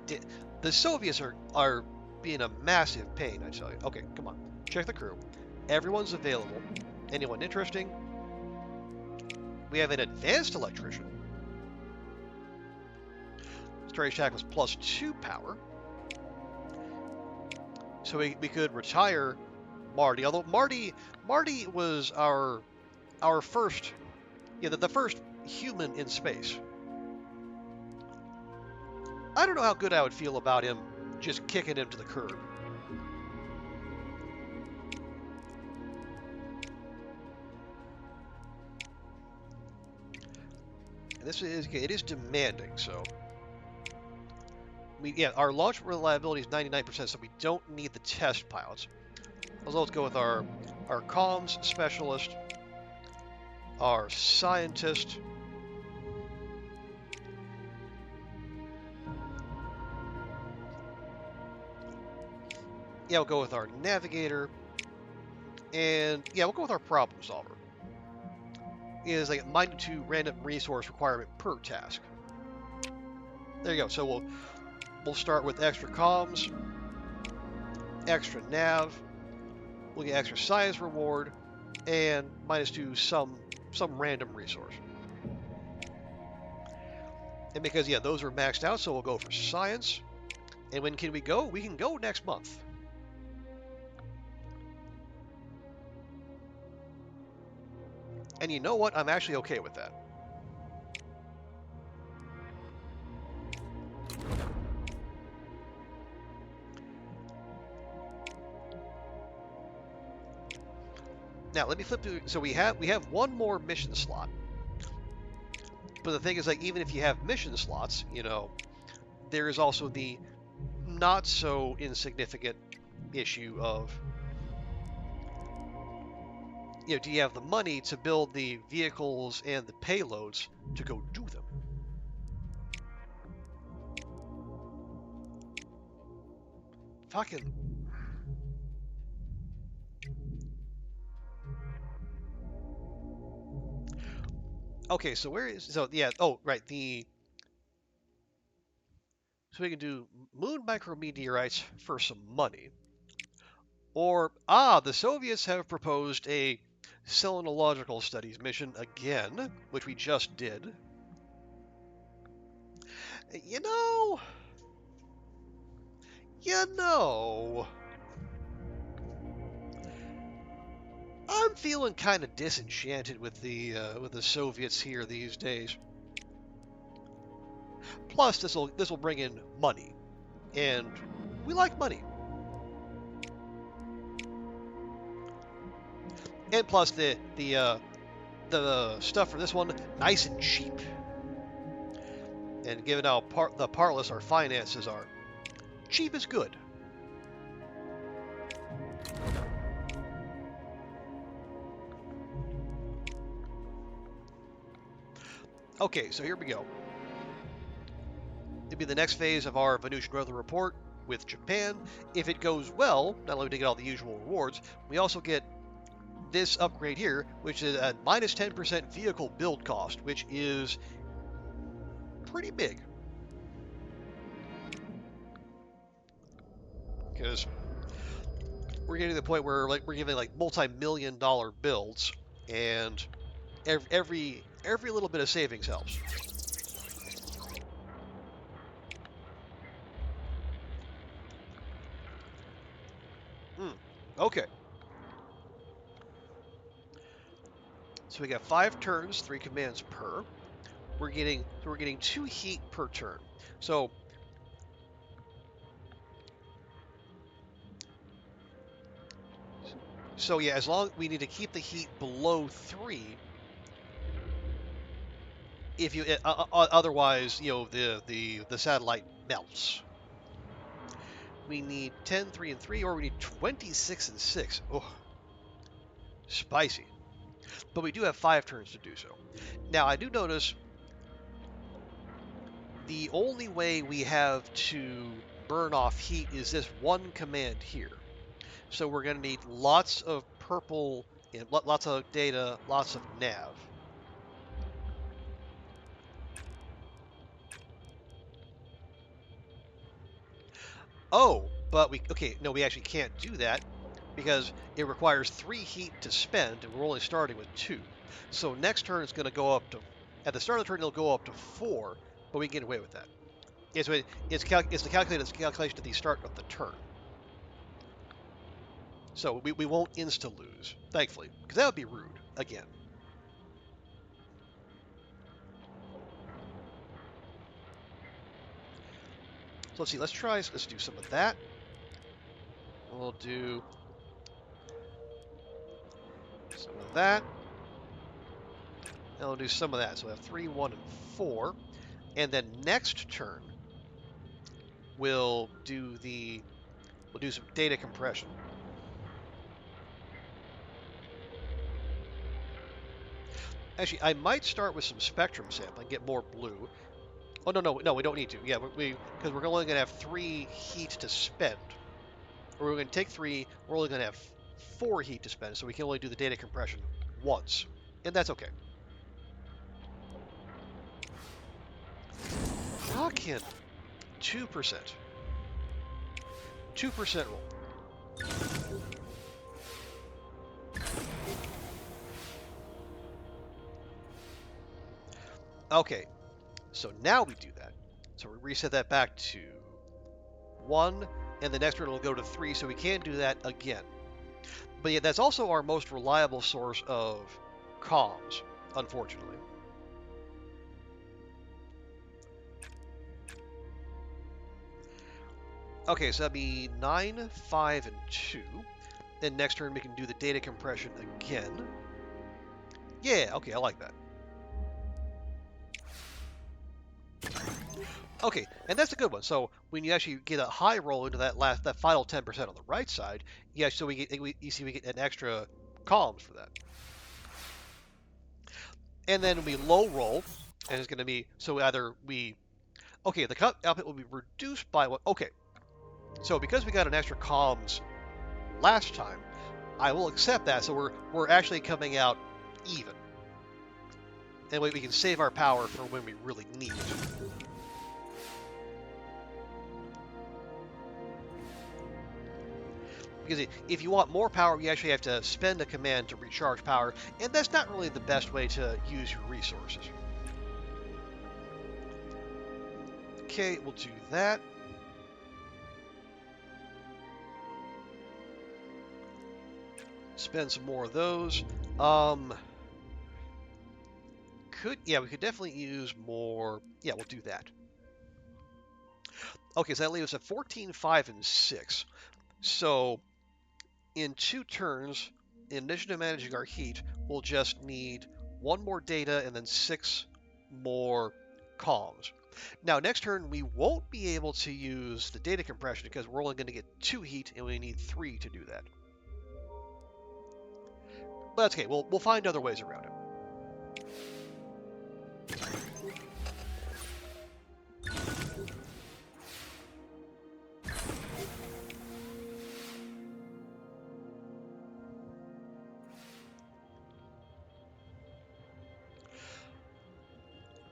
the Soviets are being a massive pain, I tell you. Okay, come on. Check the crew. Everyone's available. Anyone interesting? We have an advanced electrician. Storage attack was +2 power. So we could retire Marty. Although Marty was our first, the first human in space. I don't know how good I would feel about him just kicking him to the curb. And it is demanding, so our launch reliability is 99%, so we don't need the test pilots. Let's go with our comms specialist, our scientist, we'll go with our navigator, and we'll go with our problem solver. It is like -2 random resource requirement per task. There you go. So we'll start with extra comms, extra nav. We'll get extra science reward, and -2 some random resource. And because those are maxed out, so we'll go for science. And when can we go? We can go next month. And you know what? I'm actually okay with that. Now let me flip to. So we have one more mission slot. But the thing is, like, even if you have mission slots, you know, there is also the not so insignificant issue of, you know, do you have the money to build the vehicles and the payloads to go do them? Fucking. Okay, so where is, so yeah, oh, right, so we can do moon micrometeorites for some money. Or, the Soviets have proposed a selenological studies mission again, which we just did. You know, I'm feeling kind of disenchanted with the Soviets here these days. Plus, this will bring in money, and we like money. And plus, the stuff for this one, nice and cheap. And given how the partless our finances are, cheap is good. Okay, so here we go. It'll be the next phase of our Venusian weather report with Japan. If it goes well, not only do we get all the usual rewards, we also get this upgrade here, which is at minus 10% vehicle build cost, which is pretty big. Because we're getting to the point where we're giving like multi-million-dollar builds, and every little bit of savings helps. Okay. So we got 5 turns, 3 commands per. We're getting 2 heat per turn. So yeah, as long we need to keep the heat below 3. If you otherwise, you know, the satellite melts. We need 10, 3, and 3, or we need 26 and 6. Oh, spicy. But we do have 5 turns to do so. Now, I do notice the only way we have to burn off heat is this one command here. So we're going to need lots of purple, and lots of data, lots of nav. Oh, but we actually can't do that because it requires 3 heat to spend, and we're only starting with 2. So next turn it's going to go up to, at the start of the turn it'll go up to 4, but we can get away with that. It's the calculation at the start of the turn. So we won't insta-lose, thankfully, because that would be rude, again. So let's see, let's do some of that. We'll do some of that. And we'll do some of that. So we'll have 3, 1, and 4. And then next turn, we'll do some data compression. Actually, I might start with some spectrum sampling, get more blue. Oh, no, we don't need to. Yeah, because we're only going to have 3 heat to spend. Or we're going to take 3, we're only going to have 4 heat to spend, so we can only do the data compression once. And that's okay. Fucking 2%. 2% roll. Okay, so now we do that. So we reset that back to 1, and the next turn will go to 3, so we can do that again. But yeah, that's also our most reliable source of comms, unfortunately. Okay, so that'd be 9, 5, and 2. Then next turn we can do the data compression again. Yeah, okay, I like that. Okay, and that's a good one. So when you actually get a high roll into that final 10% on the right side, yeah, so you see we get an extra columns for that. And then we low roll, and it's going to be, so either we, okay, the cut output will be reduced by what, okay. So because we got an extra columns last time, I will accept that. So we're actually coming out even. And we can save our power for when we really need it. Because if you want more power, you actually have to spend a command to recharge power, and that's not really the best way to use your resources. Okay, we'll do that. Spend some more of those. We could definitely use more. Yeah, we'll do that. Okay, so that leaves us at 14, 5, and 6. So in 2 turns, in addition to managing our heat, we'll just need 1 more data and then 6 more comms. Now, next turn, we won't be able to use the data compression because we're only going to get 2 heat and we need 3 to do that. But that's okay. We'll find other ways around it.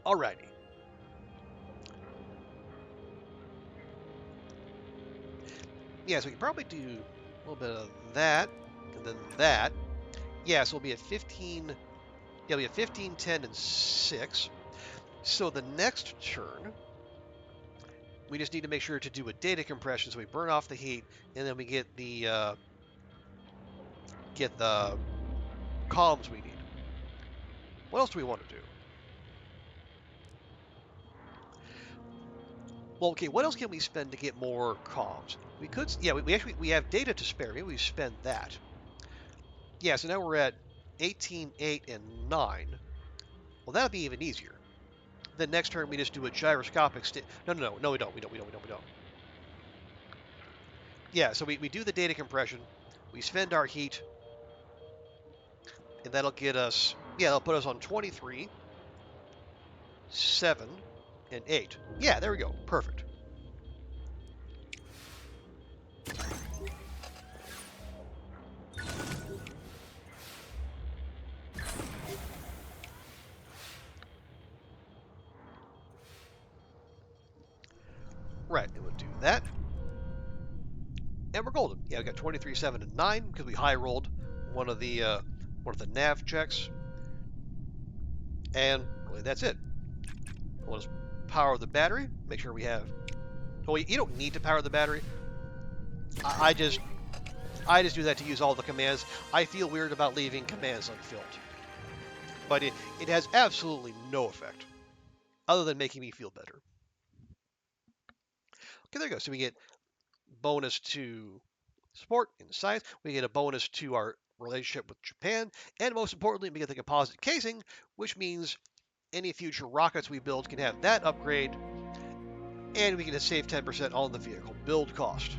Alrighty. Yeah, so we can probably do a little bit of that, and then that. Yeah, so we'll be at 15. Yeah, we'll be at 15, 10, and 6. So the next turn, we just need to make sure to do a data compression, so we burn off the heat, and then we get the columns we need. What else do we want to do? Well, okay, what else can we spend to get more comms? We could, yeah, we have data to spare. Maybe we spend that. Yeah, so now we're at 18, 8, and 9. Well, that'll be even easier. Then next turn we just do a gyroscopic No, we don't. Yeah, so we do the data compression. We spend our heat. And that'll get us, yeah, that'll put us on 23, 7, and 8. Yeah, there we go. Perfect. Right, and we'll do that. And we're golden. Yeah, we got 23, 7, and 9 because we high rolled one of the nav checks. And really, that's it. We'll just power the battery. Make sure we have. Oh, you don't need to power the battery. I just do that to use all the commands. I feel weird about leaving commands unfilled, but it has absolutely no effect, other than making me feel better. Okay, there you go. So we get bonus to support in science. We get a bonus to our relationship with Japan, and most importantly, we get the composite casing, which means any future rockets we build can have that upgrade, and we can save 10% on the vehicle build cost.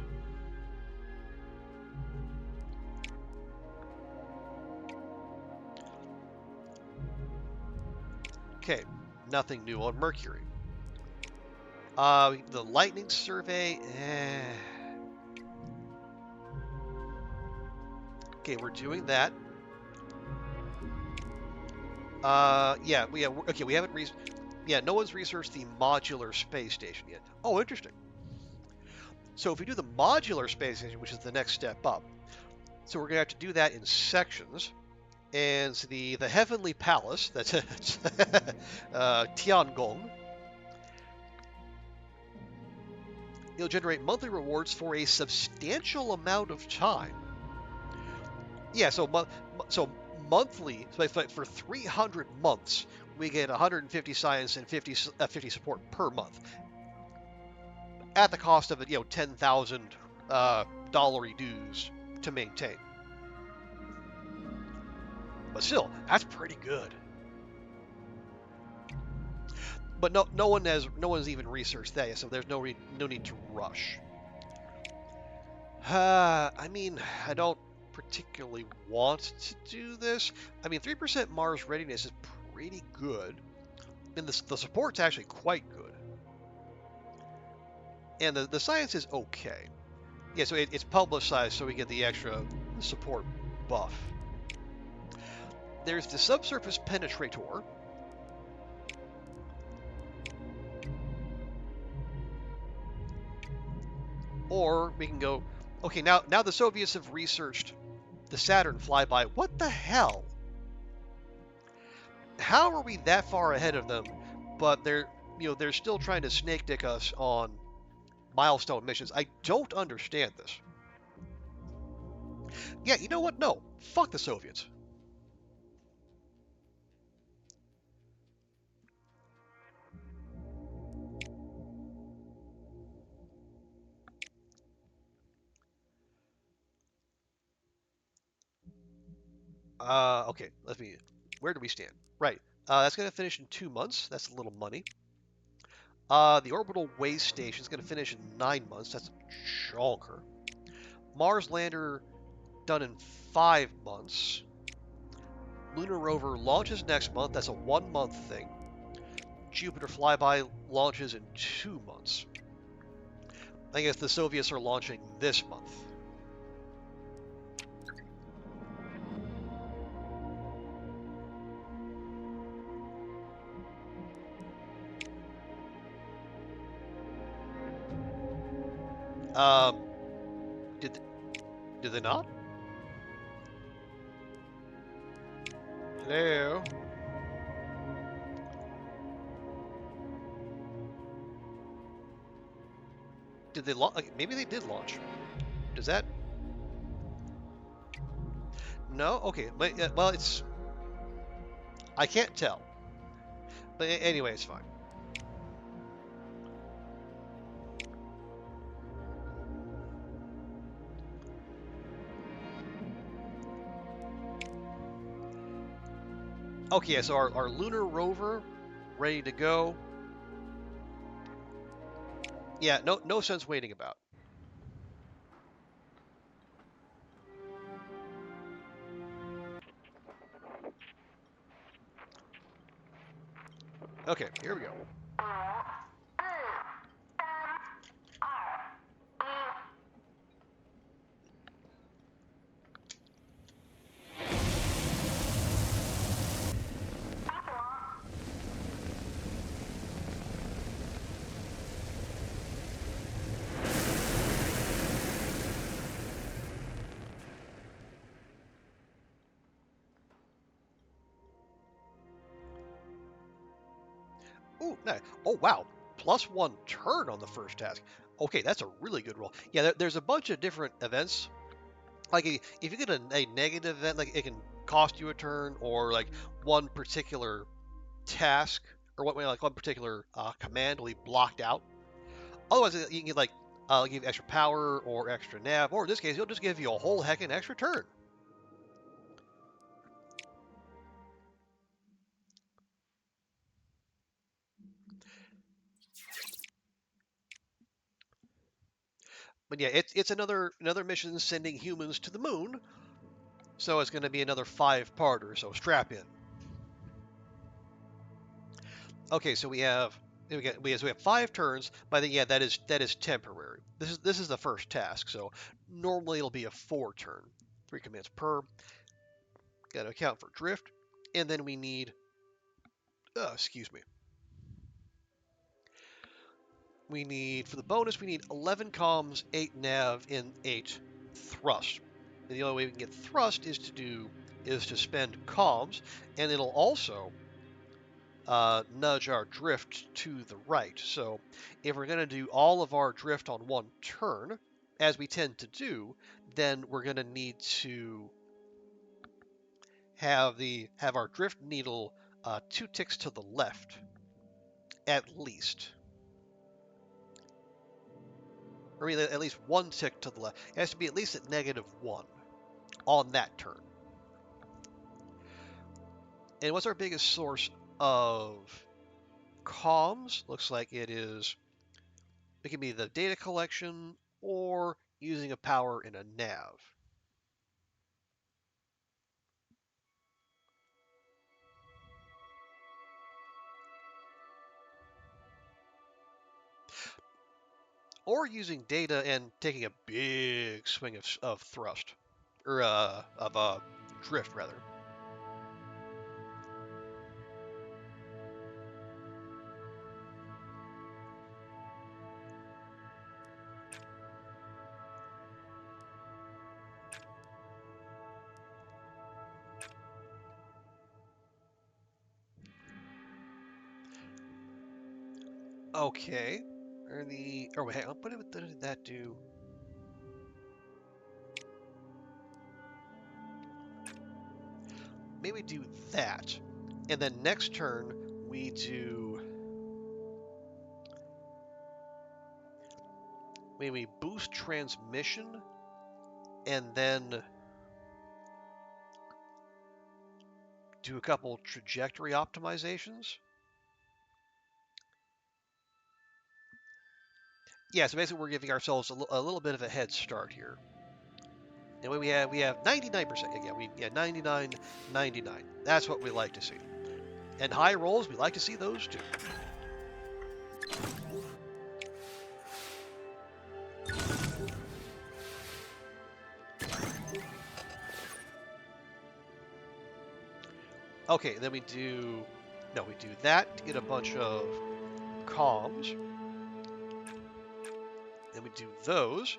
Okay, nothing new on Mercury. The lightning survey. Okay, we're doing that. Yeah, we haven't no one's researched the modular space station yet. Oh, interesting. So if we do the modular space station, which is the next step up, so we're gonna have to do that in sections. And the Heavenly Palace, that's Tiangong, it'll generate monthly rewards for a substantial amount of time. Yeah, so monthly, so for 300 months, we get 150 science and 50 support per month, at the cost of $10,000 dollary dues to maintain. But still, that's pretty good. But no one's even researched that yet, so there's no need to rush. I mean, I don't particularly want to do this. I mean, 3% Mars readiness is pretty good, and the support's actually quite good, and the science is okay. Yeah, so it's publicized, so we get the extra support buff. There's the subsurface penetrator. Or we can go, okay, now the Soviets have researched the Saturn flyby. What the hell? How are we that far ahead of them, but they're still trying to snake dick us on milestone missions? I don't understand this. Yeah, you know what? No, fuck the Soviets. Okay, where do we stand? Right, that's gonna finish in 2 months. That's a little money. The orbital way station is gonna finish in 9 months. That's a chonker. Mars lander done in 5 months. Lunar rover launches next month. That's a 1-month thing. Jupiter flyby launches in 2 months. I guess the Soviets are launching this month. Um, did they not? Hello. Did they launch? Maybe they did launch. Does that? No. Okay. Well, it's. I can't tell. But anyway, it's fine. Okay, yeah, so our lunar rover ready to go. Yeah, no sense waiting about. Okay, here we go. Ooh, nice. Oh, wow. +1 turn on the first task. Okay, that's a really good roll. Yeah, there's a bunch of different events. Like, if you get a negative event, like, it can cost you a turn, or, like, one particular task, or one particular command will be blocked out. Otherwise, you can get, like, give extra power, or extra nav, or in this case, it'll just give you a whole heckin' extra turn. But yeah, it's another mission sending humans to the moon, so it's going to be another 5-parter. So strap in. Okay, so we have 5 turns. By the yeah, that is temporary. This is the first task. So normally it'll be a 4-turn, 3 commands per. Got to account for drift, and then we need. Excuse me. We need, for the bonus, we need 11 comms, 8 nav, and 8 thrust. And the only way we can get thrust is to spend comms, and it'll also nudge our drift to the right. So if we're going to do all of our drift on 1 turn, as we tend to do, then we're going to need to have our drift needle 2 ticks to the left, at least. Or at least 1 tick to the left. It has to be at least at -1 on that turn. And what's our biggest source of comms? Looks like it can be the data collection or using a power in a nav. Or using data and taking a big swing of thrust, or of drift rather. Okay. Oh wait, hang on. What did that do? Maybe do that, and then next turn we do. Maybe we boost transmission, and then do a couple trajectory optimizations. Yeah, so basically we're giving ourselves a little bit of a head start here. And we have 99%. Yeah, 99, 99. That's what we like to see. And high rolls, we like to see those too. Okay, then we do that to get a bunch of comms. Then we do those.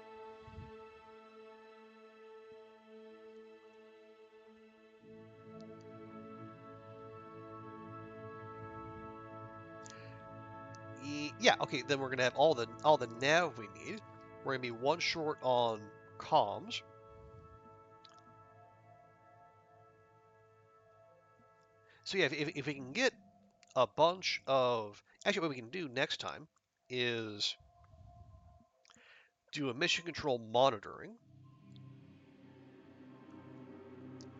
Yeah, okay, then we're gonna have all the nav we need. We're gonna be one short on comms. So yeah, if we can get a bunch of, actually what we can do next time is do a mission control monitoring.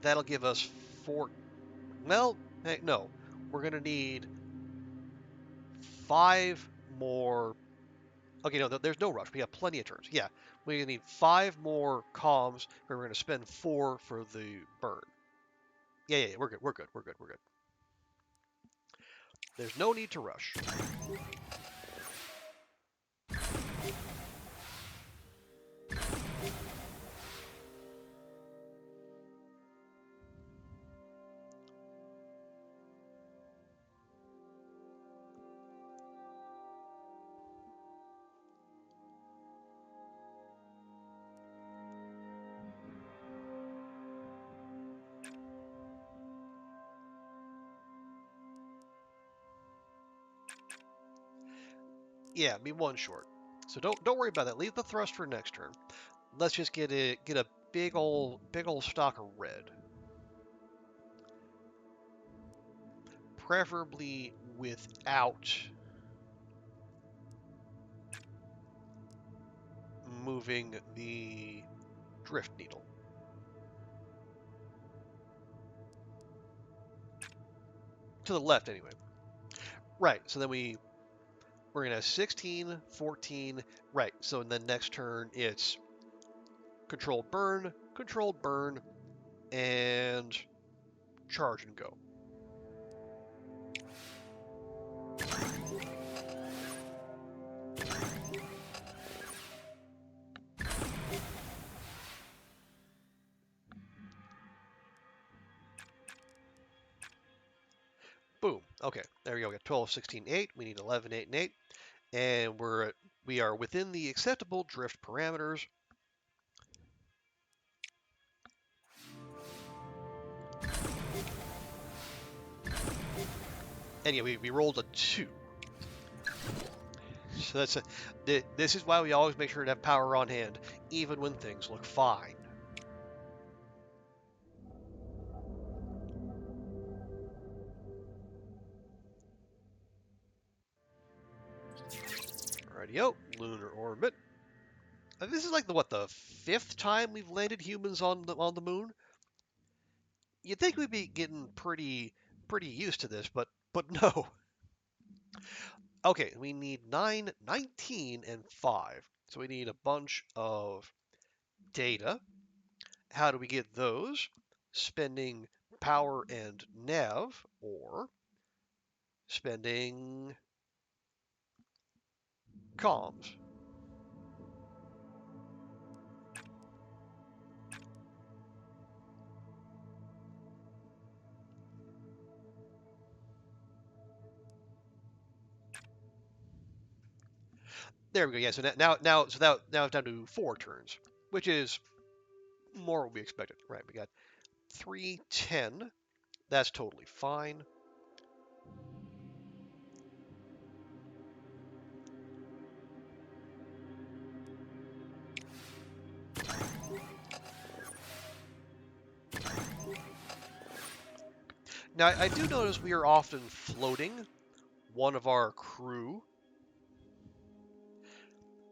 That'll give us well, heck no, we're gonna need 5 more. Okay, no, there's no rush. We have plenty of turns. Yeah, we need 5 more comms. We're gonna spend 4 for the burn. Yeah, we're good. We're good. We're good. We're good. There's no need to rush. Yeah, be one short. So don't worry about that. Leave the thrust for next turn. Let's just get a big old stock of red. Preferably without moving the drift needle. To the left anyway. Right, so then we're going to have 16, 14, right, so in the next turn it's controlled burn, and charge and go. Boom. Okay, there we go. We got 12, 16, 8. We need 11, 8, and 8. And we are within the acceptable drift parameters. And yeah, we rolled a 2. So this is why we always make sure to have power on hand, even when things look fine. Rightio, lunar orbit. This is like the 5th time we've landed humans on the moon. You'd think we'd be getting pretty pretty used to this, but no. Okay, we need 9, 19, and 5. So we need a bunch of data. How do we get those? Spending power and nav, or spending comms. There we go. Yeah. So now it's down to 4 turns, which is more what we expected. Right. We got 3, 10. That's totally fine. Now I do notice we are often floating one of our crew.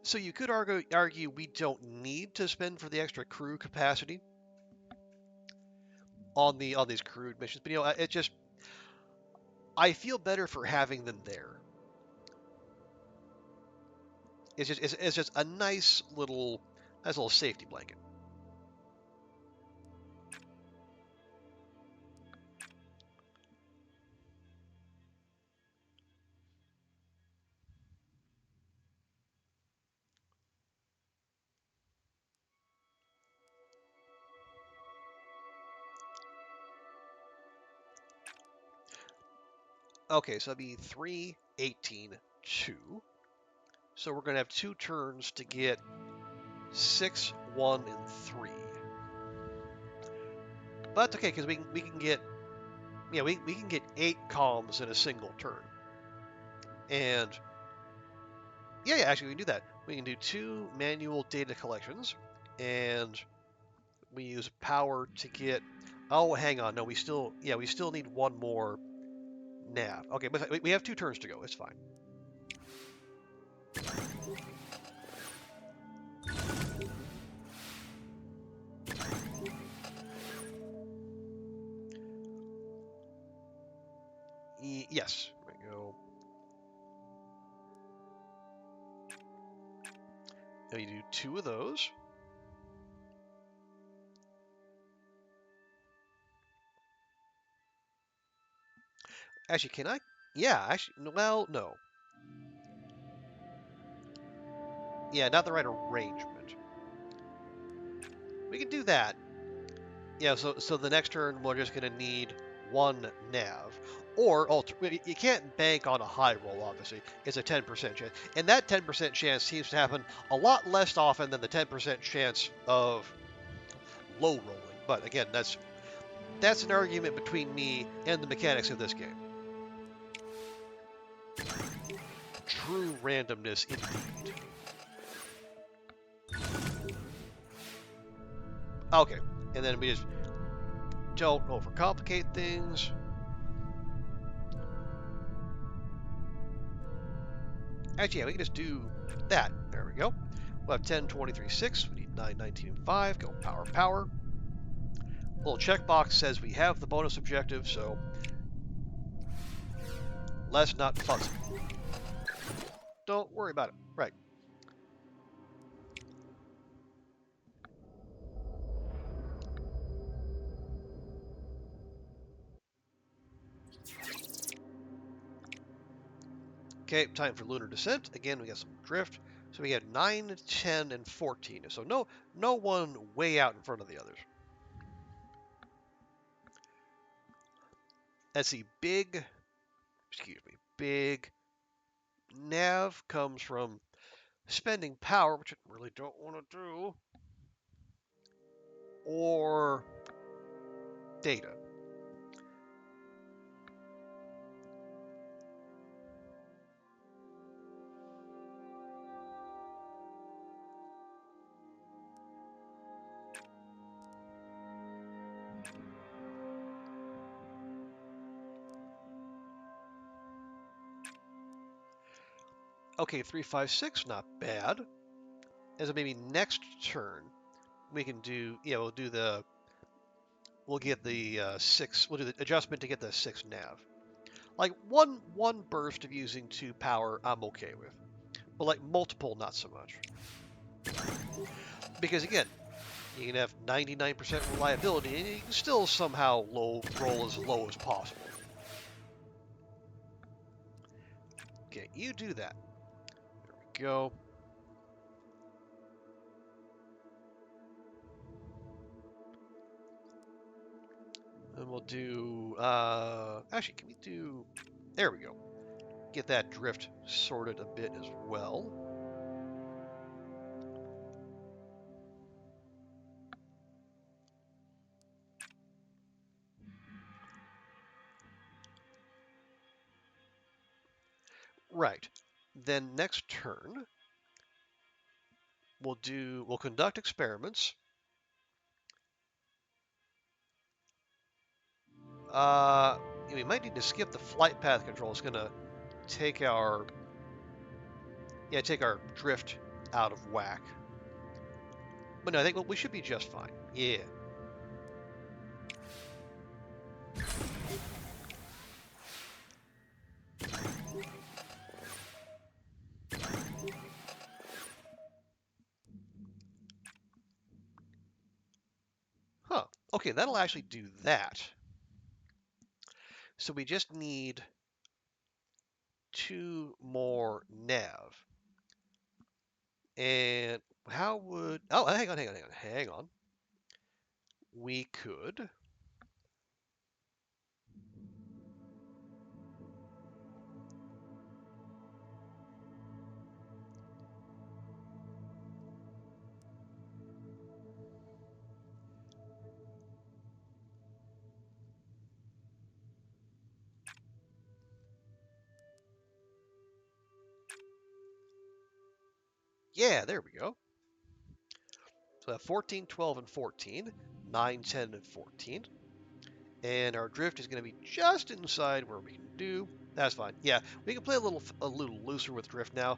So you could argue we don't need to spend for the extra crew capacity on these crewed missions, but it just I feel better for having them there. It's just a nice little safety blanket. Okay, so that'd be 3, 18, 2. So we're going to have 2 turns to get 6, 1, and 3. But that's okay, because we can get we can get 8 comms in a single turn. And yeah, actually we can do that. We can do 2 manual data collections, and we use power to get. Oh, hang on, no, we still need 1 more nav. Okay, but we have 2 turns to go. It's fine. Yes. There we go. Now you do 2 of those. Actually, can I? Yeah, actually, well, no. Yeah, not the right arrangement. We can do that. Yeah, so the next turn we're just gonna need 1 nav. Or you can't bank on a high roll, obviously. It's a 10% chance. And that 10% chance seems to happen a lot less often than the 10% chance of low rolling. But again, that's an argument between me and the mechanics of this game. True randomness indeed. Okay, and then we just don't overcomplicate things. Actually, yeah, we can just do that. There we go. We'll have 10, 23, 6. We need 9, 19, and 5. Go power, power. Little checkbox says we have the bonus objective, so let's not fuzz it. Don't worry about it. Right. Okay, time for lunar descent. Again, we got some drift. So we got 9, 10, and 14. So no one way out in front of the others. Let's see, big nav comes from spending power, which I really don't want to do, or data. Okay, 3, 5, 6, not bad. As maybe next turn, we can do, we'll do the we'll get the 6. We'll do the adjustment to get the 6 nav. Like one burst of using 2 power, I'm okay with, but like multiple, not so much. Because again, you can have 99% reliability, and you can still somehow roll as low as possible. Okay, you do that. There we go. And we'll do, actually, can we do, there we go. Get that drift sorted a bit as well. Right. Then next turn, we'll conduct experiments. We might need to skip the flight path control. It's gonna take our drift out of whack. But no, I think we should be just fine. Yeah. Huh. Okay, that'll actually do that. So we just need 2 more nav. And how would... Oh, hang on. We could... Yeah, there we go. So that 14, 12, and 14. 9, 10, and 14. And our drift is going to be just inside where we can do. That's fine. Yeah, we can play a little looser with drift now.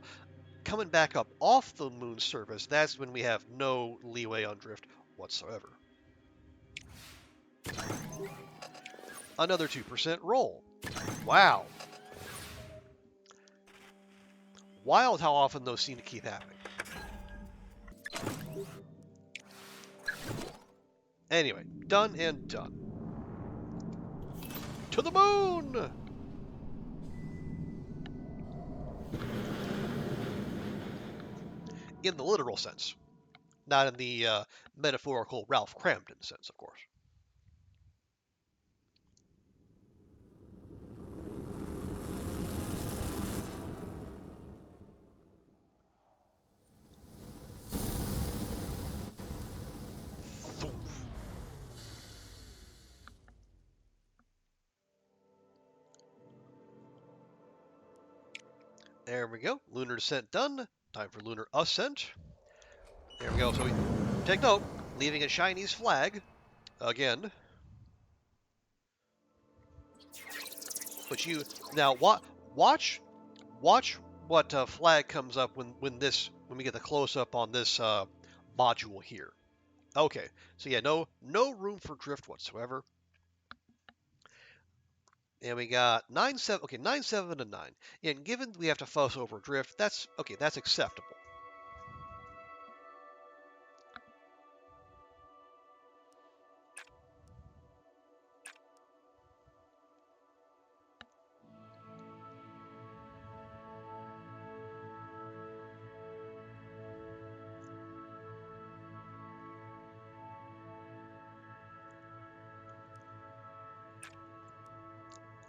Coming back up off the moon's surface, that's when we have no leeway on drift whatsoever. Another 2% roll. Wow. Wild how often those seem to keep happening. Anyway, done and done. To the moon! In the literal sense. Not in the metaphorical Ralph Cramden sense, of course. There we go. Lunar descent done. Time for lunar ascent. There we go. So we take note, leaving a Chinese flag again. But you now watch what flag comes up when we get the close up on this module here. Okay, so yeah, no room for drift whatsoever. And we got 9 7. Okay, 9 7 and 9. And given we have to fuss over drift, that's okay. That's acceptable.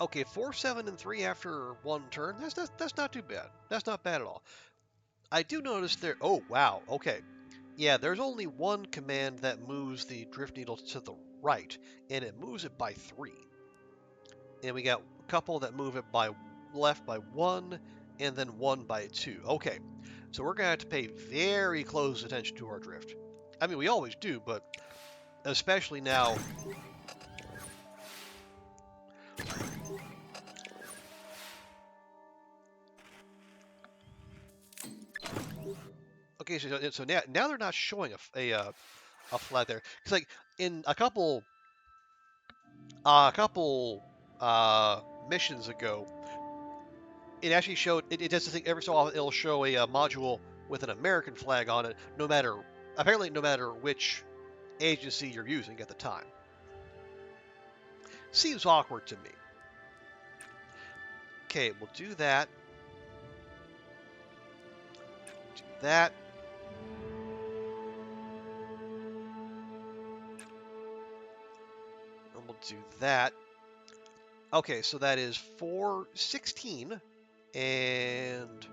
Okay, 4 7 and 3 after one turn. That's not too bad. That's not bad at all. I do notice there. Oh wow. Okay. Yeah, there's only one command that moves the drift needle to the right, and it moves it by 3. And we got a couple that move it by left by 1, and then 1 by 2. Okay, so we're going to have to pay very close attention to our drift. I mean, we always do, but especially now. Okay, so now they're not showing a flag there. It's like in a couple A couple missions ago, it actually showed. It does the thing every so often. It'll show a module with an American flag on it, no matter which agency you're using at the time. Seems awkward to me. Okay, we'll do that. Do that. And we'll do that. Okay, so that is 4, 16, and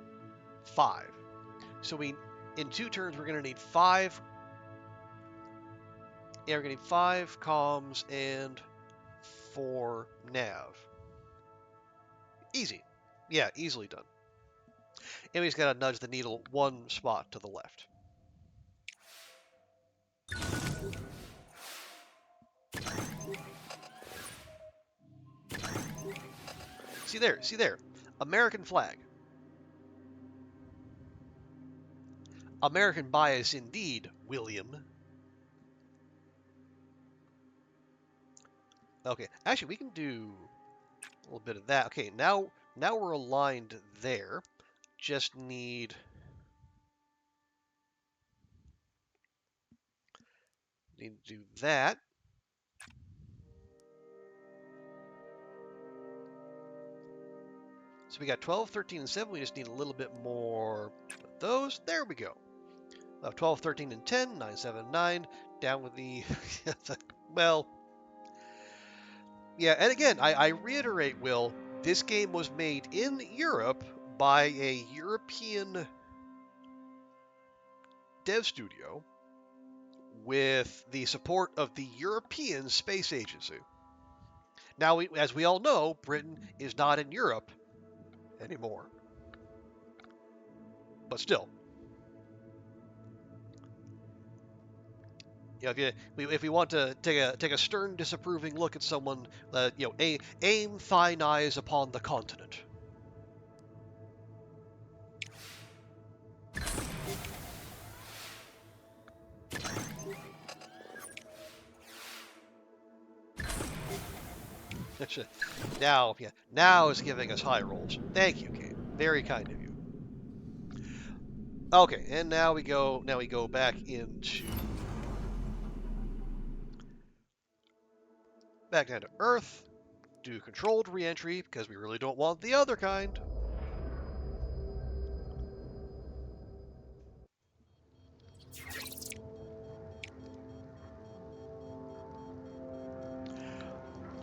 5. So in 2 turns, we're going to need 5. Yeah, we're going to need 5 comms and 4 nav. Easy. Yeah, easily done. And we just got to nudge the needle 1 spot to the left. See there. American flag. American bias indeed, William. Okay, actually we can do a little bit of that. Okay, now we're aligned there. Just need to do that. So we got 12, 13, and 7. We just need a little bit more of those. There we go. 12, 13, and 10. 9, 7, 9. Down with the... well... Yeah, and again, I reiterate, Will, this game was made in Europe by a European dev studio with the support of the European Space Agency. Now, as we all know, Britain is not in Europe anymore. But still. You know, if we want to take a stern, disapproving look at someone, aim thine eyes upon the continent. Now is giving us high rolls. Thank you, Kate. Very kind of you. Okay, and now we go back down to Earth. Do controlled re-entry because we really don't want the other kind.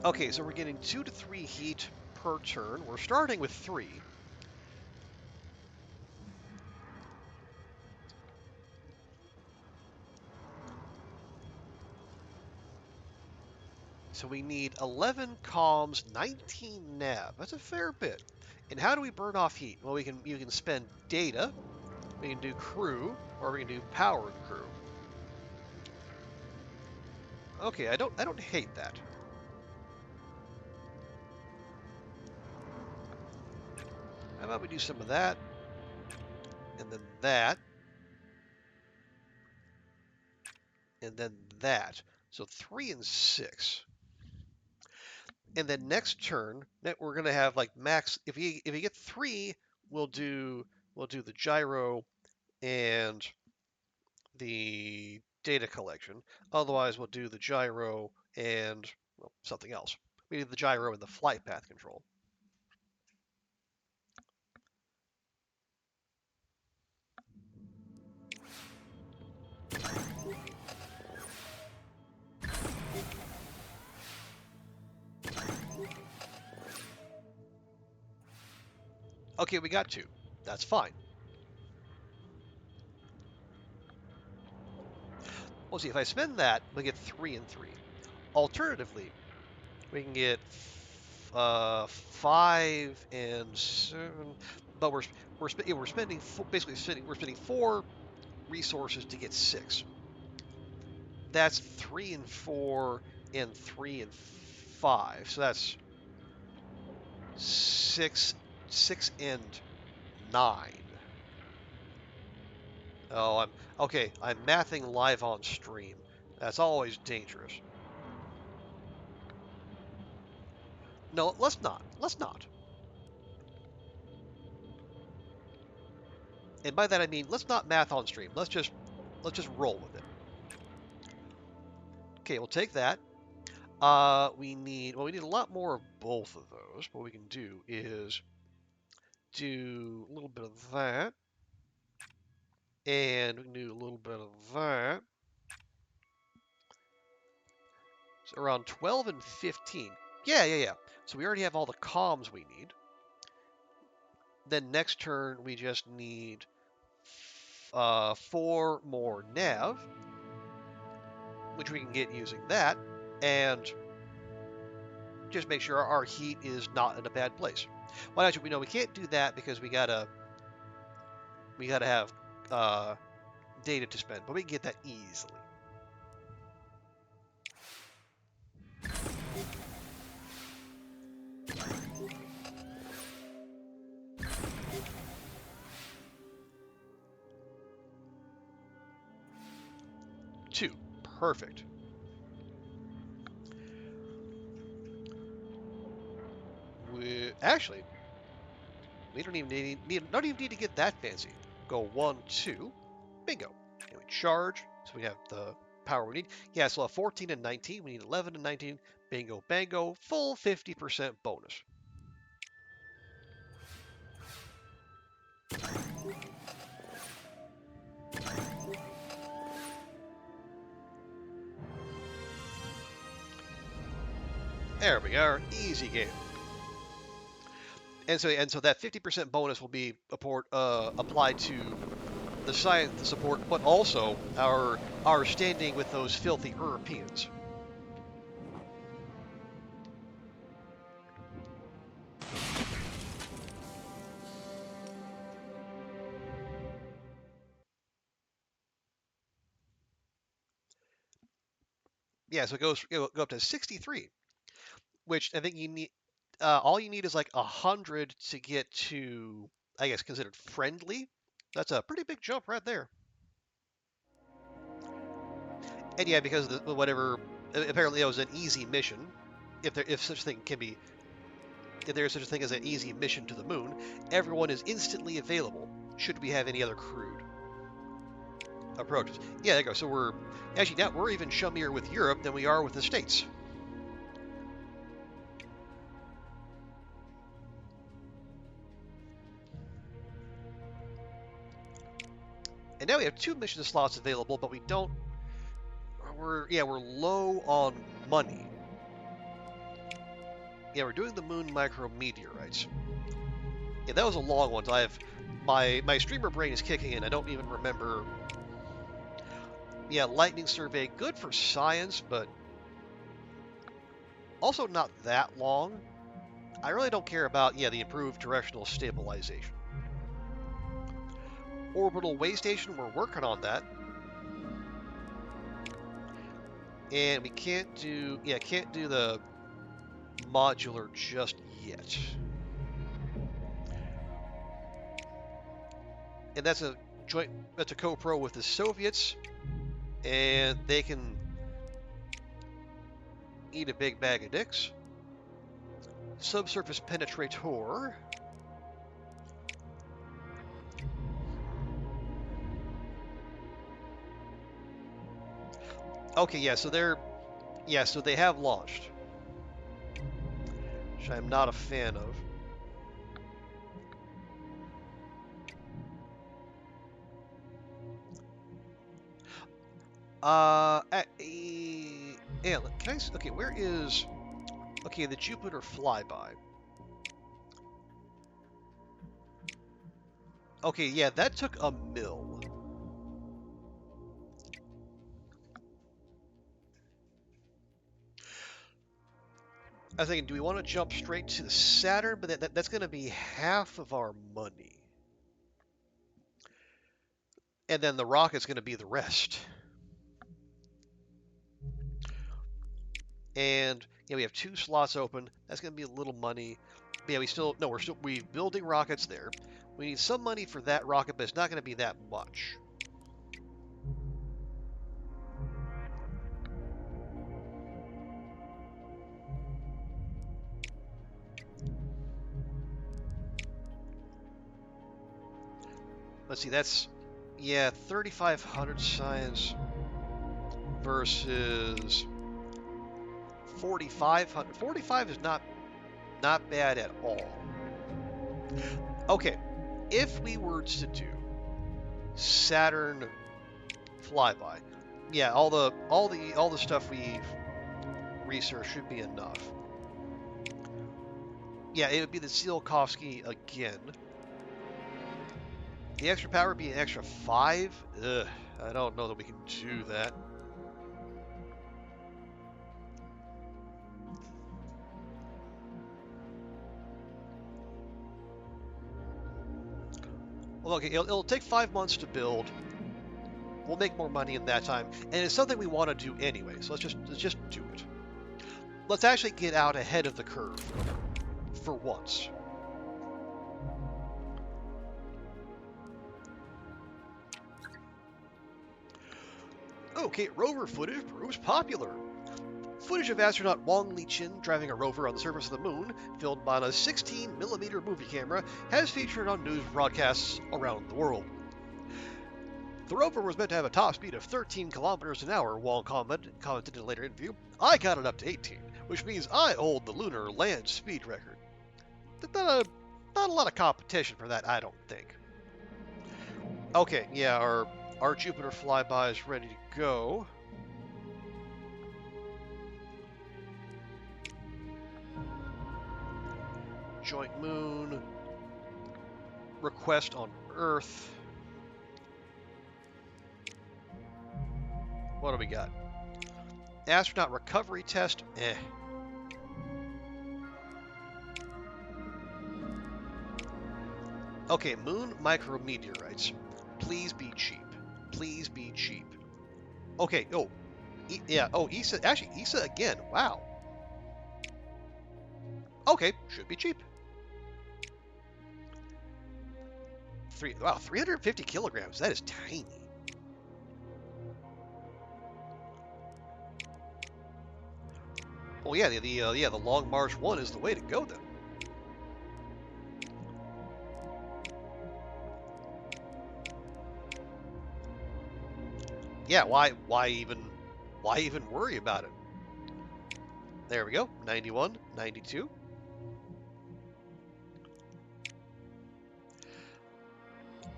Okay, so we're getting 2 to 3 heat per turn. We're starting with 3. So we need 11 comms, 19 nav. That's a fair bit. And how do we burn off heat? Well, you can spend data, we can do crew, or we can do powered crew. Okay, I don't hate that. How about we do some of that, and then that, and then that. So 3 and 6. And then next turn, we're gonna have like max. If you get 3, we'll do the gyro and the data collection. Otherwise, we'll do the gyro and something else. We need the gyro and the flight path control. Okay, we got 2. That's fine. We'll see, if I spend that, we get 3 and 3. Alternatively, we can get 5 and 7, but we're spending we're spending 4 resources to get 6. That's 3 and 4 and 3 and 5. So that's 6 and 9. Oh, I'm mathing live on stream. That's always dangerous. No, let's not. Let's not. And by that I mean let's not math on stream. Let's just roll with it. Okay, we'll take that. We need a lot more of both of those. What we can do is do a little bit of that, and we can do a little bit of that. So around 12 and 15. Yeah. So we already have all the comms we need. Then next turn we just need 4 more nav, which we can get using that, and just make sure our heat is not in a bad place. Well, actually, we can't do that because we gotta have data to spend, but we can get that easily. Two, perfect. Actually, we don't even need to get that fancy. Go 1, 2, bingo. And we charge, so we have the power we need. Yeah, so 14 and 19, we need 11 and 19. Bingo, bango, full 50% bonus. There we are, easy game. And so that 50% bonus will be applied to the science support, but also our standing with those filthy Europeans. Yeah, so it'll go up to 63, which I think you need. All you need is like 100 to get to, I guess, considered friendly. That's a pretty big jump right there. And yeah, because of whatever, apparently it was an easy mission. If there's such a thing as an easy mission to the moon, everyone is instantly available. Should we have any other crude approaches? Yeah, there you go. So we're even chummier with Europe than we are with the States. And now we have 2 mission slots available, but we don't. We're low on money. Yeah, we're doing the moon micrometeorites. Yeah, that was a long one. My streamer brain is kicking in. I don't even remember. Yeah, lightning survey, good for science, but also not that long. I really don't care about the improved directional stabilization. Orbital way station, we're working on that. And we can't do the modular just yet. And that's a co-pro with the Soviets, and they can eat a big bag of dicks. Subsurface penetrator. Okay, yeah, so they have launched, which I'm not a fan of. Yeah, can I? Okay, where is? Okay, the Jupiter flyby. Okay, yeah, that took a mill. I was thinking, do we want to jump straight to the Saturn? But that's going to be half of our money. And then the rocket's going to be the rest. And yeah, we have 2 slots open. That's going to be a little money. But yeah, we're building rockets there. We need some money for that rocket, but it's not going to be that much. let's see, that's, yeah, 3,500 science versus 4,500. 45 is not bad at all. Okay, if we were to do Saturn flyby, yeah, all the stuff we've researched should be enough. Yeah, it would be the Tsiolkovsky again. The extra power would be an extra 5. Ugh, I don't know that we can do that. Well, okay, it'll take 5 months to build. We'll make more money in that time, and it's something we want to do anyway. So let's just do it. Let's actually get out ahead of the curve for once. Okay, rover footage proves popular. Footage of astronaut Wang Li-chin driving a rover on the surface of the moon, filmed on a 16mm movie camera, has featured on news broadcasts around the world. The rover was meant to have a top speed of 13 kilometers an hour, Wang commented in a later interview. I got it up to 18, which means I hold the lunar land speed record. Not a lot of competition for that, I don't think. Okay, yeah, our Jupiter flyby is ready to go. Joint moon. Request on Earth. What do we got? Astronaut recovery test. Okay, moon micrometeorites. Please be cheap. Please be cheap. Okay, oh. Yeah, oh, ESA. Actually, ESA again. Wow. Okay, should be cheap. Wow, 350 kilograms. That is tiny. Oh yeah, the Long March 1 is the way to go then. Yeah, why even worry about it? There we go. 91, 92.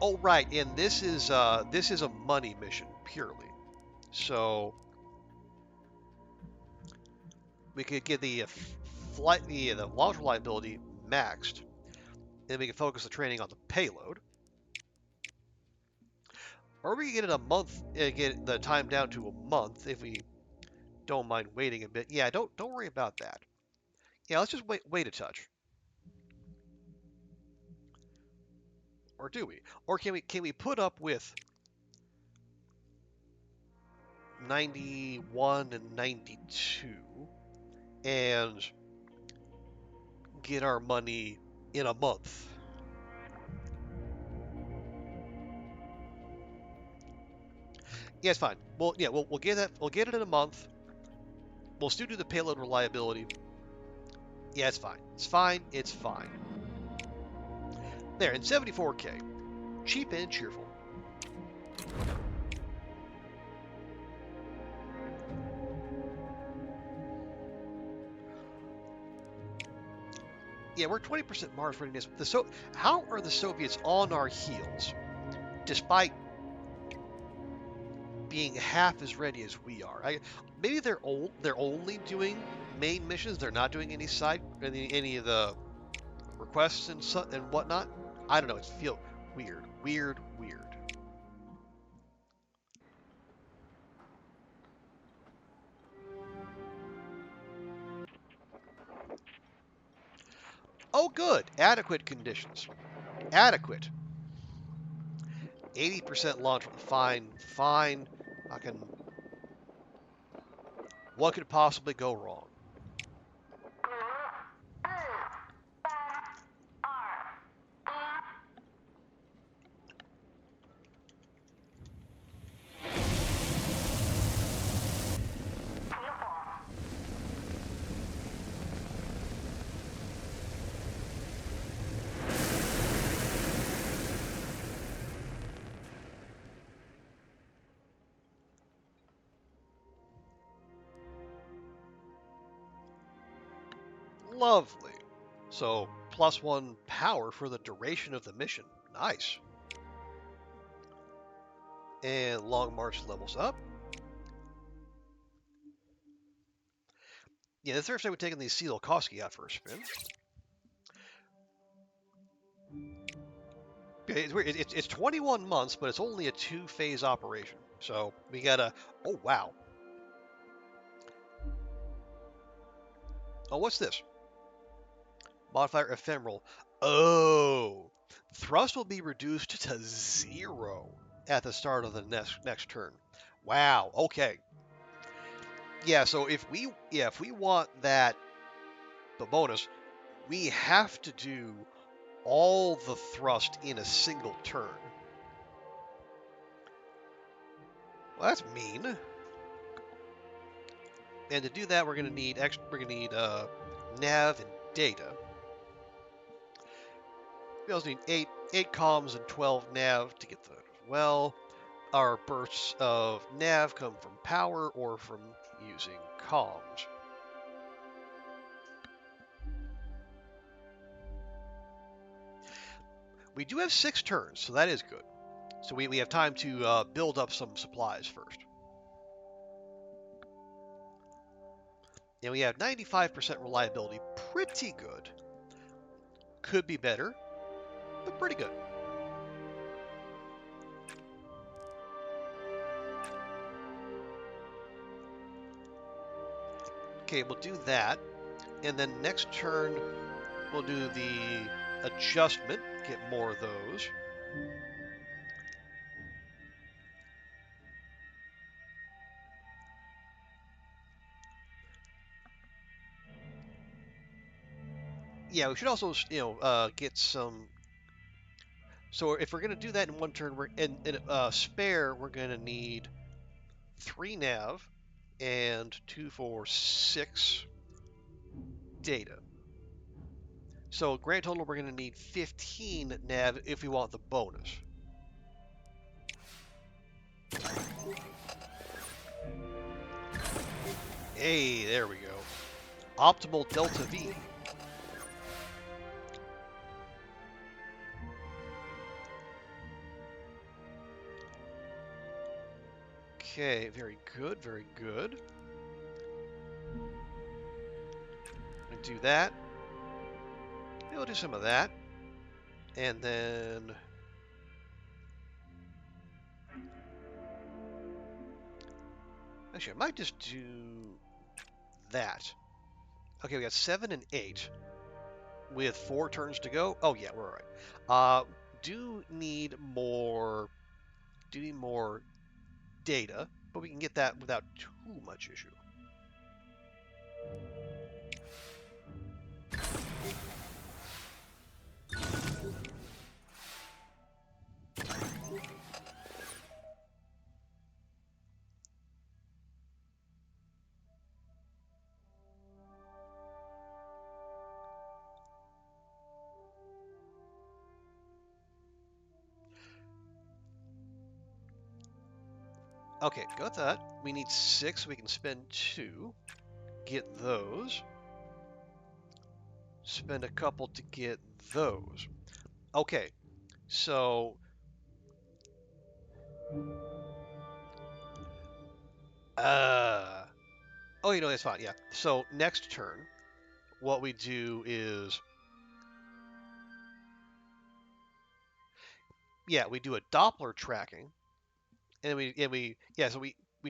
Oh right, and this is a money mission purely. So we could get the launch reliability maxed, and we can focus the training on the payload. Or we can get it a month, get the time down to a month if we don't mind waiting a bit. Yeah, don't worry about that. Yeah, let's just wait a touch. Or do we? Or can we put up with 91 and 92 and get our money in a month? Yeah, it's fine. We'll get that. We'll get it in a month. We'll still do the payload reliability. Yeah, it's fine. It's fine. It's fine. There, in 74K. Cheap and cheerful. Yeah, we're 20% Mars readiness. How are the Soviets on our heels, despite being half as ready as we are? Maybe they're only doing main missions. They're not doing any of the requests and whatnot. I don't know. It feels weird. Oh, good. Adequate conditions. Adequate. 80% launch. Fine. What could possibly go wrong? Lovely. So, +1 power for the duration of the mission. Nice. And Long March levels up. Yeah, the third time we're taking the Tsiolkovsky out for a spin. It's 21 months, but it's only a 2-phase operation. So we gotta. Oh wow. Oh, what's this? Modifier ephemeral. Oh, thrust will be reduced to 0 at the start of the next turn. Wow. Okay. Yeah. So if we want the bonus, we have to do all the thrust in a single turn. Well, that's mean. And to do that, we're gonna need nav and data. We also need 8 comms and 12 nav to get that as well. Our bursts of nav come from power or from using comms. We do have 6 turns, so that is good. So we have time to build up some supplies first. And we have 95% reliability, pretty good. Could be better, but pretty good. Okay, we'll do that. And then next turn, we'll do the adjustment, get more of those. Yeah, we should also, get some. So if we're gonna do that in one turn, we're in spare. We're gonna need 3 nav and 2, 4, 6 data. So grand total, we're gonna need 15 nav if we want the bonus. Hey, there we go. Optimal delta V. Okay, very good, very good. We'll do that. We'll do some of that. And then... Actually, I might just do that. Okay, we got 7 and 8 with 4 turns to go. Oh yeah, we're all right. Do need more data, but we can get that without too much issue. Okay, got that. We need 6, we can spend 2. Get those. Spend a couple to get those. Okay, so... Oh, that's fine, yeah. So, next turn, what we do is... Yeah, we do a Doppler tracking. So we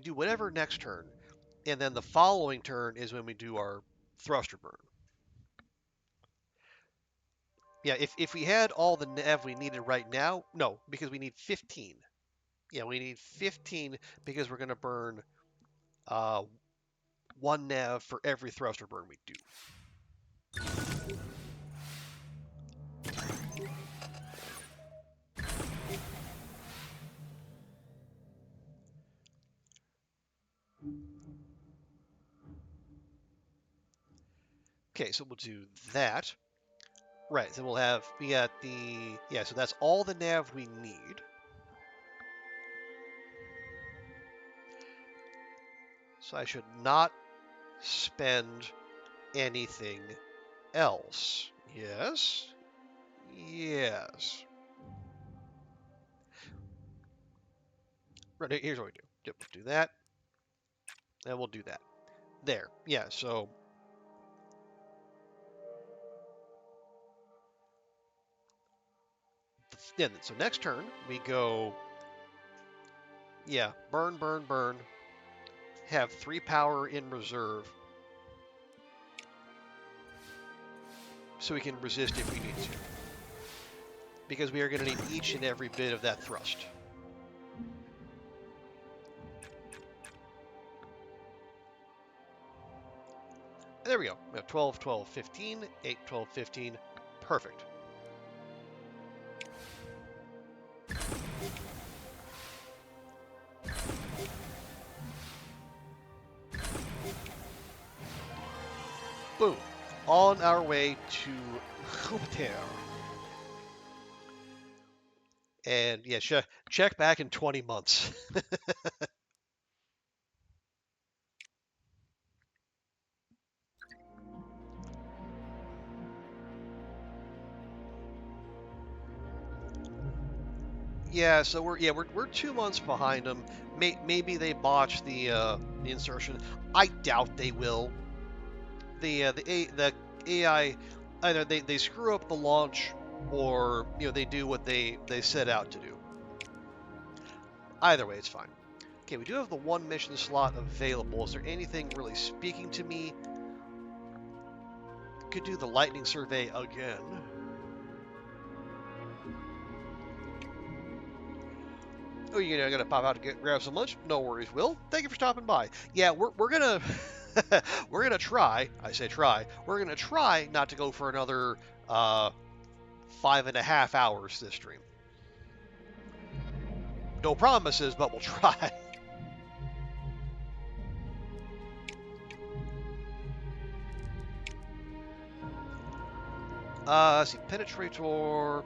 do whatever next turn. And then the following turn is when we do our thruster burn. Yeah, if we had all the nav we needed right now, no, because we need 15. Yeah, we need 15 because we're going to burn 1 nav for every thruster burn we do. Okay, so we'll do that. Right, so we got so that's all the nav we need. So I should not spend anything else. Yes. Yes. Right, here's what we do. Yep, do that. And we'll do that. There. Yeah, so yeah, so next turn we go, yeah, burn, burn, burn. Have 3 power in reserve. So we can resist if we need to. Because we are going to need each and every bit of that thrust. There we go. We have 12, 12, 15, 8, 12, 15. Perfect. Boom. On our way to Jupiter. And yeah, check back in 20 months. Yeah, so we're 2 months behind them. Maybe they botched the insertion. I doubt they will. The AI, either they screw up the launch, or they do what they set out to do. Either way, it's fine. Okay, we do have the 1 mission slot available. Is there anything really speaking to me? Could do the lightning survey again. Oh, you're gonna pop out to grab some lunch? No worries, Will. Thank you for stopping by. Yeah, we're gonna we're gonna try. I say try. We're gonna try not to go for another 5.5 hours this stream. No promises, but we'll try. Let's see, penetrator.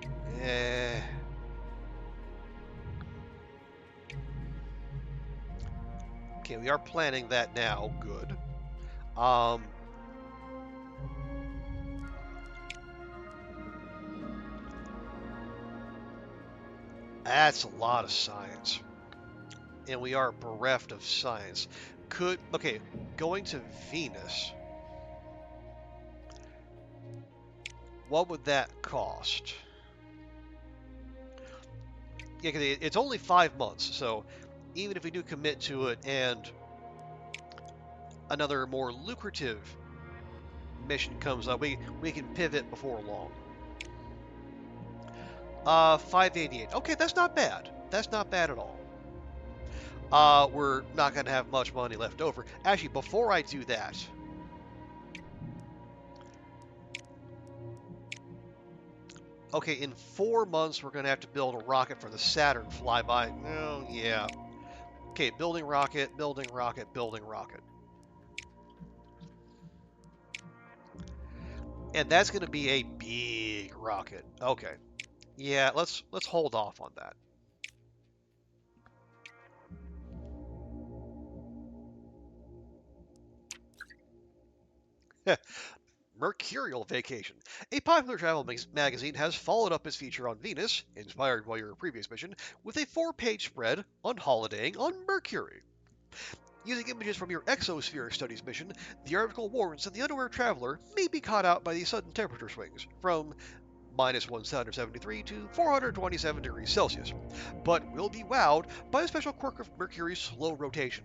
Okay, we are planning that now. Good. That's a lot of science. And we are bereft of science. Okay, going to Venus. What would that cost? Yeah, 'cause it's only 5 months, so even if we do commit to it and another more lucrative mission comes up, we can pivot before long. 588. Okay, that's not bad. That's not bad at all. We're not going to have much money left over. Actually, before I do that, okay, in 4 months, we're going to have to build a rocket for the Saturn flyby. Oh, yeah. Okay, building rocket, building rocket, building rocket. And that's going to be a big rocket. Okay. Yeah, let's hold off on that. Mercurial Vacation. A popular travel magazine has followed up its feature on Venus, inspired by your previous mission, with a 4-page spread on holidaying on Mercury. Using images from your exosphere studies mission, the article warns that the unaware traveler may be caught out by the sudden temperature swings from minus 173 to 427 degrees Celsius, but will be wowed by a special quirk of Mercury's slow rotation.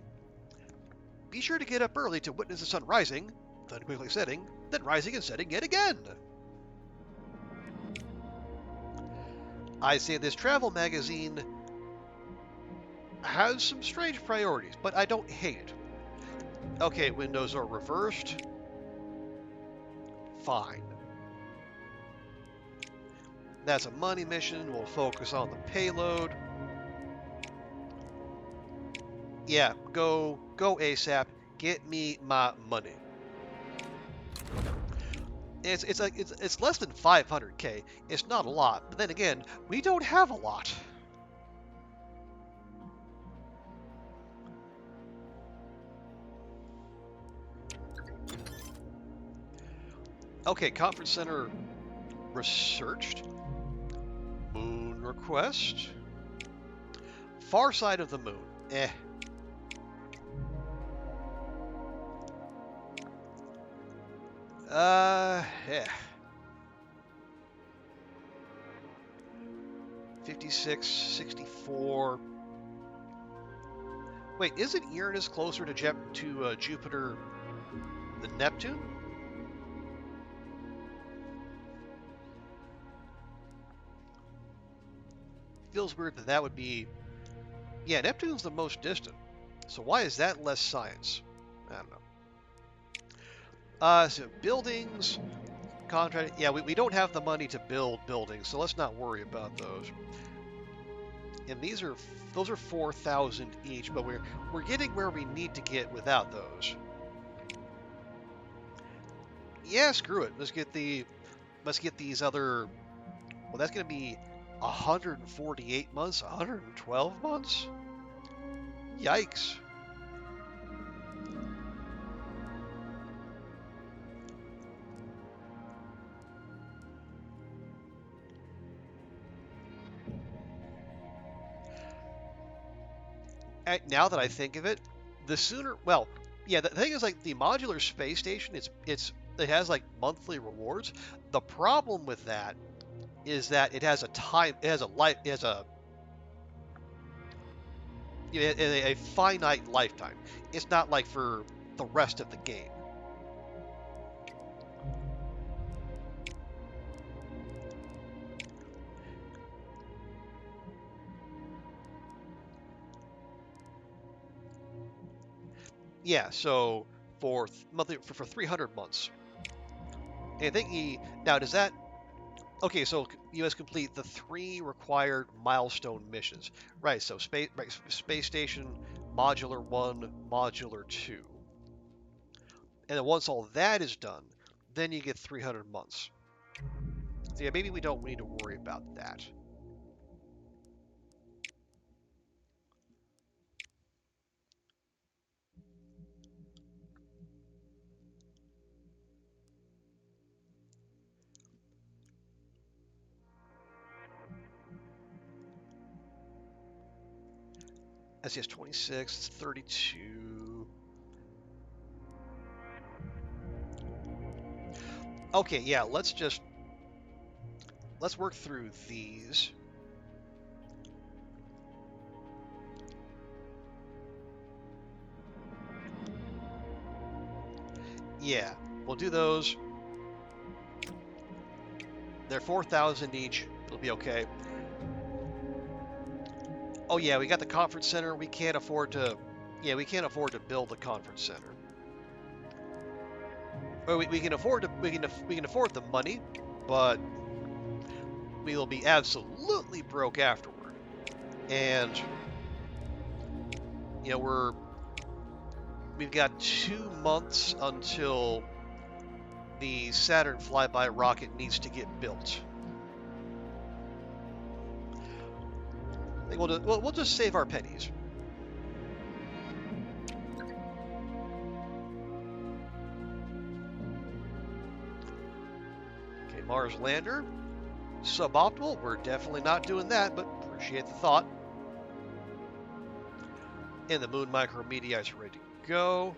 Be sure to get up early to witness the sun rising, then quickly setting, then rising and setting yet again. I say this travel magazine has some strange priorities, but I don't hate it. Okay, windows are reversed. Fine. That's a money mission. We'll focus on the payload. Yeah, go ASAP. Get me my money. It's less than 500k. It's not a lot, but then again, we don't have a lot. Okay, conference center researched. Moon request. Far side of the moon. Eh. Yeah. 56, 64. Wait, isn't Uranus closer to Jupiter than Neptune? Feels weird that would be... Yeah, Neptune's the most distant. So why is that less science? I don't know. So buildings, contract... Yeah, we don't have the money to build buildings, so let's not worry about those. And those are 4,000 each, but we're getting where we need to get without those. Yeah, screw it. Let's get these other... Well, that's going to be 148 months, 112 months? Yikes. Now that I think of it, the sooner... Well, yeah, the thing is, like, the modular space station, it has, like, monthly rewards. The problem with that is that it has a a finite lifetime. It's not like for the rest of the game. Yeah, so for monthly for 300 months. And I think now does that... Okay, so you must complete the 3 required milestone missions. Right, so space station, modular 1, modular 2. And then once all that is done, then you get 300 months. So yeah, maybe we don't need to worry about that. SES 26, it's 32. Okay, yeah, let's work through these. Yeah, we'll do those. They're 4,000 each. It'll be okay. Oh yeah, we got the conference center. We can't afford to build the conference center. Or we can afford the money, but we will be absolutely broke afterward. And you know, we've got 2 months until the Saturn flyby rocket needs to get built. I think we'll just save our pennies. Okay, Mars lander. Suboptimal. We're definitely not doing that, but appreciate the thought. And the moon micrometeorites are ready to go.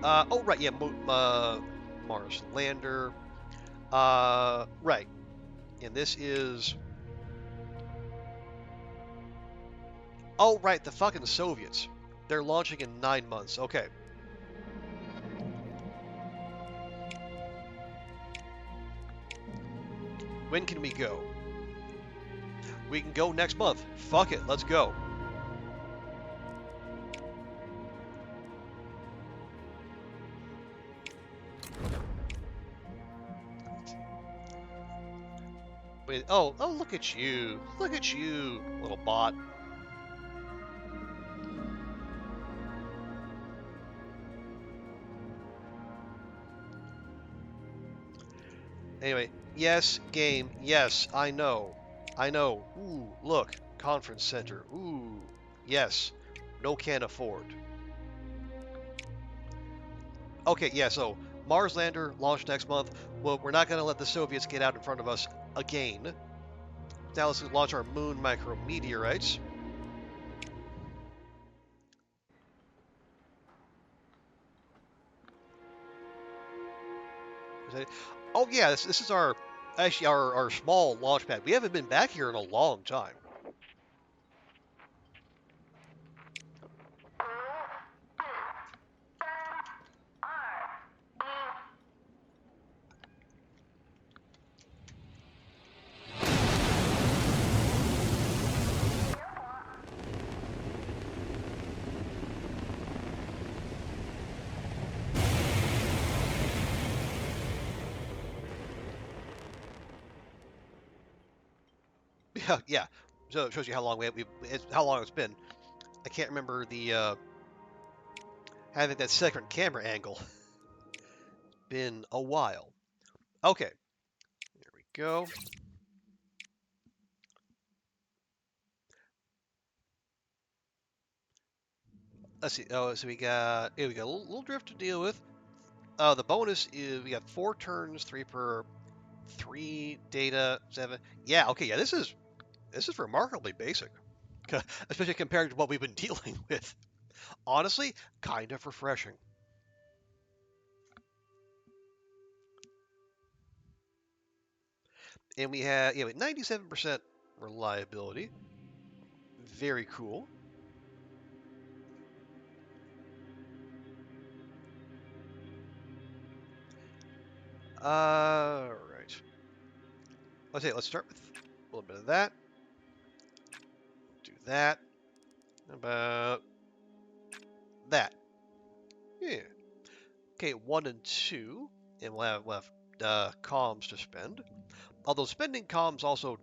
Oh, right, yeah, Mars lander. Right. And this is... Oh, right, the fucking Soviets. They're launching in 9 months. Okay. When can we go? We can go next month. Fuck it, let's go. Wait, oh, look at you. Look at you, little bot. Anyway, yes, game, yes, I know. I know. Ooh, look. Conference center. Ooh, yes. No can afford. Okay, yeah, so Mars lander launched next month. Well, we're not going to let the Soviets get out in front of us again. Now let's launch our moon micrometeorites. Oh yeah, this is our actually our small launch pad. We haven't been back here in a long time. Yeah, yeah. So it shows you how long how long it's been. I can't remember the having that second camera angle. Been a while. Okay, here we go. Let's see. Oh, so we got a little drift to deal with. The bonus is we got 4 turns, 3 per 3 data 7. Yeah. Okay. Yeah. This is remarkably basic, especially compared to what we've been dealing with. Honestly, kind of refreshing. And we have 97% reliability. Very cool. All right. Let's start with a little bit of that. Do that. About that. Yeah. Okay, 1 and 2, and we'll have comms to spend. Although spending comms also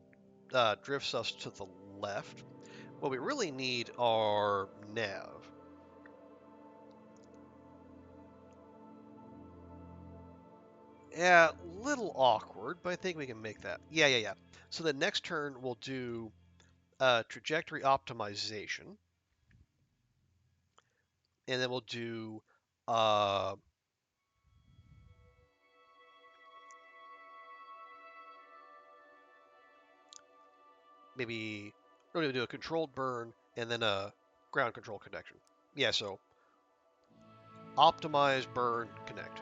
drifts us to the left. What we really need are nav. Yeah, little awkward, but I think we can make that. Yeah. So the next turn we'll do trajectory optimization, and then we'll do uh, maybe we're going to do a controlled burn and then a ground control connection. Yeah, so optimize, burn, connect.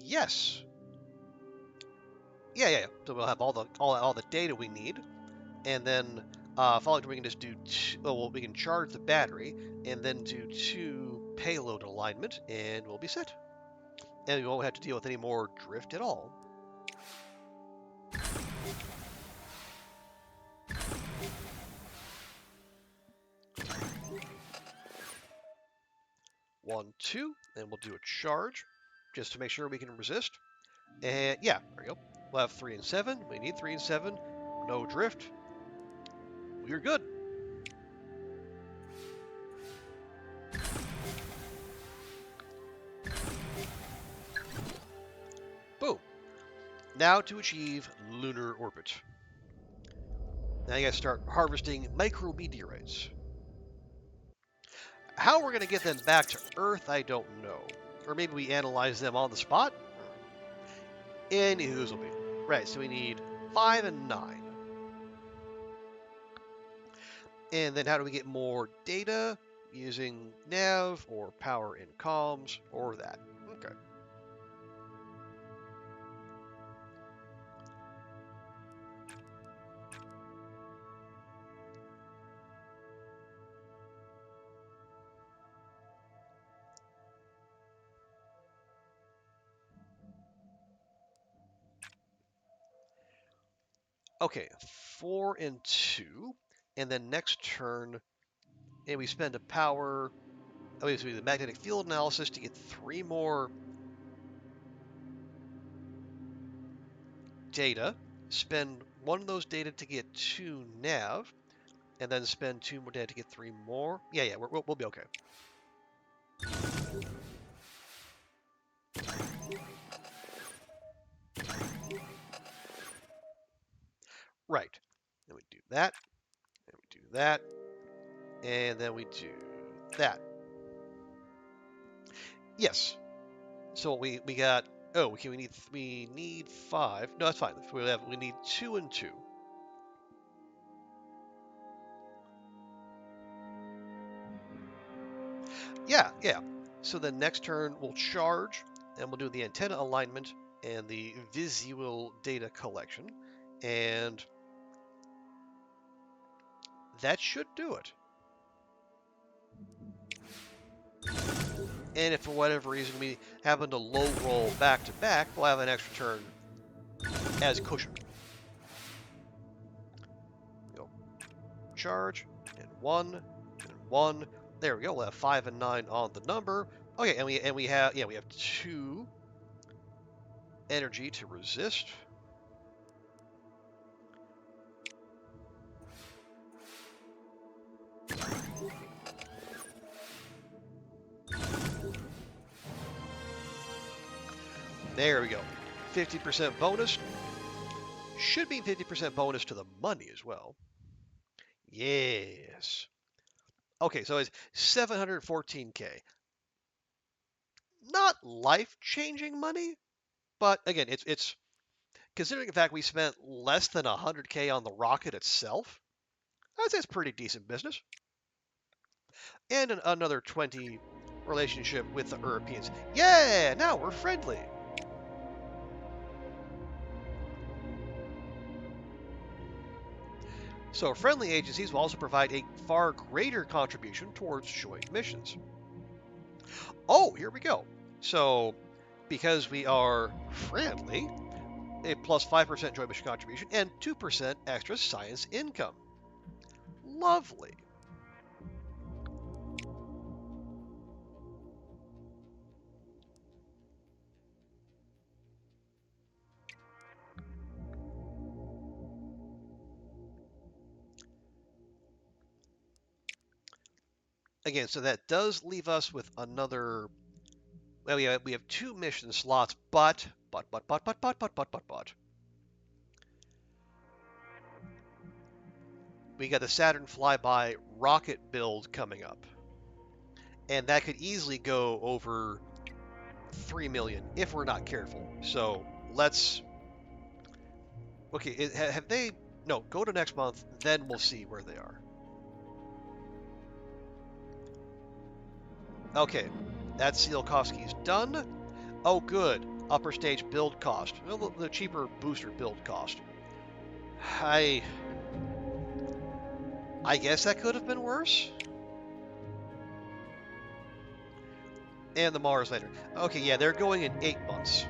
Yes. Yeah. So we'll have all the data we need, and then following we can just do we can charge the battery and then do 2 payload alignment, and we'll be set. And we won't have to deal with any more drift at all. One, 2, and we'll do a charge just to make sure we can resist. And yeah, there we go. We'll have 3 and 7. We need 3 and 7. No drift. We're good. Boom. Now to achieve lunar orbit. Now you gotta start harvesting micrometeorites. How we're gonna get them back to Earth, I don't know. Or maybe we analyze them on the spot. Anywho's will be. Right, so we need 5 and 9. And then how do we get more data? Using nav or power in comms or that. Okay. Okay, 4 and 2. And then next turn, and we spend a power Okay, so we do the magnetic field analysis to get 3 more data. Spend 1 of those data to get 2 nav, and then spend 2 more data to get 3 more. Yeah, we'll be okay. Right. Then we do that, and we do that, and then we do that. Yes. So we got. Oh, okay. We need 5. No, that's fine. We need 2 and 2. Yeah. So then next turn we'll charge, and we'll do the antenna alignment and the visual data collection, and that should do it. And if for whatever reason we happen to low roll back to back, we'll have an extra turn as cushion. Go charge, and 1, and 1. There we go. We'll have 5 and 9 on the number. Okay, and we have 2 energy to resist. There we go. 50% bonus. Should be 50% bonus to the money as well. Yes. Okay, so it's 714K. Not life-changing money, but again, it's considering the fact we spent less than 100K on the rocket itself, that's pretty decent business. And another 20 relationship with the Europeans. Yeah, now we're friendly. So friendly agencies will also provide a far greater contribution towards joint missions. Oh, here we go. So because we are friendly, a plus 5% joint mission contribution and 2% extra science income. Lovely. Again, so that does leave us with another. Well, we have 2 mission slots, but. We got the Saturn flyby rocket build coming up, and that could easily go over 3 million if we're not careful. So let's. Okay, have they? No, go to next month, then we'll see where they are. Okay, that Tsiolkovsky's done. Oh, good. Upper stage build cost. Well, the cheaper booster build cost. I guess that could have been worse. And the Mars lander. Okay, yeah, they're going in 8 months.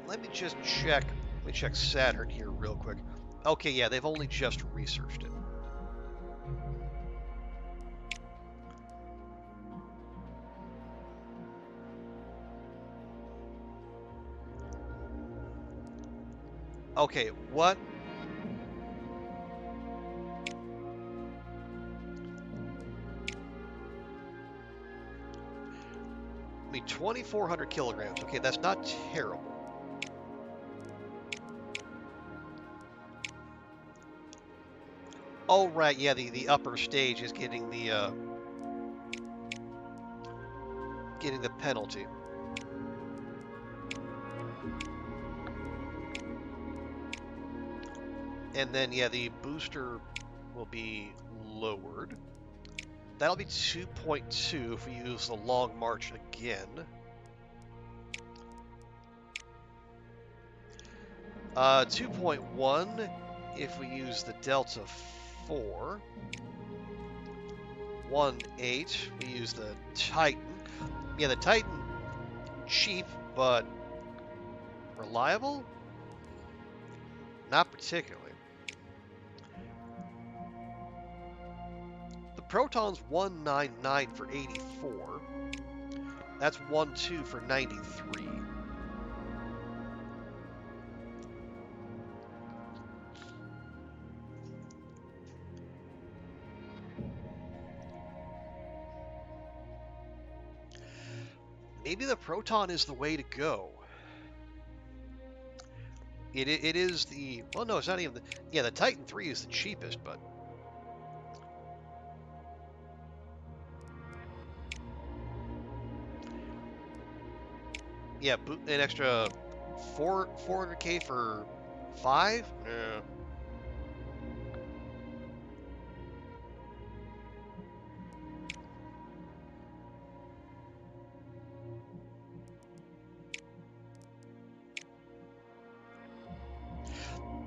Let me just check. Let me check Saturn here real quick. Okay, yeah, they've only just researched it. Okay, what? I mean, 2,400 kilograms. Okay, that's not terrible. Oh, right, yeah, the upper stage is getting the penalty. And then, yeah, the booster will be lowered. That'll be 2.2 if we use the long march again. 2.1 if we use the Delta 4. 1.8 we use the Titan. Yeah, the Titan, cheap, but reliable? Not particularly. proton's 199 for 84. That's 12 for 93. Maybe the proton is the way to go. It is the... Well, no, it's not even the... Yeah, the Titan 3 is the cheapest, but... Yeah, an extra 400k for 5? Yeah.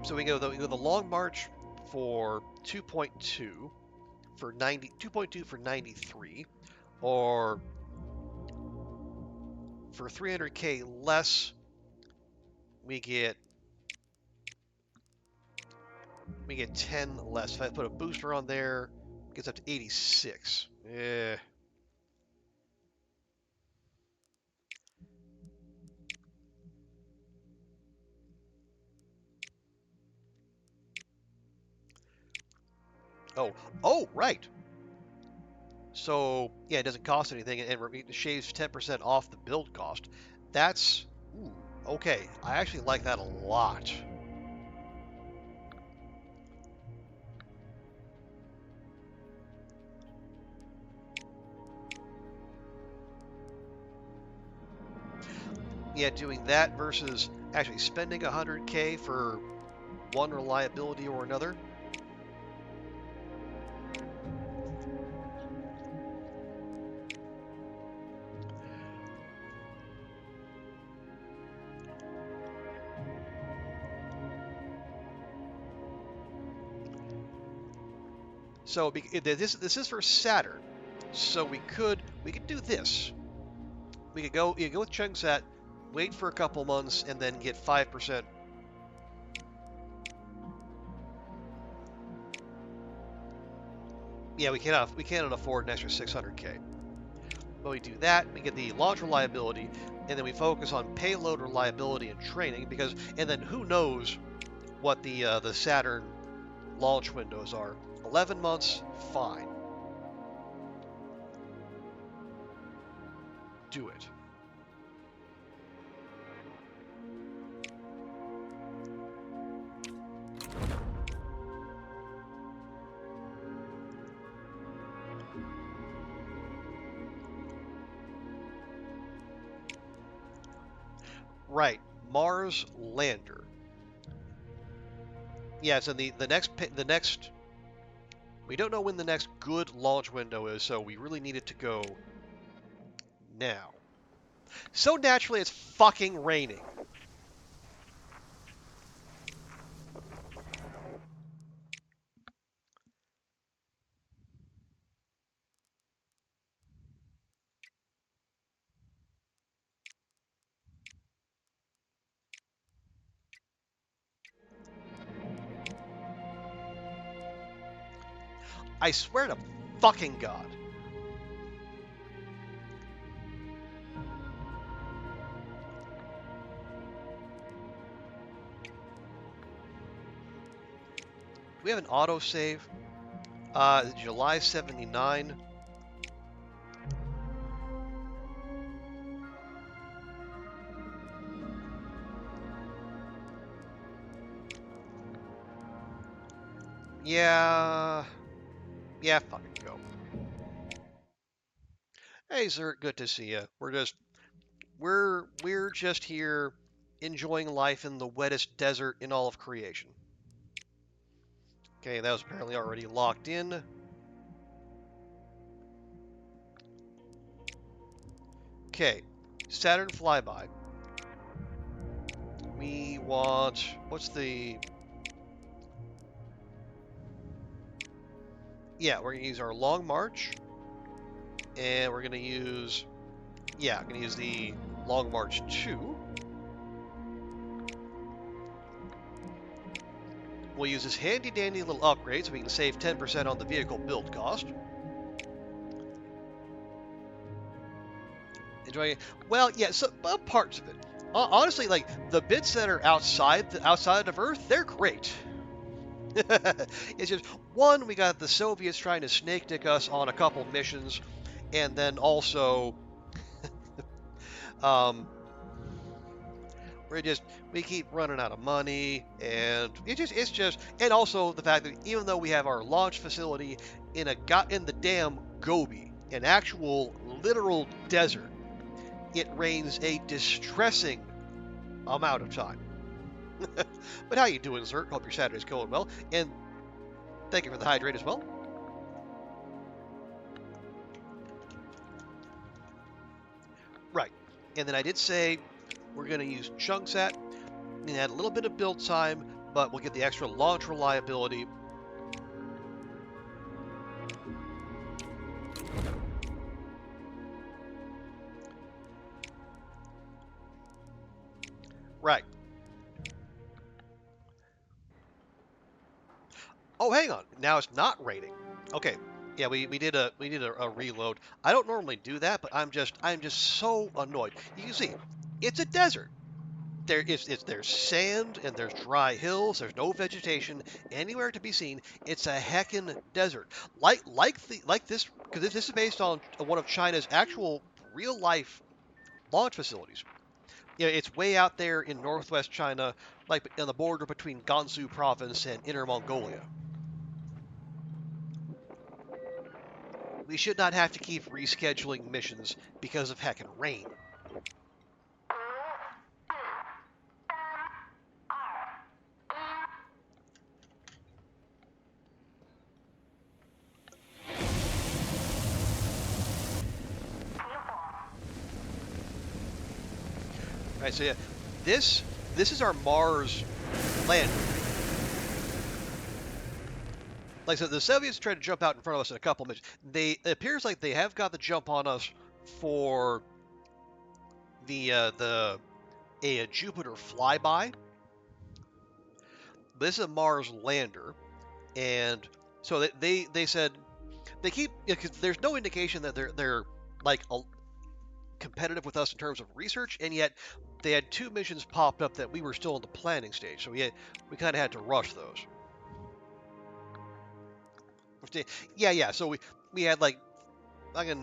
So we go the long march for 2.2 for 2.2 for 93, or for 300k less, we get 10 less. If I put a booster on there, it gets up to 86. Yeah. Oh, right. So, yeah, it doesn't cost anything, and it shaves 10% off the build cost. That's, ooh, okay. I actually like that a lot. Yeah, doing that versus actually spending 100k for one reliability or another. So this is for Saturn. So we could do this. We could go with Chungsat, wait for a couple months, and then get 5%. Yeah, we cannot afford an extra 600k. But we do that, we get the launch reliability, and then we focus on payload reliability and training, and then who knows what the Saturn launch windows are. 11 months, fine. Do it. Right, Mars lander. Yeah, so the next we don't know when the next good launch window is, so we really need it to go now. So naturally, it's fucking raining. I swear to fucking God. Do we have an autosave? July 79. Yeah, fucking go. Hey, Zert, good to see you. We're just here enjoying life in the wettest desert in all of creation. Okay, that was apparently already locked in. Okay, Saturn flyby. We want, what's the... Yeah, we're going to use our long march. And we're going to use... Yeah, I'm going to use the Long March 2. We'll use this handy-dandy little upgrade so we can save 10% on the vehicle build cost. enjoying it. Well, yeah, so parts of it. Honestly, like the bits that are outside of Earth, they're great. It's just one, we got the Soviets trying to snake dick us on a couple missions, and then also um, we keep running out of money, and it's just and also the fact that even though we have our launch facility in the damn Gobi, an actual literal desert, it rains a distressing amount of time. But how you doing, Zert? Hope your Saturday's going well, and thank you for the hydrate as well. Right, and then I did say we're going to use chunks and add a little bit of build time, but we'll get the extra launch reliability. Right. Oh, hang on. Now it's not raining. Okay. Yeah, we did a reload. I don't normally do that, but I'm just so annoyed. You can see, it's a desert. There's sand and there's dry hills. There's no vegetation anywhere to be seen. It's a heckin' desert. Like this, because this is based on one of China's actual real life launch facilities. You know, it's way out there in northwest China, like on the border between Gansu province and Inner Mongolia. We should not have to keep rescheduling missions because of heckin' rain. Right, so yeah, this is our Mars lander. Like I said, the Soviets tried to jump out in front of us in a couple of minutes. It appears like they have got the jump on us for a Jupiter flyby. This is a Mars lander, and so they said they keep because there's no indication that they're like competitive with us in terms of research, and yet they had 2 missions popped up that we were still in the planning stage, so we kind of had to rush those. Yeah. So we had like a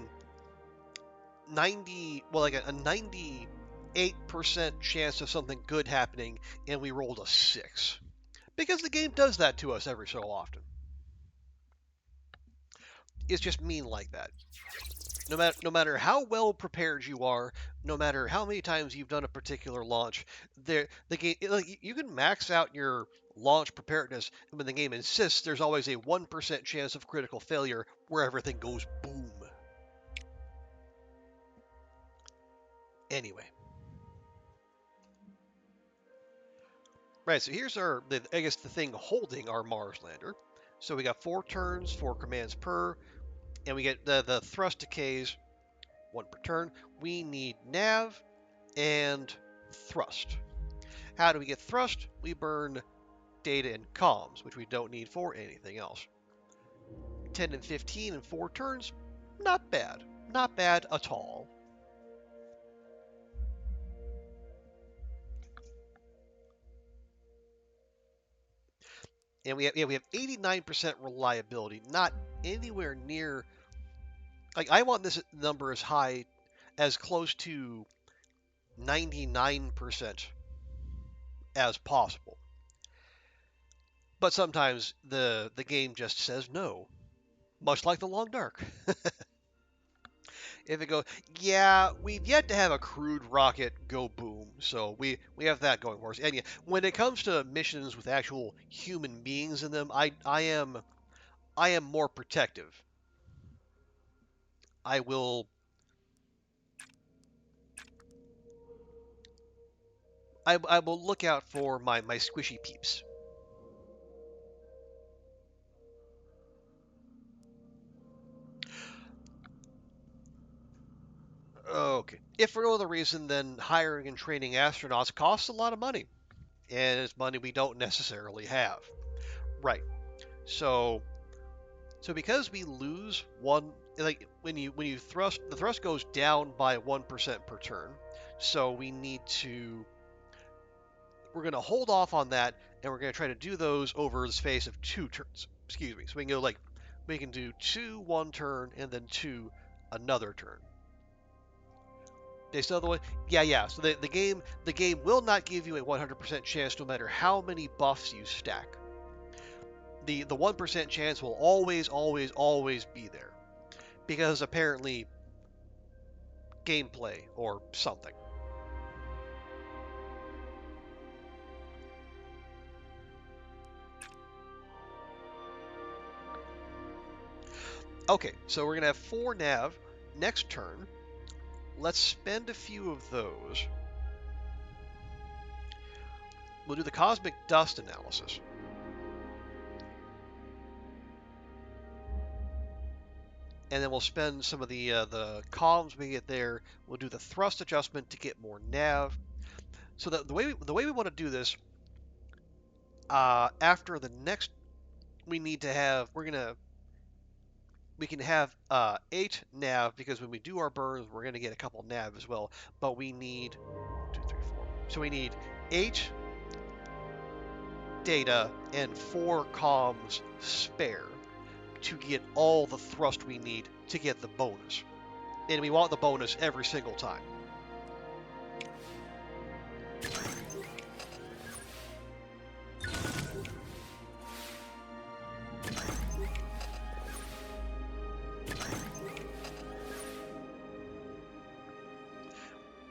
98% chance of something good happening, and we rolled a 6 because the game does that to us every so often. It's just mean like that. No matter how well prepared you are, no matter how many times you've done a particular launch, the game you can max out your launch preparedness, and when the game insists, there's always a 1% chance of critical failure where everything goes boom. Anyway. Right, so here's the thing holding our Mars lander. So we got 4 turns, 4 commands per, and we get the thrust decays, 1 per turn. We need nav and thrust. How do we get thrust? We burn data and comms, which we don't need for anything else. 10 and 15 in 4 turns, not bad. Not bad at all. And we have 89% reliability, not anywhere near. Like, I want this number as high, as close to 99% as possible. But sometimes the game just says no, much like the Long Dark. If it goes, yeah, we've yet to have a crewed rocket go boom, so we have that going for us. And yeah, when it comes to missions with actual human beings in them, I am more protective. I will look out for my squishy peeps. Okay. If for no other reason than hiring and training astronauts costs a lot of money, and it's money we don't necessarily have. Right. So because we lose one like when you thrust, the thrust goes down by 1% per turn. So we're gonna hold off on that, and we're gonna try to do those over the space of 2 turns. Excuse me. So we can go like we can do 2 one turn and then 2 another turn. They still the way? Yeah. So the game will not give you a 100% chance no matter how many buffs you stack. The 1% chance will always be there because apparently gameplay or something. Okay, so we're gonna have 4 nav next turn. Let's spend a few of those. We'll do the cosmic dust analysis. And then we'll spend some of the comms we get there. We'll do the thrust adjustment to get more nav. So the way we want to do this, after the next, we can have 8 nav because when we do our burns, we're gonna get a couple nav as well. But we need 1, 2, 3, 4. So we need 8 data and 4 comms spare to get all the thrust we need to get the bonus. And we want the bonus every single time.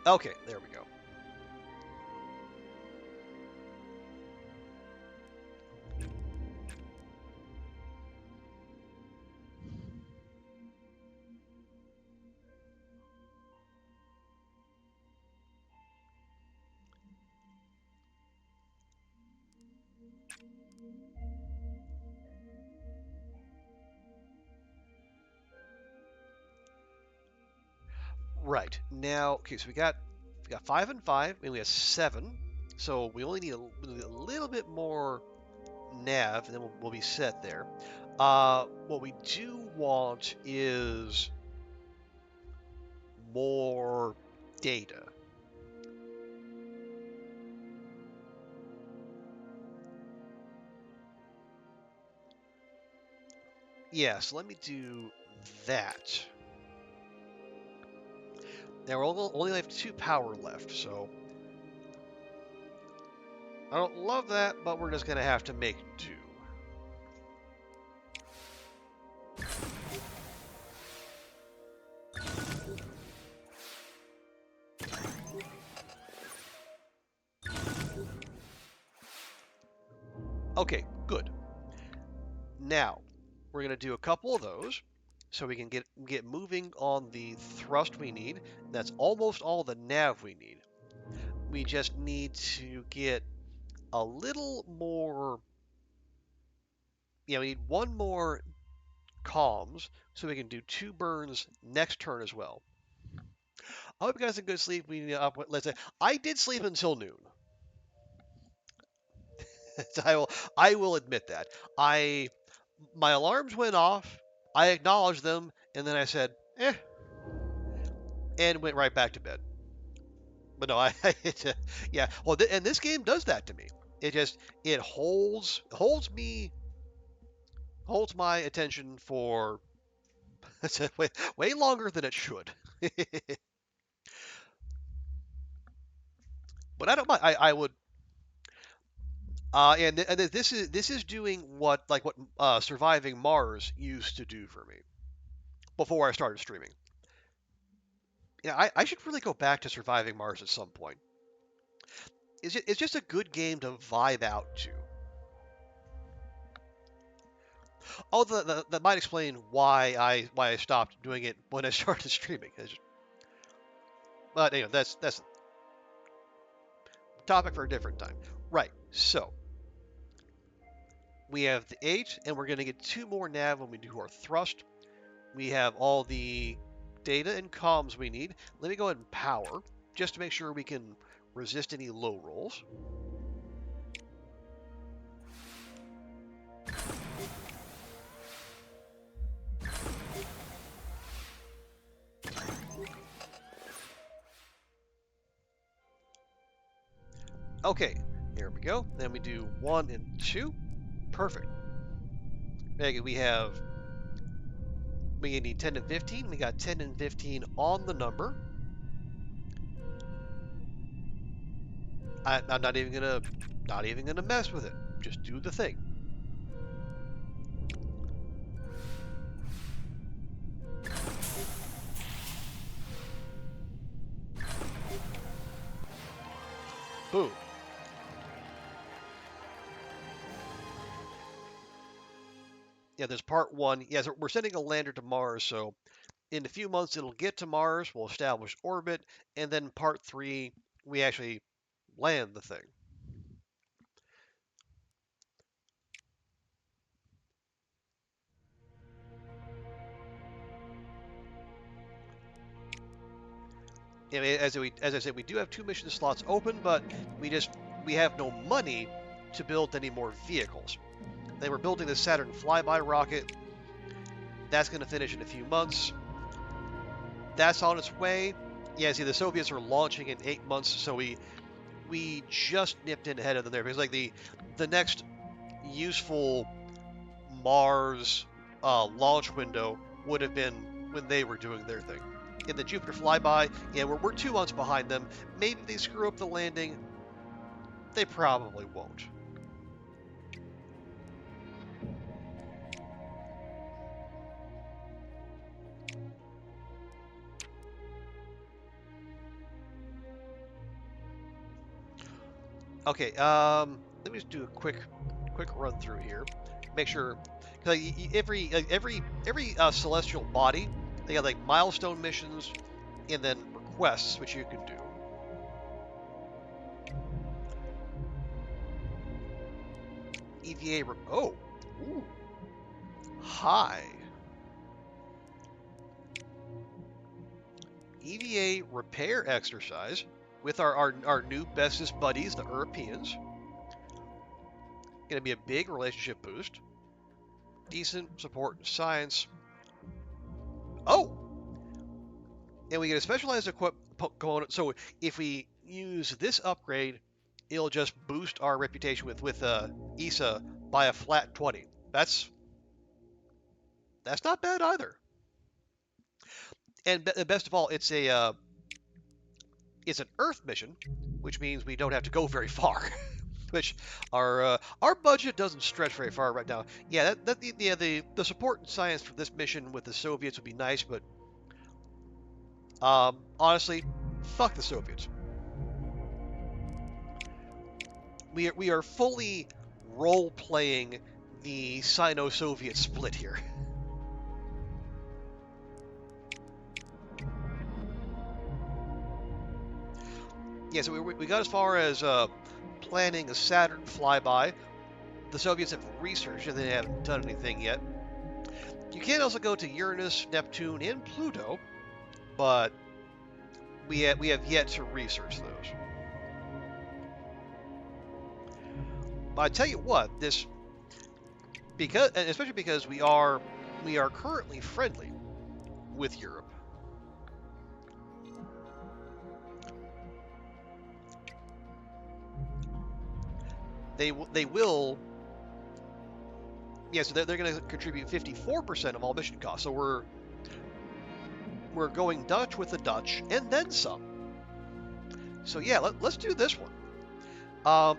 Okay, there we go. Right, now, okay, so we got 5 and 5, and we have 7, so we only need a little bit more nav, and then we'll be set there. What we do want is more data. Yeah, so let me do that. Now we only have 2 power left, so I don't love that, but we're just gonna have to make do. Okay, good. Now, we're going to do a couple of those so we can get moving on the thrust we need. That's almost all the nav we need. We just need to get a little more. Yeah, we need 1 more comms so we can do 2 burns next turn as well. I hope you guys had good sleep. Let's say I did sleep until noon. I will admit that. My alarms went off. I acknowledged them, and then I said, and went right back to bed. But no, yeah. Well, and this game does that to me. It holds my attention for way longer than it should. But I don't mind. I would. And this is doing what Surviving Mars used to do for me before I started streaming. Yeah, I should really go back to Surviving Mars at some point. It's just a good game to vibe out to. Oh, that might explain why I stopped doing it when I started streaming. But anyway, that's a topic for a different time. Right. So we have the 8, and we're going to get 2 more nav when we do our thrust. We have all the data and comms we need. Let me go ahead and power just to make sure we can resist any low rolls. Okay, here we go. Then we do 1 and 2. Perfect. We need 10 and 15. We got 10 and 15 on the number. I'm not even gonna mess with it. Just do the thing. Boom. Yeah, there's part 1. Yeah, so we're sending a lander to Mars, so in a few months it'll get to Mars, we'll establish orbit, and then part 3, we actually land the thing. And as I said, we do have 2 mission slots open, but we have no money to build any more vehicles. They were building the Saturn flyby rocket. That's going to finish in a few months. That's on its way. Yeah, see, the Soviets are launching in 8 months, so we just nipped in ahead of them there, because like the next useful Mars launch window would have been when they were doing their thing. In the Jupiter flyby, yeah, we're 2 months behind them. Maybe they screw up the landing. They probably won't. Okay, let me just do a quick run through here. Make sure, because every celestial body, they got like milestone missions and then requests, which you can do. EVA, oh, ooh, hi. EVA repair exercise with our new bestest buddies, the Europeans. Going to be a big relationship boost. Decent support in science. Oh! And we get a specialized component. So if we use this upgrade, it'll just boost our reputation with ESA by a flat 20. That's not bad either. And best of all, it's an Earth mission, which means we don't have to go very far. Which our budget doesn't stretch very far right now. Yeah, the support in science for this mission with the Soviets would be nice, but honestly, fuck the Soviets. We are fully role playing the Sino-Soviet split here. Yeah, so we got as far as planning a Saturn flyby. The Soviets have researched and they haven't done anything yet. You can also go to Uranus, Neptune, and Pluto, but we have yet to research those. But I tell you what, especially because we are currently friendly with Europe. They will. Yeah, so they're going to contribute 54% of all mission costs. So we're going Dutch with the Dutch and then some. So yeah, let's do this one.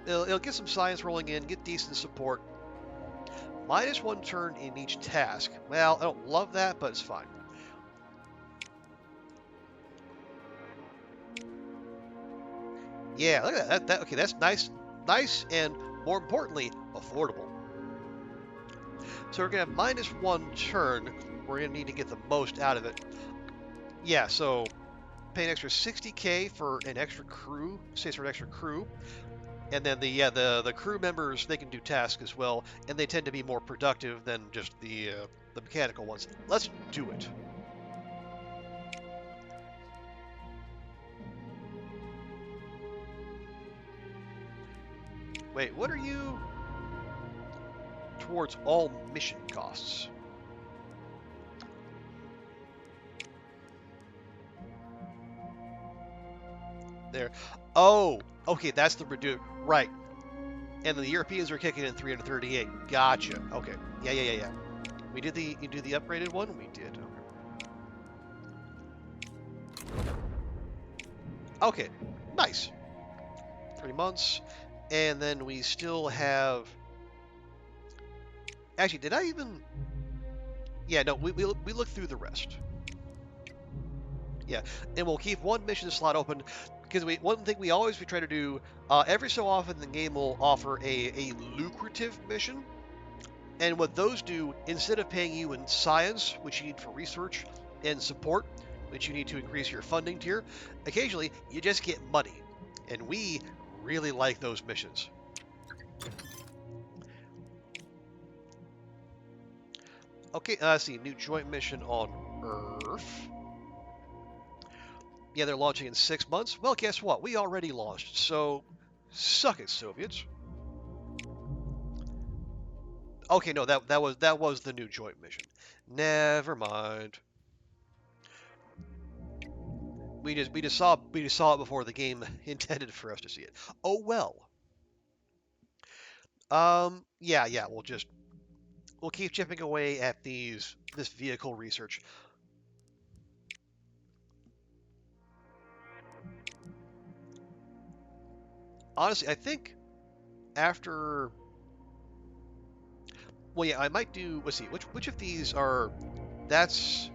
It'll get some science rolling in, get decent support. -1 turn in each task. Well, I don't love that, but it's fine. Yeah, look at that. Okay, that's nice, and more importantly, affordable. So we're gonna have -1 turn. We're gonna need to get the most out of it. Yeah, so pay an extra 60K for an extra crew, and then the crew members, they can do tasks as well, and they tend to be more productive than just the mechanical ones. Let's do it. Wait, what are you? Towards all mission costs. There. Oh, okay, that's the Right. And then the Europeans are kicking in 338. Gotcha. Okay. Yeah. You did the upgraded one? We did. Okay. Nice. 3 months. And then we still have... Actually, did I even... Yeah, no, we looked through the rest. Yeah, and we'll keep one mission slot open because one thing we try to do every so often the game will offer a lucrative mission, and what those do, instead of paying you in science, which you need for research, and support, which you need to increase your funding tier, occasionally you just get money, and we really like those missions. Okay, let's see, new joint mission on Earth. Yeah, they're launching in 6 months. Well, guess what? We already launched, so suck it, Soviets. Okay, no, that was the new joint mission. Never mind. We just saw it before the game intended for us to see it. Oh well. Yeah. We'll keep chipping away at this vehicle research. Honestly, I think after... Well, yeah, I might do... Let's see, which of these are... That's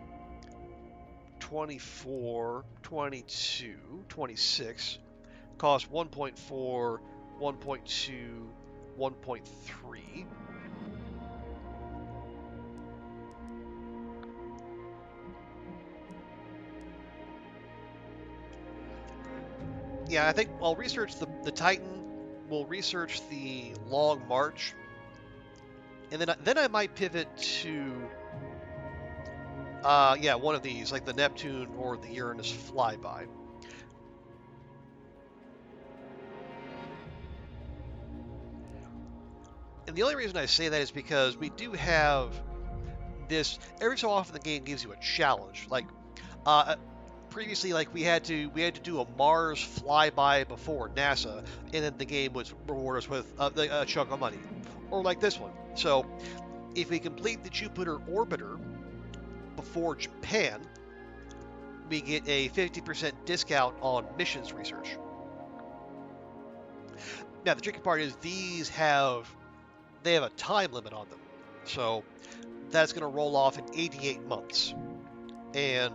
24, 22, 26. Cost 1.4, 1.2, 1.3. Yeah, I think I'll research the Titan. We'll research the Long March, and then I might pivot to yeah, one of these, like the Neptune or the Uranus flyby. And the only reason I say that is because we do have this every so often. The game gives you a challenge, like previously, like we had to do a Mars flyby before NASA, and then the game would reward us with a chunk of money, or like this one. So if we complete the Jupiter orbiter before Japan, we get a 50% discount on missions research. Now the tricky part is they have a time limit on them, so that's going to roll off in 88 months, and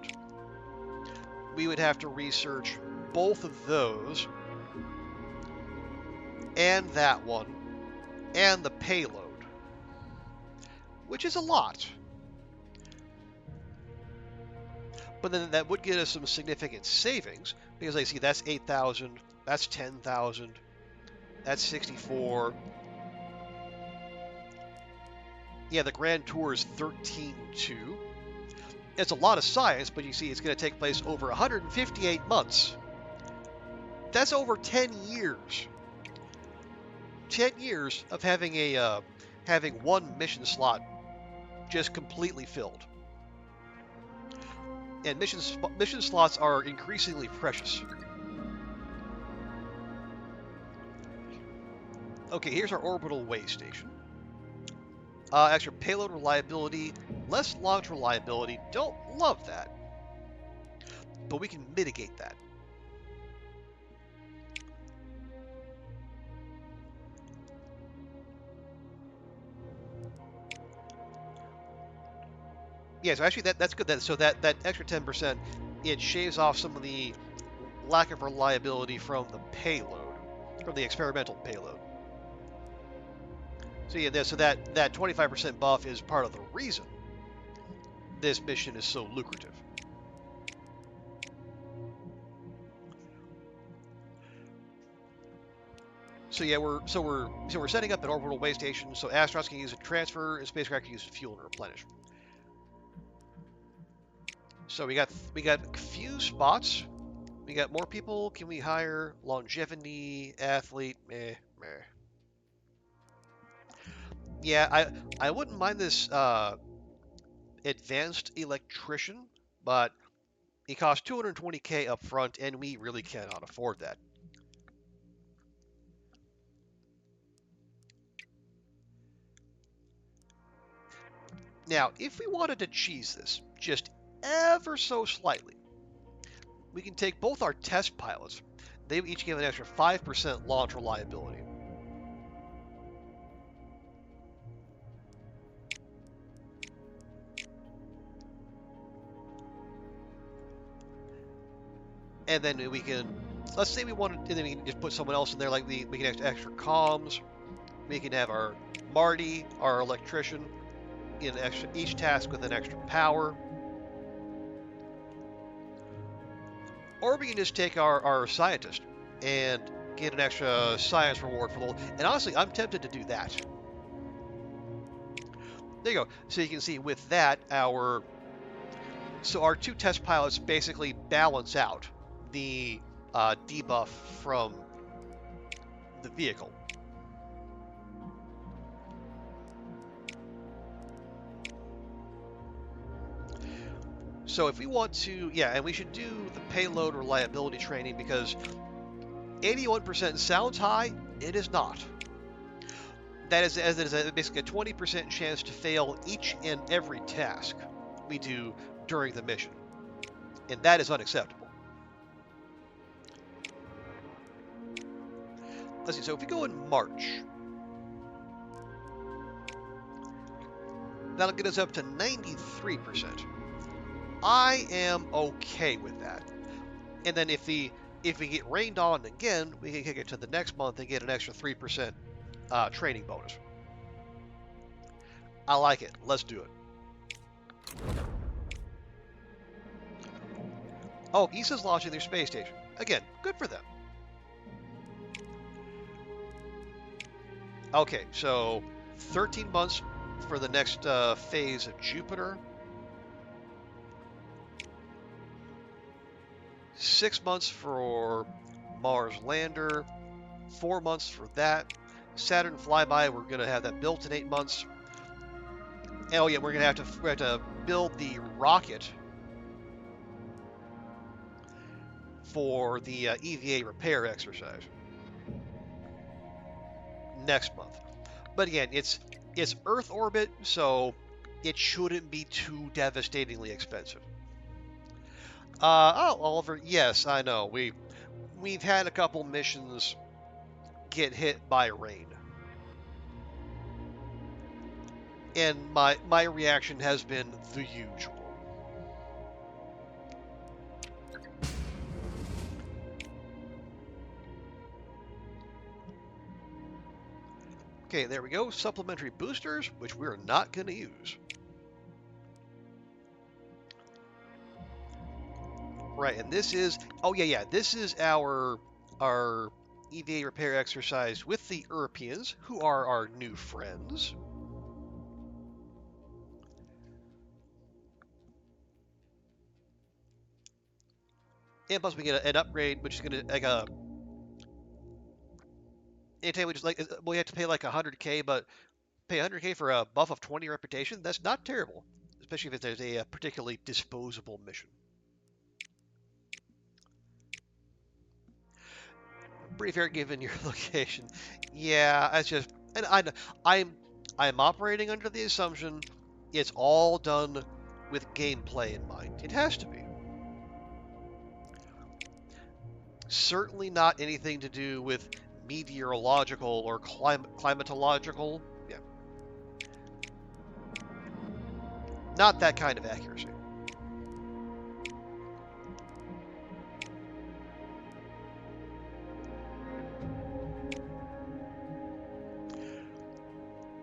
we would have to research both of those, and that one, and the payload, which is a lot. But then that would get us some significant savings, because I see that's 8,000, that's 10,000, that's 64. Yeah, the Grand Tour is 13.2. It's a lot of science, but you see it's going to take place over 158 months. That's over 10 years. 10 years of having having one mission slot just completely filled. And mission slots are increasingly precious. Okay, here's our orbital way station. Extra payload reliability, less launch reliability. Don't love that, but we can mitigate that. Yeah, so actually that's good. So that extra 10%, it shaves off some of the lack of reliability from the payload, from the experimental payload. So yeah, so that 25% buff is part of the reason this mission is so lucrative. So yeah, we're setting up an orbital way station so astronauts can use it to transfer and spacecraft can use it to fuel and replenish. So we got a few spots. We got more people. Can we hire longevity athlete? Meh. Yeah, I wouldn't mind this advanced electrician, but it costs 220K up front, and we really cannot afford that. Now, if we wanted to cheese this just ever so slightly, we can take both our test pilots. They each give an extra 5% launch reliability. And then we can, let's say we wanted, and then we can just put someone else in there, like we can have extra comms. We can have our Marty, our electrician, in extra each task with an extra power. Or we can just take our scientist and get an extra science reward for the whole. And honestly, I'm tempted to do that. There you go. So you can see with that, our two test pilots basically balance out the debuff from the vehicle. So if we want to, yeah, and we should do the payload reliability training because 81% sounds high. It is not. That is, as it is basically a 20% chance to fail each and every task we do during the mission. And that is unacceptable. Let's see, so if we go in March, that'll get us up to 93%. I am okay with that. And then if we get rained on again, we can kick it to the next month and get an extra 3% training bonus. I like it. Let's do it. Oh, ESA's launching their space station. Again, good for them. Okay, so 13 months for the next phase of Jupiter. 6 months for Mars lander. 4 months for that. Saturn flyby, we're going to have that built in 8 months. Oh yeah, we're going to have to build the rocket for the EVA repair exercise next month. But again, it's Earth orbit, so it shouldn't be too devastatingly expensive. Oh, Oliver, yes, I know. We've had a couple missions get hit by rain. And my reaction has been the usual. Okay, there we go. Supplementary boosters, which we're not going to use. Right, and this is, oh yeah, this is our EVA repair exercise with the Europeans, who are our new friends. And plus we get an upgrade, which is going to, like anytime we have to pay like 100k, but pay 100k for a buff of 20 reputation, that's not terrible, especially if there's a particularly disposable mission. Pretty fair given your location. Yeah, that's just, and I'm operating under the assumption it's all done with gameplay in mind. It has to be. Certainly not anything to do with meteorological or climatological. Yeah. Not that kind of accuracy.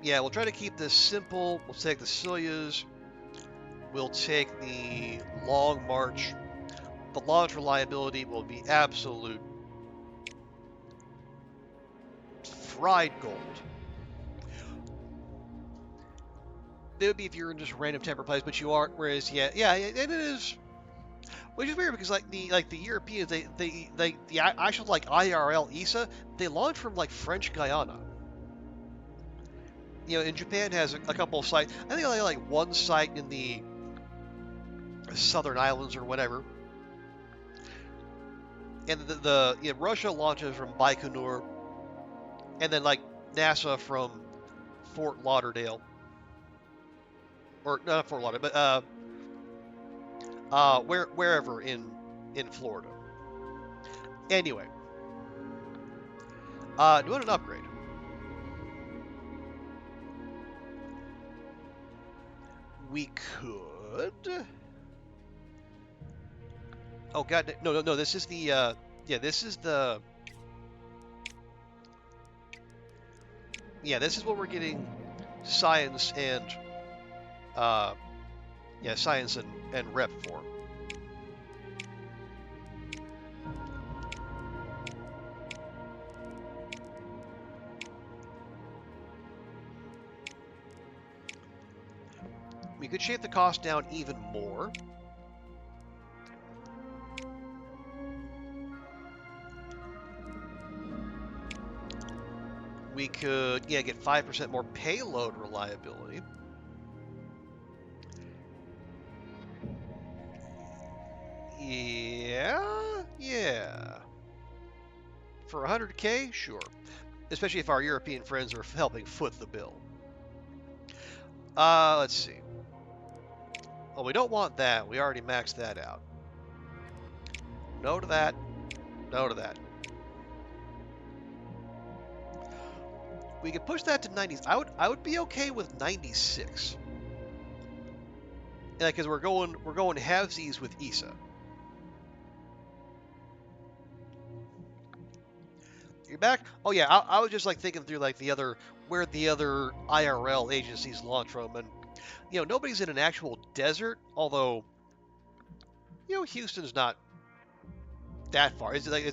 Yeah, we'll try to keep this simple. We'll take the Soyuz. We'll take the Long March. The launch reliability will be absolute fried gold. It would be if you're in just random temper plays, but you aren't. Whereas, yeah, it is. Which is weird because like the Europeans, the actual like IRL ESA, they launch from like French Guyana. You know, in Japan has a couple of sites. I think only like one site in the Southern Islands or whatever. And Russia launches from Baikonur, and then like NASA from Fort Lauderdale. or not Fort Lauderdale, but wherever in Florida. Anyway, doing an upgrade. We could. Oh god, no. This is the yeah. This is the This is what we're getting science and science and rep for. We could shape the cost down even more. We could, get 5% more payload reliability. Yeah. For 100K, sure. Especially if our European friends are helping foot the bill. Let's see. Well, we don't want that. We already maxed that out. No to that. No to that. We could push that to 90s. I would be okay with 96. Yeah, because we're going halvesies with ESA. You're back? Oh yeah, I was just like thinking through like where the other IRL agencies launch from, and nobody's in an actual desert. Although Houston's not that far. It's like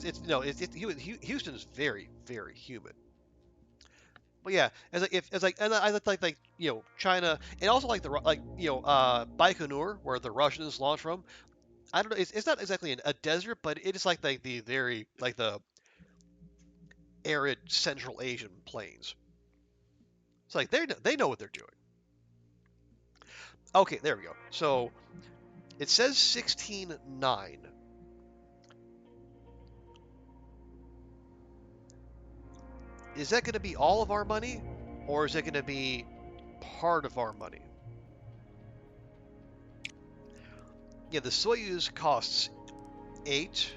Houston's very very humid. But yeah, and I like China, and also like Baikonur, where the Russians launch from. I don't know. It's not exactly a desert, but it is like the very like the arid Central Asian plains. It's like they know what they're doing. Okay, there we go. So it says 16.9. Is that going to be all of our money, or is it going to be part of our money? Yeah, the Soyuz costs 8.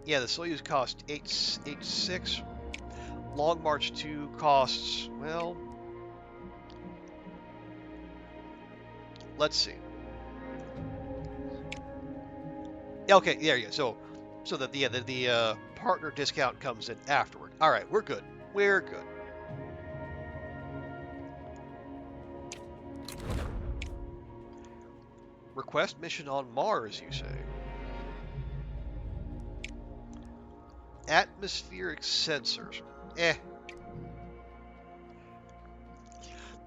Yeah, the Soyuz costs 8.6. Long March 2 costs, well, let's see. Okay, there you go. So the partner discount comes in afterward. All right, we're good. We're good. Request mission on Mars, you say? Atmospheric sensors.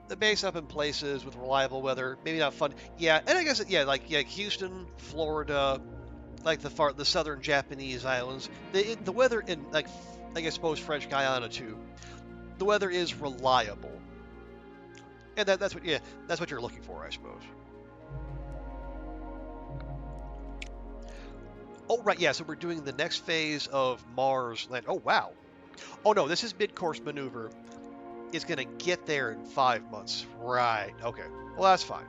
The base up in places with reliable weather, maybe not fun. Yeah, and I guess like Houston, Florida, like the southern Japanese islands. The weather in I suppose French Guiana too. The weather is reliable, and that's what you're looking for, I suppose. Oh right, yeah. So we're doing the next phase of Mars land. Oh wow. Oh no, this is mid-course maneuver. It's gonna get there in 5 months. Right. Okay. Well, that's fine.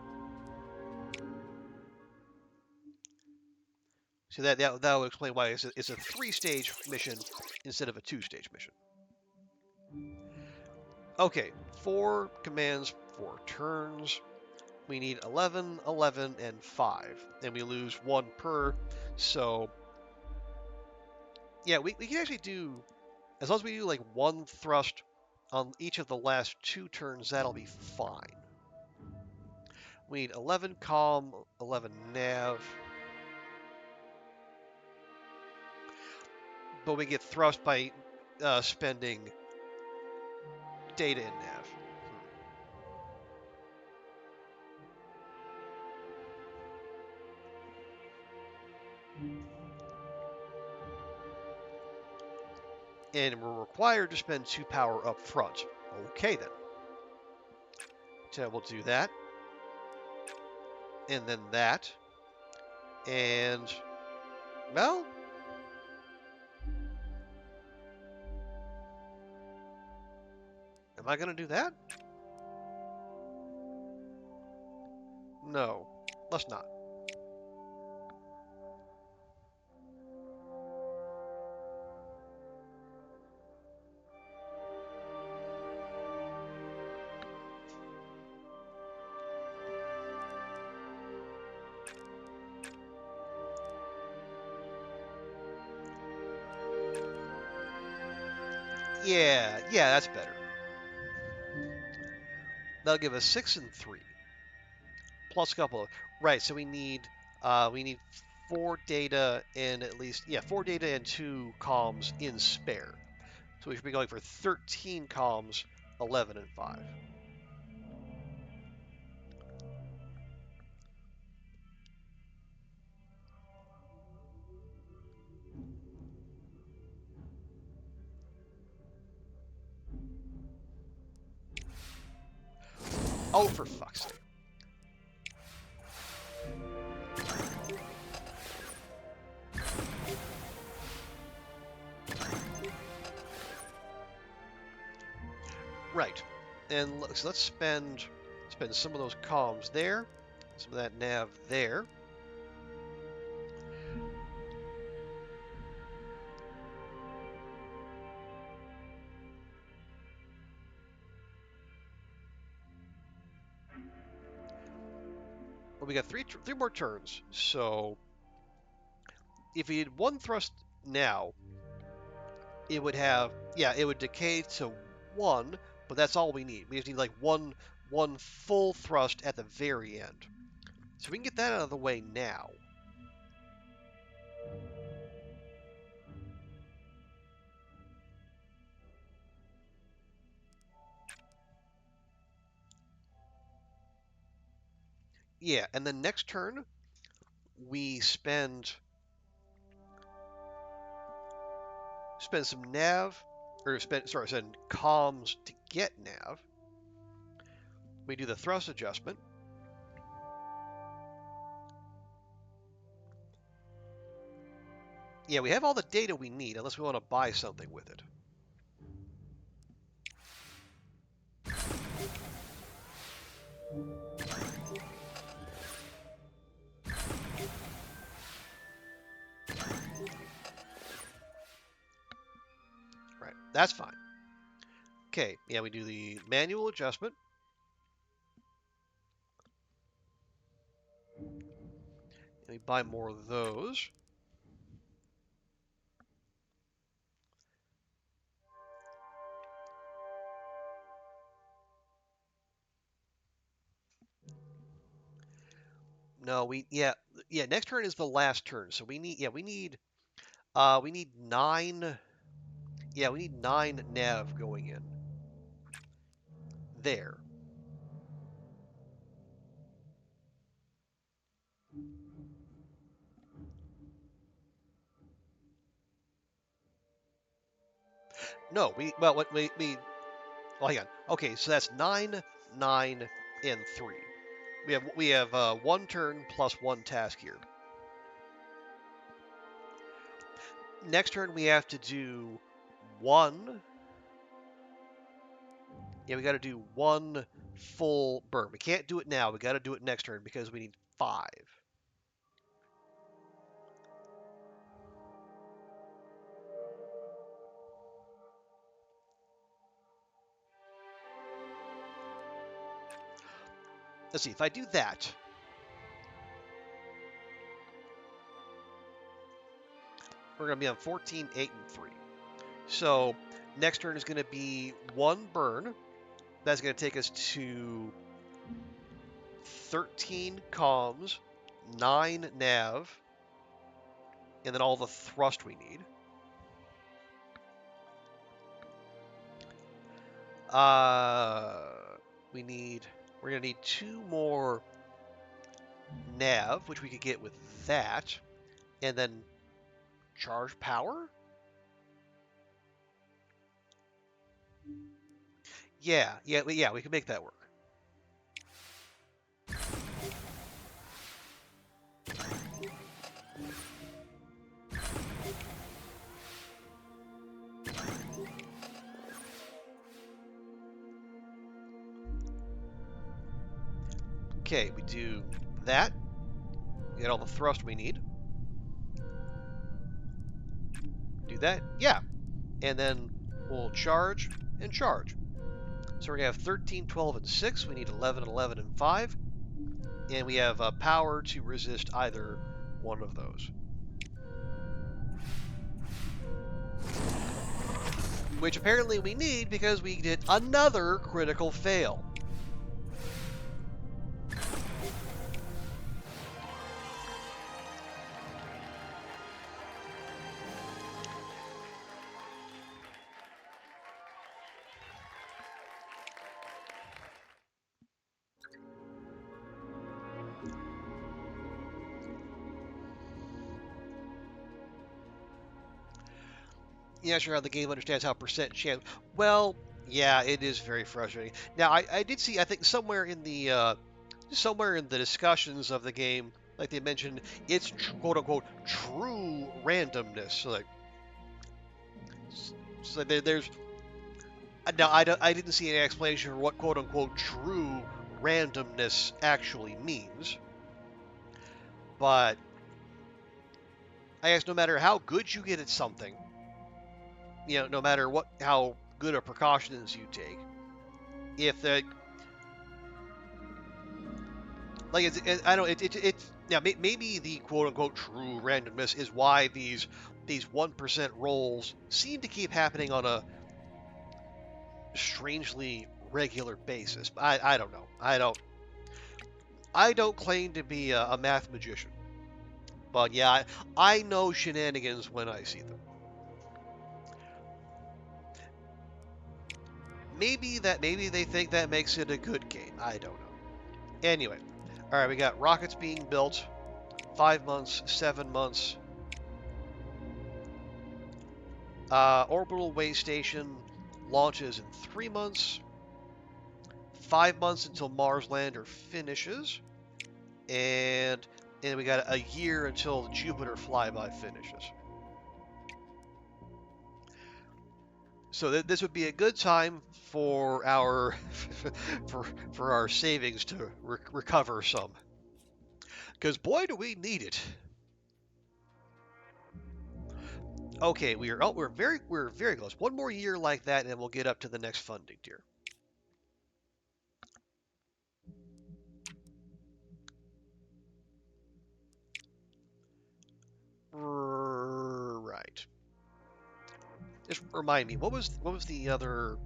So that will explain why it's a 3-stage mission instead of a 2-stage mission. Okay, 4 commands, 4 turns. We need 11, 11, and 5, and we lose 1 per. So yeah, we can actually do, as long as we do like 1 thrust on each of the last 2 turns, that'll be fine. We need 11 comm, 11 nav. But we get thrust by spending data in nav. And we're required to spend 2 power up front. Okay then. So we'll do that. And then that. And, well, am I going to do that? No, let's not. Yeah, that's better. That'll give us 6 and 3. Plus a couple of, right, so we need 4 data and at least, 4 data and 2 comms in spare. So we should be going for 13 comms, 11 and 5. Oh, for fuck's sake. Right, and so let's spend some of those comms there, some of that nav there. Well, we got three more turns, so if we did 1 thrust now, it would have, it would decay to 1, but that's all we need. We just need like one full thrust at the very end. So we can get that out of the way now. Yeah, and then next turn, we spend some nav, or send comms to get nav. We do the thrust adjustment. Yeah, we have all the data we need, unless we want to buy something with it. Right, that's fine. Okay, yeah, we do the manual adjustment. And we buy more of those. No, next turn is the last turn. So we need 9 we need 9 nav going in. There. No, hang on. Okay, so that's 9, 9, and 3. We have 1 turn plus 1 task here. Next turn we have to do 1. Yeah, we got to do 1 full burn. We can't do it now. We got to do it next turn because we need 5. Let's see, if I do that, we're going to be on 14, 8, and 3. So next turn is going to be 1 burn. That's going to take us to 13 comms, 9 nav, and then all the thrust we need. We're going to need 2 more nav, which we could get with that, and then charge power? Yeah, we can make that work. Okay, we do that. Get all the thrust we need. Do that. Yeah. And then we'll charge and charge. So we're going to have 13, 12, and 6. We need 11, 11, and 5. And we have power to resist either one of those. Which apparently we need because we did another critical fail. Yeah, sure how the game understands how percent chance. Well, yeah, it is very frustrating. Now, I did see, I think somewhere in the discussions of the game, like they mentioned, it's quote unquote true randomness. So there's now I didn't see any explanation for what quote unquote true randomness actually means, but I guess no matter how good you get at something, no matter how good a precautions you take, if the I don't it's yeah maybe the quote unquote true randomness is why these 1% rolls seem to keep happening on a strangely regular basis. I don't know. I don't claim to be a math magician, but yeah, I know shenanigans when I see them. Maybe they think that makes it a good game. I don't know. Anyway, all right, we got rockets being built. 5 months, 7 months. Orbital way station launches in 3 months. 5 months until Mars lander finishes, and we got a year until the Jupiter flyby finishes. So this would be a good time for our for our savings to recover some, because boy do we need it. Okay, we're very close. One more year like that, and we'll get up to the next funding tier. Right. Just remind me, what was the other?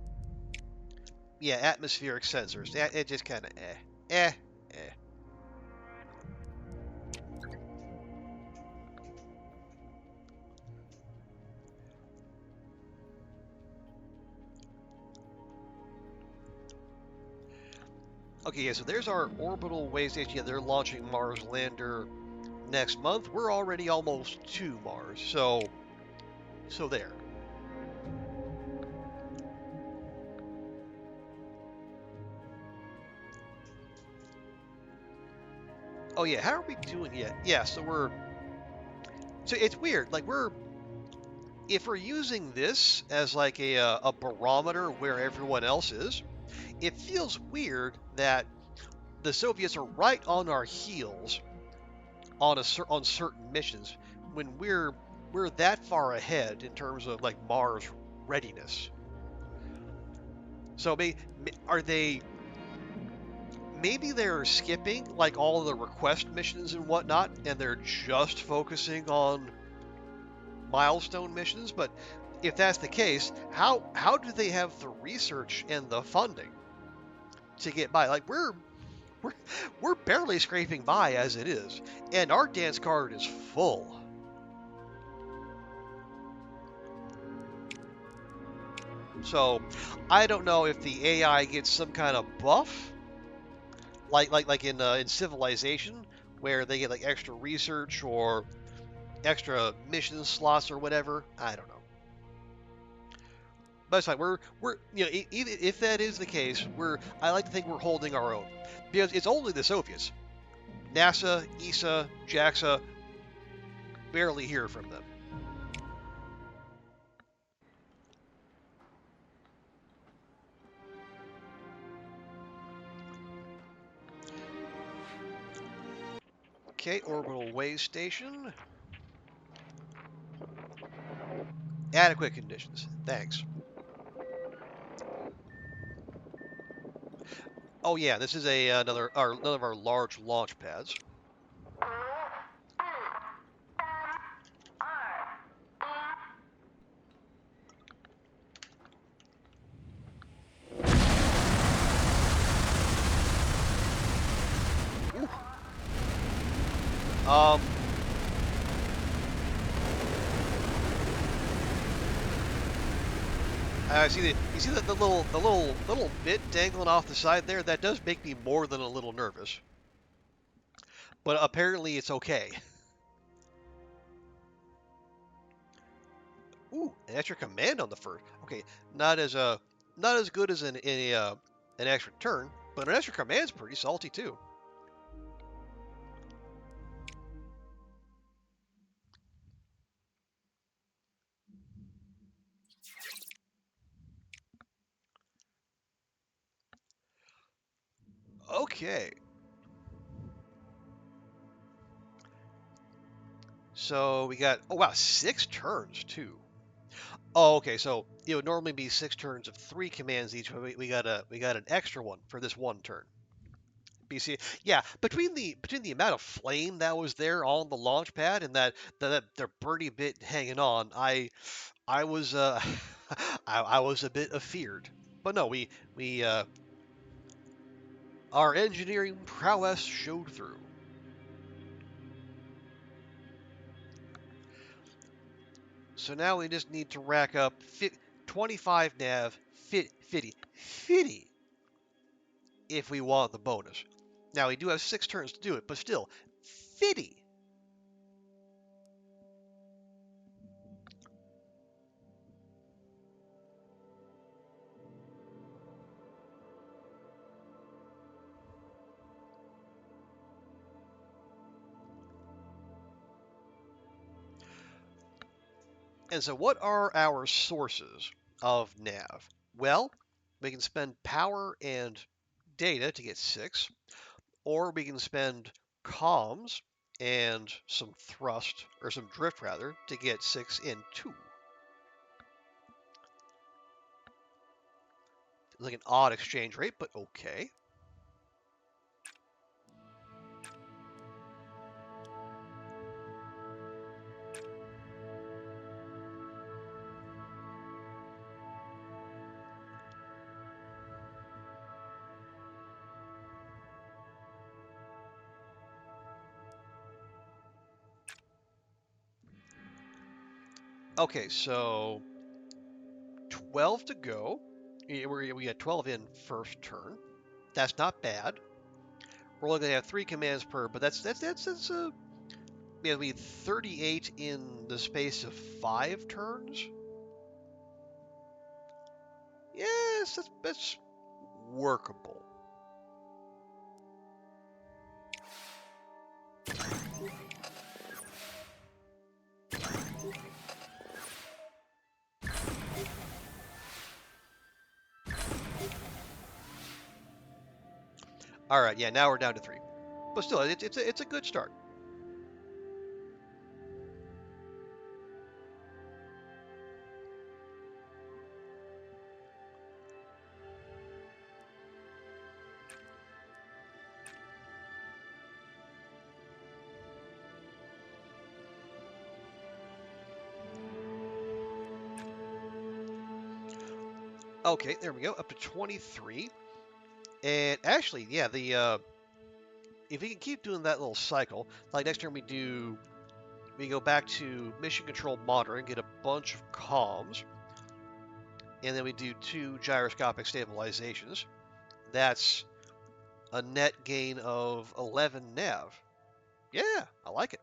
Yeah, atmospheric sensors. Yeah, it just kind of eh. Okay, yeah, so there's our orbital way station. Yeah, they're launching Mars lander next month. We're already almost to Mars, so there. Oh yeah, how are we doing yet? Yeah, so it's weird. Like if we're using this as like a barometer where everyone else is, it feels weird that the Soviets are right on our heels on certain missions when we're that far ahead in terms of like Mars readiness. So are they? Maybe they're skipping like all the request missions and whatnot, and they're just focusing on milestone missions. But if that's the case, how do they have the research and the funding to get by? Like we're barely scraping by as it is, and our dance card is full. So I don't know if the AI gets some kind of buff, like in Civilization, where they get like extra research or extra mission slots or whatever. I don't know. But it's like we're even if that is the case, I like to think we're holding our own because it's only the Soviets. NASA, ESA, JAXA, barely hear from them. Okay, orbital way station. Adequate conditions. Thanks. Oh yeah, this is another of our large launch pads. Ooh. I see the you see the little bit dangling off the side there. That does make me more than a little nervous, but apparently it's okay. Ooh, an extra command on the first. Okay, not as good as an extra turn, but an extra command's pretty salty too. Okay. So we got, oh wow, 6 turns too. Oh, okay. So it would normally be 6 turns of 3 commands each, but we got an extra one for this one turn. BC, yeah. Between the amount of flame that was there on the launch pad and that their birdie bit hanging on, I was I was a bit afeared. But no, we our engineering prowess showed through. So now we just need to rack up 25 nav, 50 if we want the bonus. Now we do have 6 turns to do it, but still, 50. And so what are our sources of nav? Well, we can spend power and data to get 6, or we can spend comms and some thrust, or some drift rather, to get 6 and 2. Like an odd exchange rate, but okay. Okay, so 12 to go. We got 12 in first turn. That's not bad. We're only going to have 3 commands per, but that's we have 38 in the space of 5 turns. Yes, that's workable. All right, yeah, now we're down to 3, but still, it's a good start. Okay, there we go, up to 23. And actually, yeah, if we can keep doing that little cycle, like next turn we go back to mission control monitoring, get a bunch of comms, and then we do 2 gyroscopic stabilizations. That's a net gain of 11 nav. Yeah, I like it.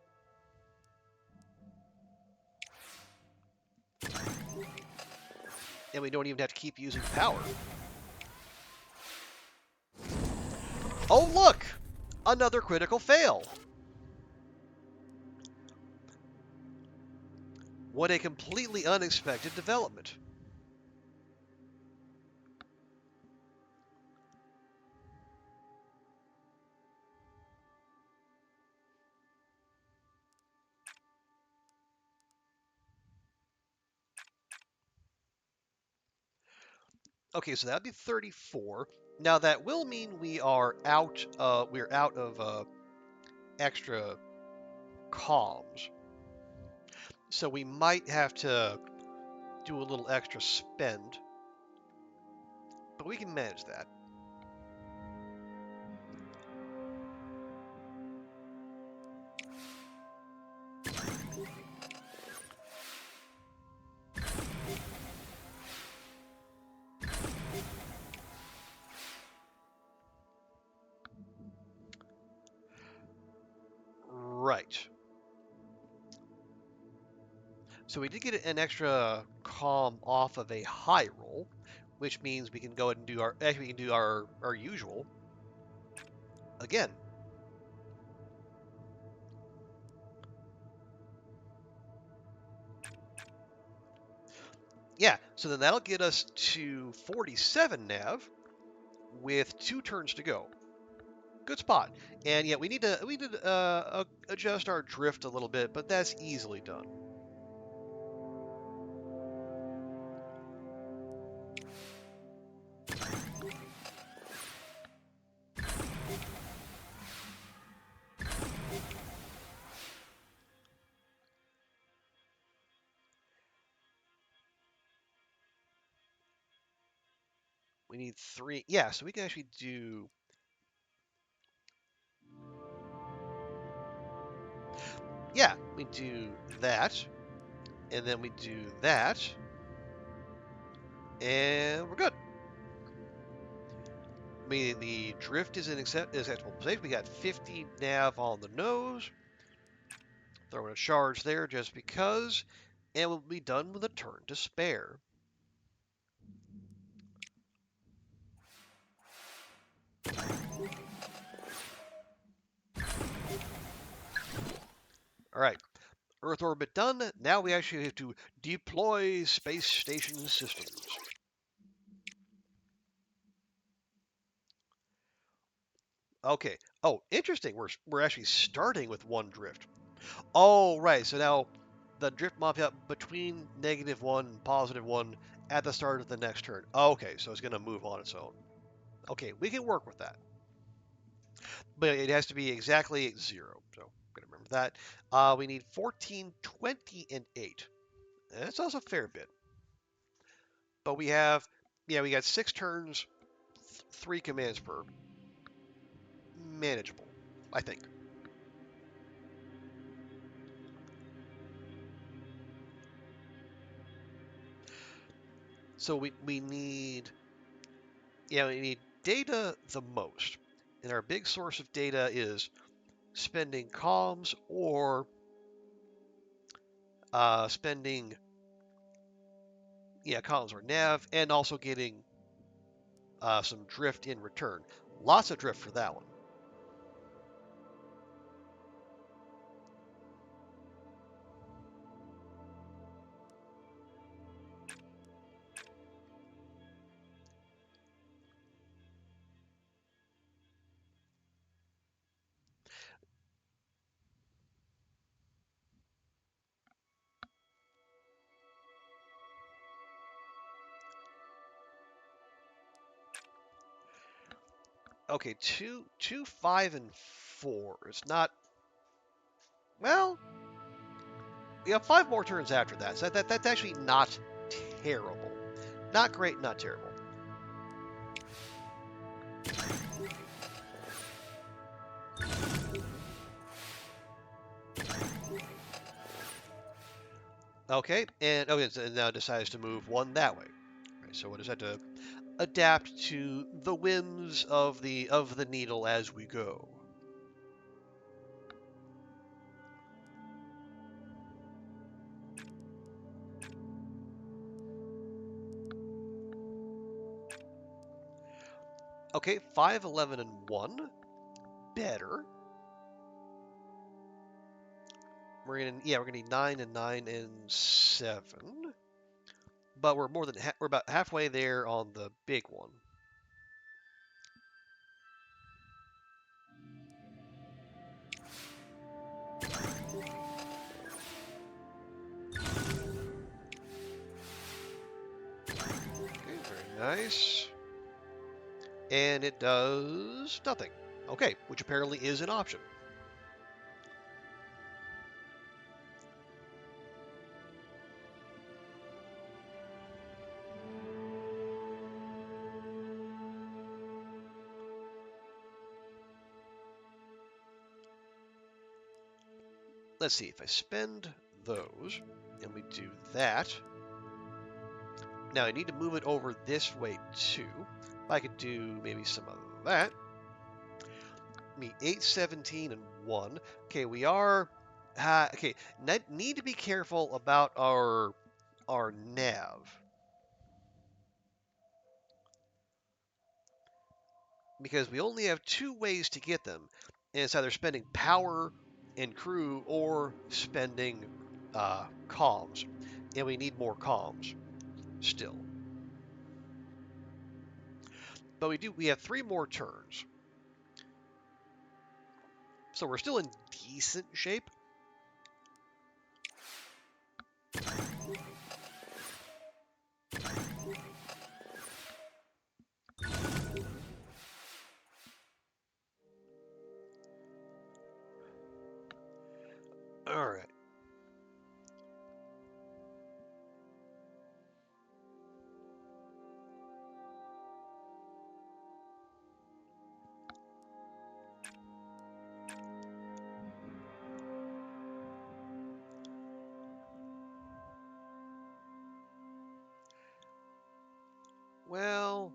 And we don't even have to keep using power. Oh, look! Another critical fail. What a completely unexpected development. Okay, so that'd be 34. Now that will mean we are out. We're out of extra comms, so we might have to do a little extra spend, but we can manage that. Right. So we did get an extra comm off of a high roll, which means we can go ahead and do we can do our usual again. Yeah, so then that'll get us to 47 nav with 2 turns to go. Good spot. And yeah, we need to adjust our drift a little bit, but that's easily done. We need 3. Yeah, so we can actually do. Yeah, we do that, and then we do that, and we're good. Meaning the drift is in acceptable position. We got 50 nav on the nose. Throwing a charge there just because, and we'll be done with a turn to spare. All right, Earth orbit done. Now we actually have to deploy space station systems. Okay. Oh, interesting. We're actually starting with 1 drift. Oh, right. So now the drift moves up between -1 and +1 at the start of the next turn. Okay, so it's going to move on its own. Okay, we can work with that. But it has to be exactly 0. So I'm going to remember that. We need 14, 20, and 8. That's also a fair bit. But we have, yeah, we got 6 turns, 3 commands per. Manageable, I think. So we need, yeah, we need data the most. And our big source of data is spending comms or spending, yeah, comms or nav, and also getting some drift in return. Lots of drift for that one. Okay, 2, 2, 5, and 4. It's not, well, we have 5 more turns after that. So that's actually not terrible. Not great, not terrible. Okay, and okay, so it now decides to move 1 that way. Right, so we'll just have to adapt to the whims of the needle as we go. Okay, 5, 11, and 1. Better. We're gonna need 9 and 9 and 7. But we're we're about halfway there on the big one. Okay, very nice. And it does nothing. Okay, which apparently is an option. Let's see, if I spend those, and we do that. Now I need to move it over this way too. I could do maybe some of that. Me 8, 17, and 1. Okay, we are... okay, need to be careful about our nav. Because we only have 2 ways to get them. And it's either spending power and crew or spending comms. And we need more comms still. But we have 3 more turns. So we're still in decent shape. All right. Well,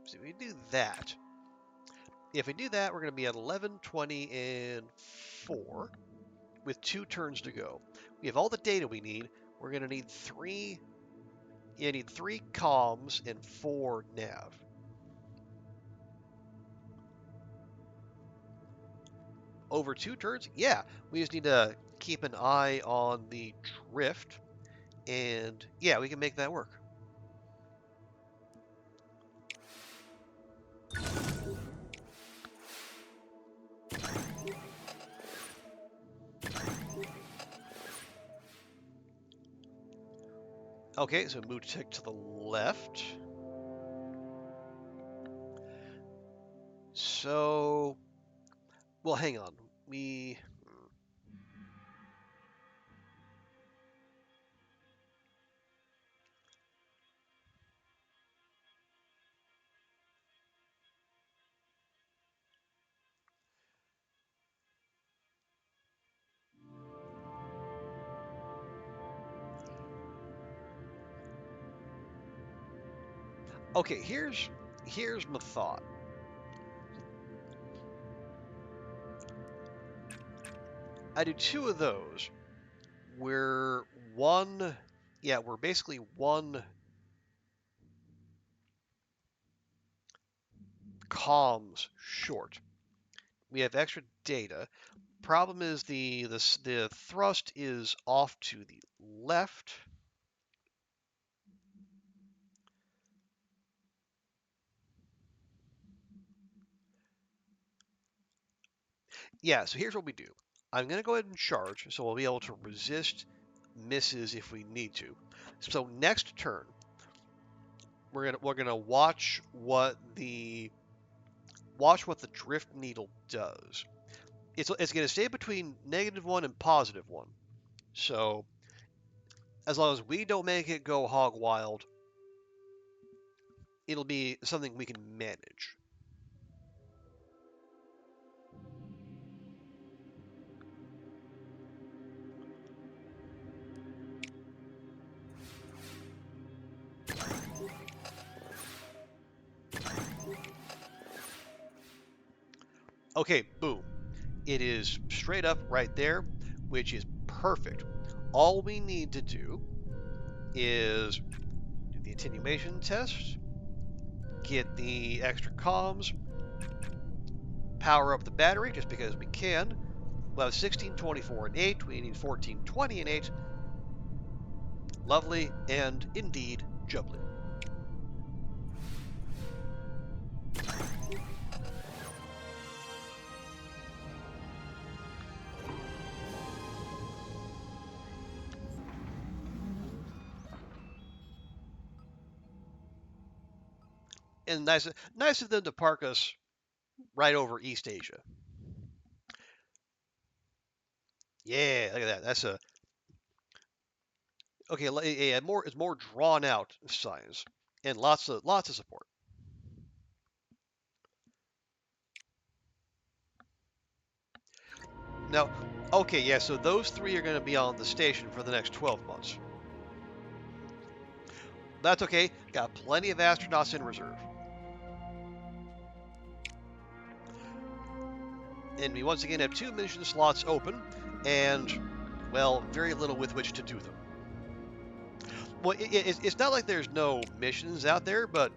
see, we do that. If we do that, we're going to be at 11, 20, and 4 with 2 turns to go. We have all the data we need. We're going to need 3. You need 3 comms and 4 nav. Over 2 turns? Yeah. We just need to keep an eye on the drift. And yeah, we can make that work. Okay, so move tick to the left. So, well, hang on. Okay, here's my thought. I do 2 of those. We're basically 1 comms short. We have extra data. Problem is the thrust is off to the left. Yeah, so here's what we do. I'm going to go ahead and charge, so we'll be able to resist misses if we need to. So next turn, we're gonna watch what the drift needle does. It's going to stay between -1 and +1. So as long as we don't make it go hog wild, it'll be something we can manage. Okay, boom. It is straight up right there, which is perfect. All we need to do is do the attenuation test, get the extra comms, power up the battery just because we can. We'll have 16, 24, and 8. We need 14, 20, and 8. Lovely and indeed jubbly. And nice of them to park us right over East Asia. Yeah, look at that. That's a okay. It's more drawn out science and lots of support. Now, okay, yeah. So those 3 are going to be on the station for the next 12 months. That's okay. Got plenty of astronauts in reserve. And we once again have 2 mission slots open, and, well, very little with which to do them. Well, it's not like there's no missions out there, but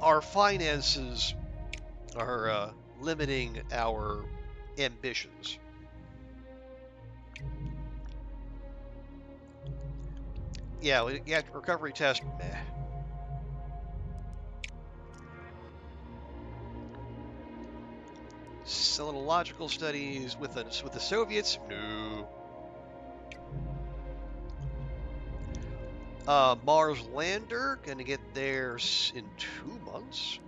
our finances are limiting our ambitions. Yeah, recovery test, meh. Selenological studies with the Soviets, no. Mars lander, gonna get there in 2 months.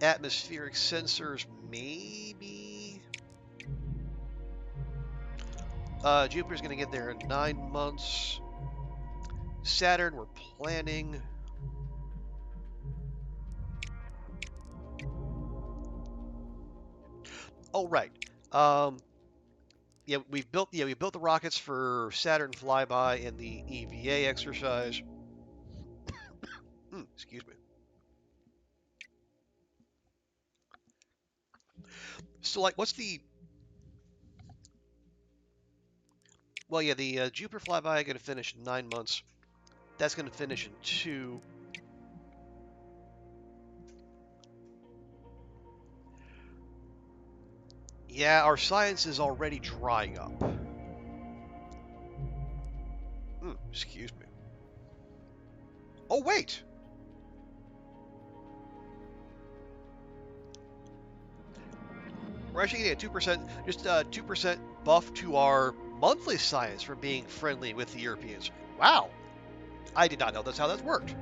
Atmospheric sensors, maybe. Jupiter's gonna get there in 9 months. Saturn, we're planning. Oh, right. Yeah, we built the rockets for Saturn flyby and the EVA exercise. Excuse me. So, like, what's the? Well, yeah, the Jupiter flyby going to finish in 9 months. That's going to finish in 2. Yeah, our science is already drying up. Excuse me. Oh, wait! We're actually getting a 2%, just 2% buff to our monthly science from being friendly with the Europeans. Wow! I did not know that's how that worked.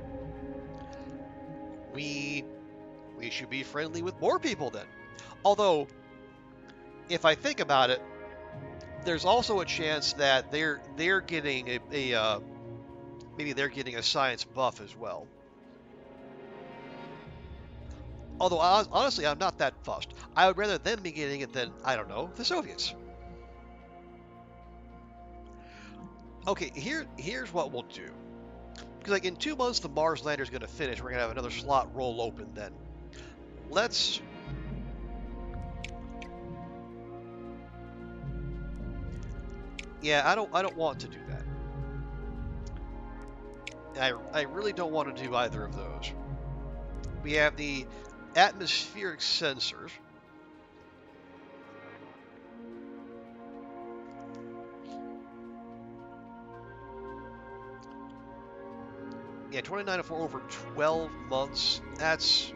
We should be friendly with more people then. Although, if I think about it, there's also a chance that they're getting maybe they're getting a science buff as well. Although honestly, I'm not that fussed. I would rather them be getting it than, I don't know, the Soviets. Okay, here's what we'll do. Because like in 2 months the Mars lander is going to finish. We're going to have another slot roll open then. Let's Yeah, I don't want to do that. I really don't want to do either of those. We have the atmospheric sensors. Yeah, 29 for over 12 months. That's...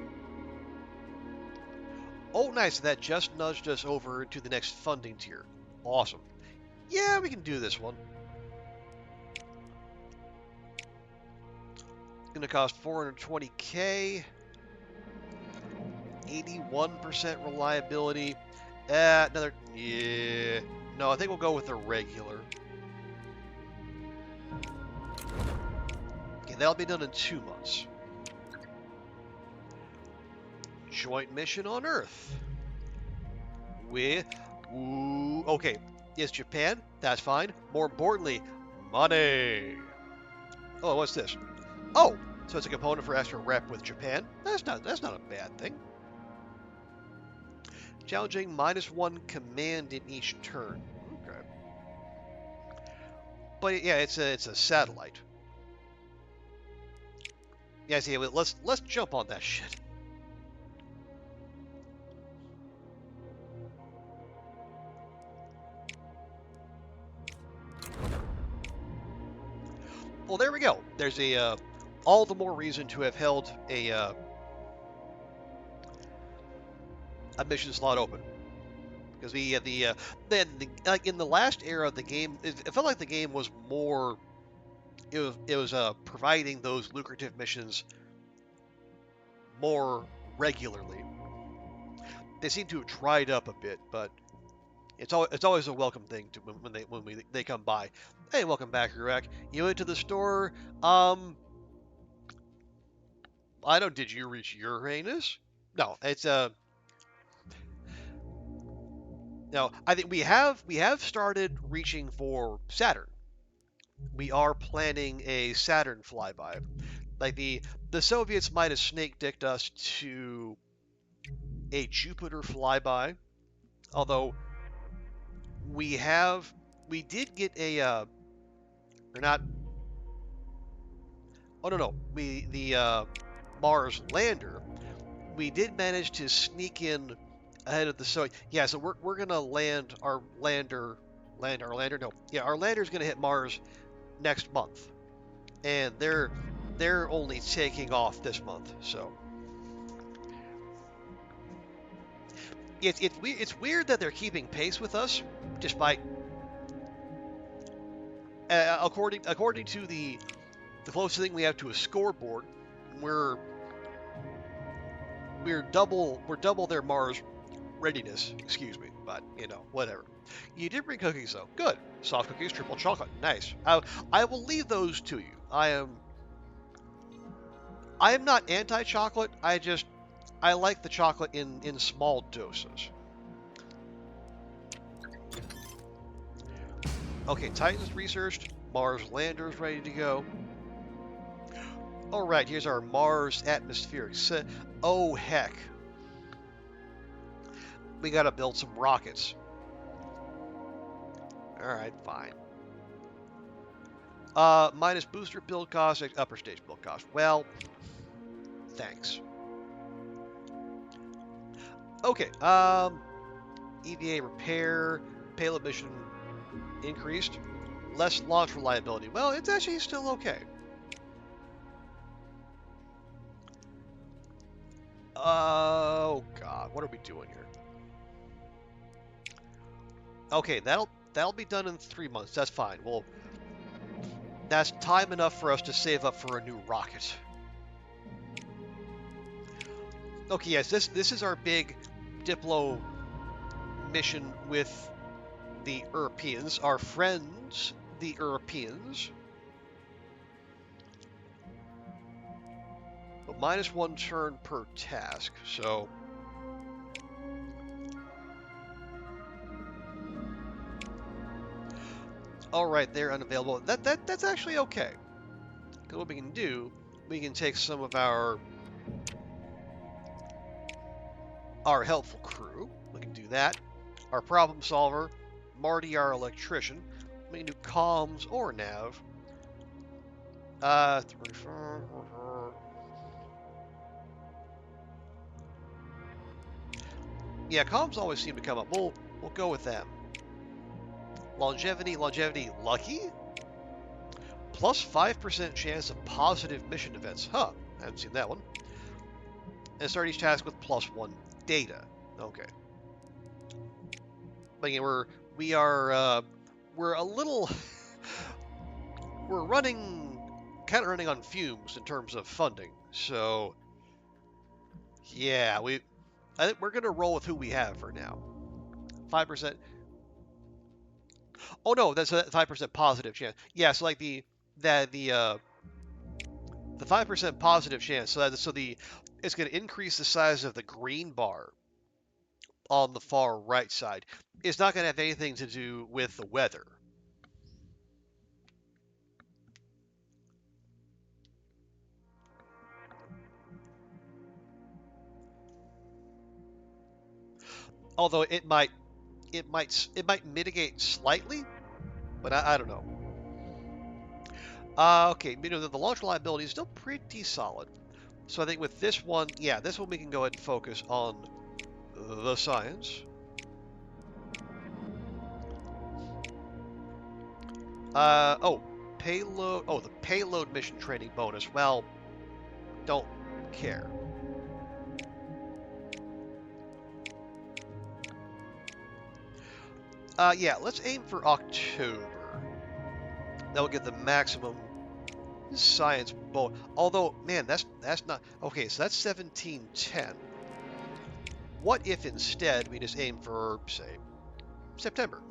Oh, nice. That just nudged us over into the next funding tier. Awesome. Yeah, we can do this one. It's going to cost 420k. 81% reliability. Another... Yeah. No, I think we'll go with the regular. Okay, that'll be done in 2 months. Joint mission on Earth. With... Ooh, okay. Yes, Japan. That's fine. More importantly, money. Oh, what's this? Oh, so it's a component for extra rep with Japan. That's not a bad thing. Challenging -1 command in each turn. Okay. But yeah, it's a satellite. Yeah, see, let's jump on that shit. Well, there we go. There's a all the more reason to have held a mission slot open, because we had like in the last era of the game, it felt like the game was more it was providing those lucrative missions more regularly. They seem to have dried up a bit, but it's always a welcome thing to when they come by. Hey, welcome back, Auroch. You went to the store. I don't. Did you reach Uranus? No, it's no. I think we have started reaching for Saturn. We are planning a Saturn flyby. Like the Soviets might have snake-dicked us to a Jupiter flyby, although we did get a or not. Oh no, the Mars lander. We did manage to sneak in ahead of the Soviet. Yeah, so we're gonna land our lander. No, yeah, our lander's gonna hit Mars next month, and they're only taking off this month, so it's weird that they're keeping pace with us, despite according to the closest thing we have to a scoreboard, we're double their Mars readiness. Excuse me, but whatever. You did bring cookies though. Good. Soft cookies, triple chocolate. Nice. I will leave those to you. I am not anti-chocolate. I like the chocolate in small doses. Okay, Titans researched. Mars lander's ready to go. All right, here's our Mars atmospheric set. Oh heck, we gotta build some rockets. All right, fine. Minus booster build cost, upper stage build cost. Well, thanks. Okay, EVA repair, payload mission increased, less launch reliability. Well, it's actually still okay. Oh God, what are we doing here? Okay, that'll be done in 3 months. That's fine. Well, that's time enough for us to save up for a new rocket. Okay, yes, this is our big Diplo mission with the Europeans, our friends, the Europeans. But -1 turn per task, so all right, they're unavailable. That's actually okay. Because what we can do, we can take some of our helpful crew. We can do that. Our problem solver, Marty, our electrician. We can do comms or nav. Yeah, comms always seem to come up. We'll go with them. Longevity, lucky? Plus 5% chance of positive mission events. Huh, I haven't seen that one. And start each task with +1 data. Okay. But again, we're a little we're kind of running on fumes in terms of funding. So yeah, I think we're gonna roll with who we have for now. 5%. Oh no, that's a 5% positive chance. Yeah, so like the 5% positive chance. So it's going to increase the size of the green bar on the far right side. It's not going to have anything to do with the weather. Although it might mitigate slightly, but I don't know. Okay, the launch reliability is still pretty solid. So I think with this one, yeah, this one we can go ahead and focus on the science. Payload. Oh, the payload mission training bonus. Well, don't care. Yeah, let's aim for October. That will get the maximum science bonus. Although, man, that's not okay. So that's 1710. What if instead we just aim for, say, September?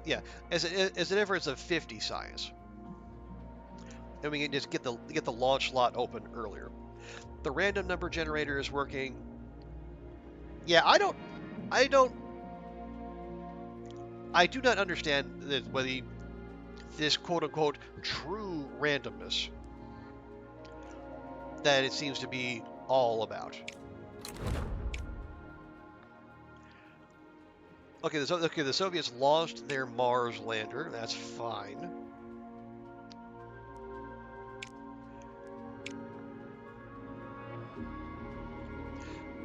Yeah, as a difference of 50 science, and we can just get the launch slot open earlier. The random number generator is working. Yeah, I do not understand whether this quote-unquote true randomness that it seems to be all about. Okay, the Soviets launched their Mars lander. That's fine.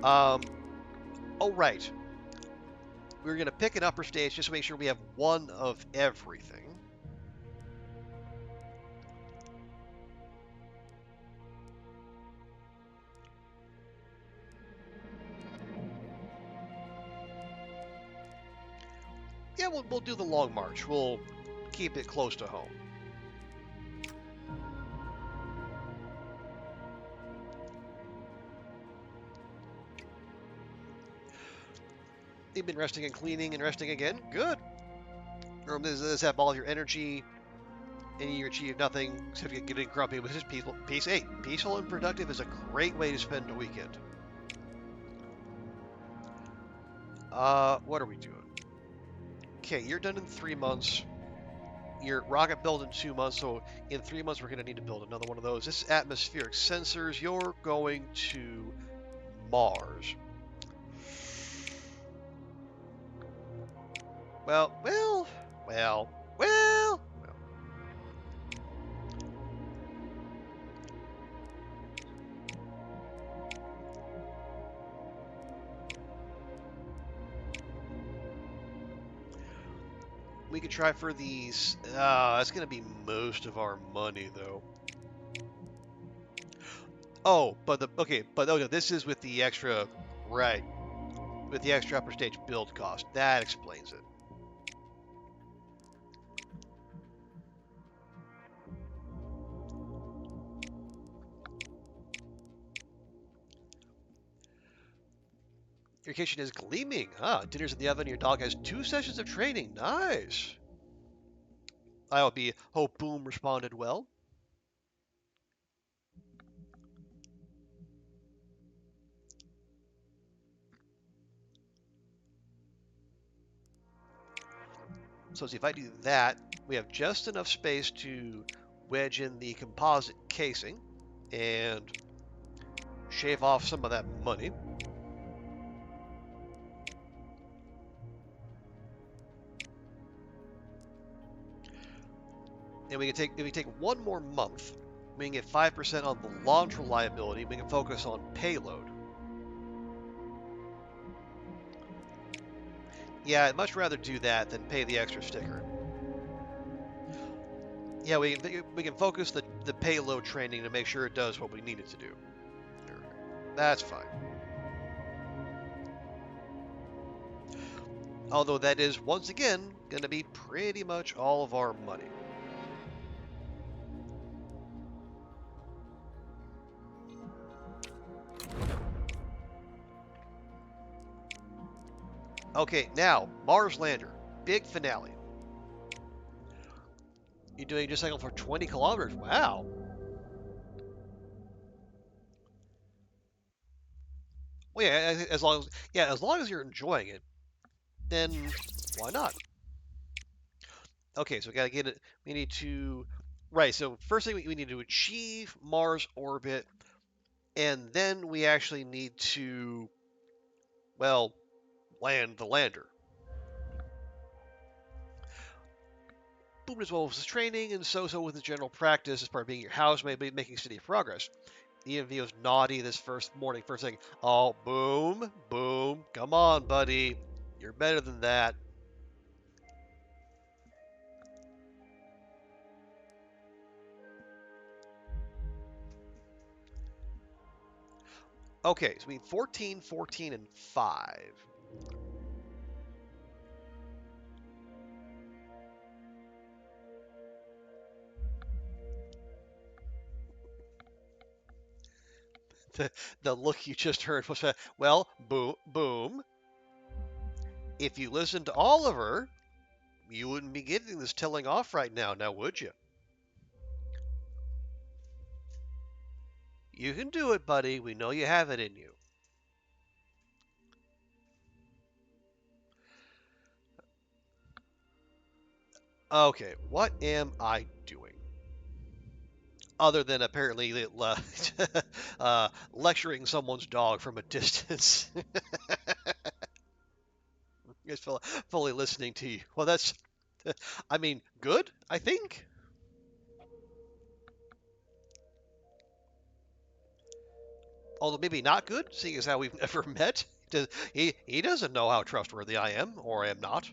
Oh, right. We're going to pick an upper stage just to make sure we have one of everything. Yeah, we'll do the long march. We'll keep it close to home. You've been resting and cleaning and resting again. Good. Does this have all your energy, and you achieve nothing except getting grumpy, which is peaceful. Peace 8. Peaceful and productive is a great way to spend a weekend. What are we doing? Okay, you're done in 3 months. Your rocket built in 2 months, so in 3 months we're going to need to build another one of those. This is atmospheric sensors. You're going to Mars. Well. We could try for these. That's going to be most of our money, though. Oh, but no, this is with the extra, right? With the extra upper stage build cost. That explains it. Your kitchen is gleaming. Dinner's in the oven. Your dog has 2 sessions of training. Nice. Hope Boom responded well. So if I do that, we have just enough space to wedge in the composite casing and shave off some of that money. And we can take one more month, we can get 5% on the launch reliability. We can focus on payload. Yeah, I'd much rather do that than pay the extra sticker. Yeah, we can focus the payload training to make sure it does what we need it to do. That's fine. Although that is, once again, going to be pretty much all of our money. Okay, now, Mars lander. Big finale. You're doing just cycle for 20 kilometers. Wow. Well, yeah, as long as you're enjoying it, then why not? Okay, so we gotta get it. We need to, right. So first thing we need to achieve Mars orbit, and then we actually need to, well, land the lander. Boom as well as his training, and so with his general practice as part of being your house, maybe making steady progress. The EMV was naughty this first morning, first thing. Oh, boom, come on, buddy, you're better than that. Okay, so we need 14, 14, and 5. The look you just heard was, well, boom, boom. If you listened to Oliver, you wouldn't be getting this telling off right now would you? You can do it, buddy. We know you have it in you. Okay, what am I doing? Other than apparently lecturing someone's dog from a distance. Just fully listening to you. Well, that's, I mean, good, I think. Although maybe not good, seeing as how we've never met. He doesn't know how trustworthy I am, or am not.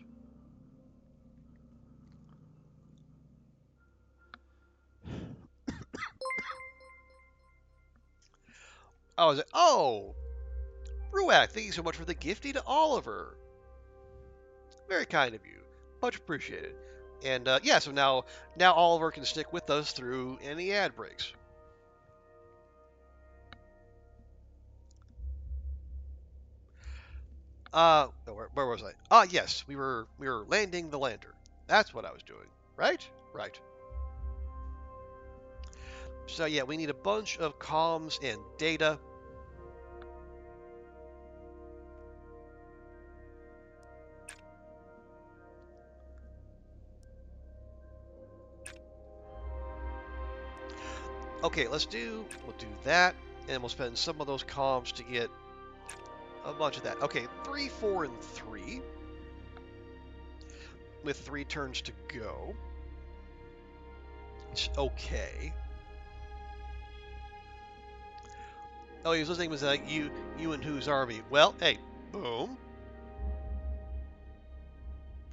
Oh, Ruak, thank you so much for the gifty to Oliver. Very kind of you. Much appreciated. And yeah, so now Oliver can stick with us through any ad breaks. Where was I? Ah, yes, we were landing the lander. That's what I was doing. Right? Right. So yeah, we need a bunch of comms and data. Okay, we'll do that, and we'll spend some of those comms to get a bunch of that. Okay, 3, 4, and 3, with 3 turns to go. It's okay. Oh, he was listening was you and whose army? Well, hey, boom.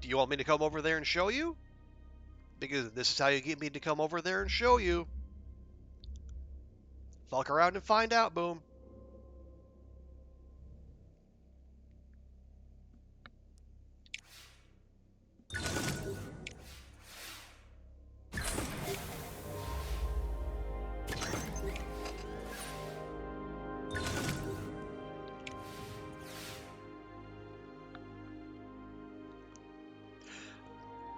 Do you want me to come over there and show you? Because this is how you get me to come over there and show you. Fuck around and find out, boom.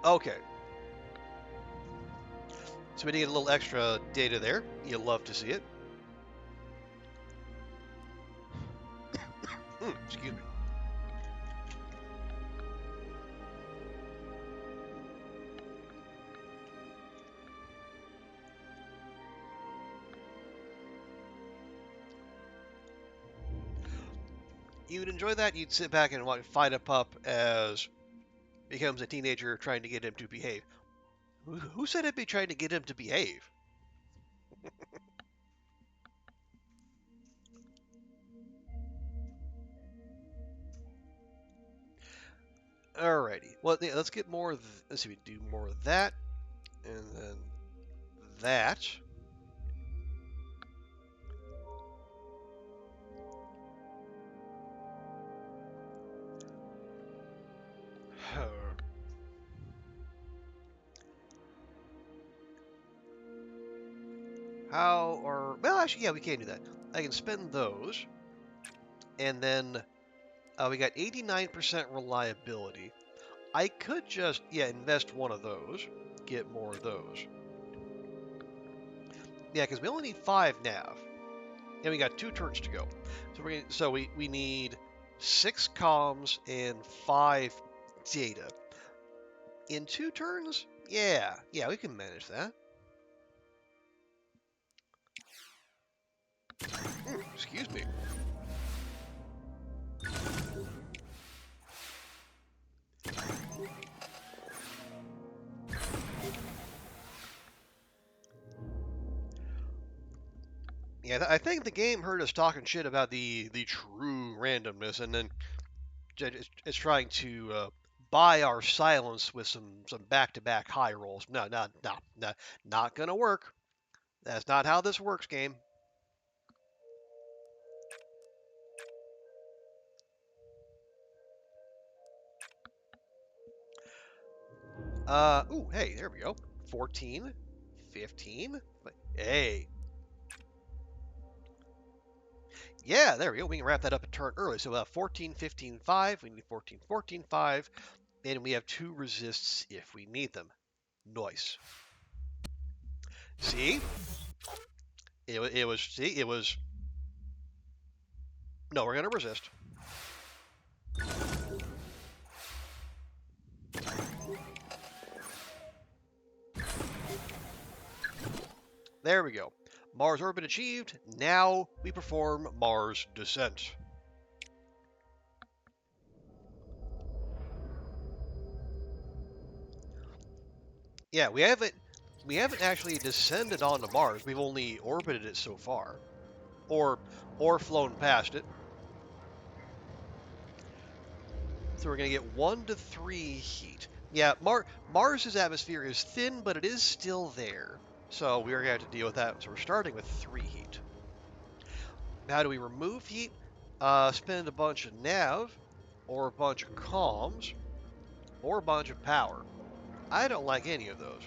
Okay. So we need a little extra data there. You'll love to see it. Excuse me. You'd enjoy that. You'd sit back and fight a pup as becomes a teenager trying to get him to behave. Who said I'd be trying to get him to behave? Alrighty. Well, yeah, let's get more. Let's see. We do more of that, and then that. How or well, actually, yeah, we can do that. I can spend those, and then we got 89% reliability. I could just invest one of those, get more of those. Yeah, because we only need 5 nav, and we got 2 turns to go. So we need 6 comms and 5 data in 2 turns. Yeah, we can manage that. Excuse me. Yeah, I think the game heard us talking shit about the true randomness, and then it's trying to buy our silence with some back-to-back high rolls. No, not gonna work. That's not how this works, game. Ooh, hey, there we go. 14, 15. Hey. Yeah, there we go. We can wrap that up a turn early. So 14, 15, 5. We need 14, 14, 5. And we have 2 resists if we need them. Nice. See? It was... No, we're going to resist. There we go. Mars orbit achieved. Now we perform Mars descent. Yeah, we haven't actually descended onto Mars. We've only orbited it so far, or flown past it. So we're gonna get 1 to 3 heat. Yeah, Mars's atmosphere is thin, but it is still there. So we're gonna have to deal with that. So we're starting with 3 heat. How do we remove heat? Spend a bunch of nav, or a bunch of comms, or a bunch of power. I don't like any of those.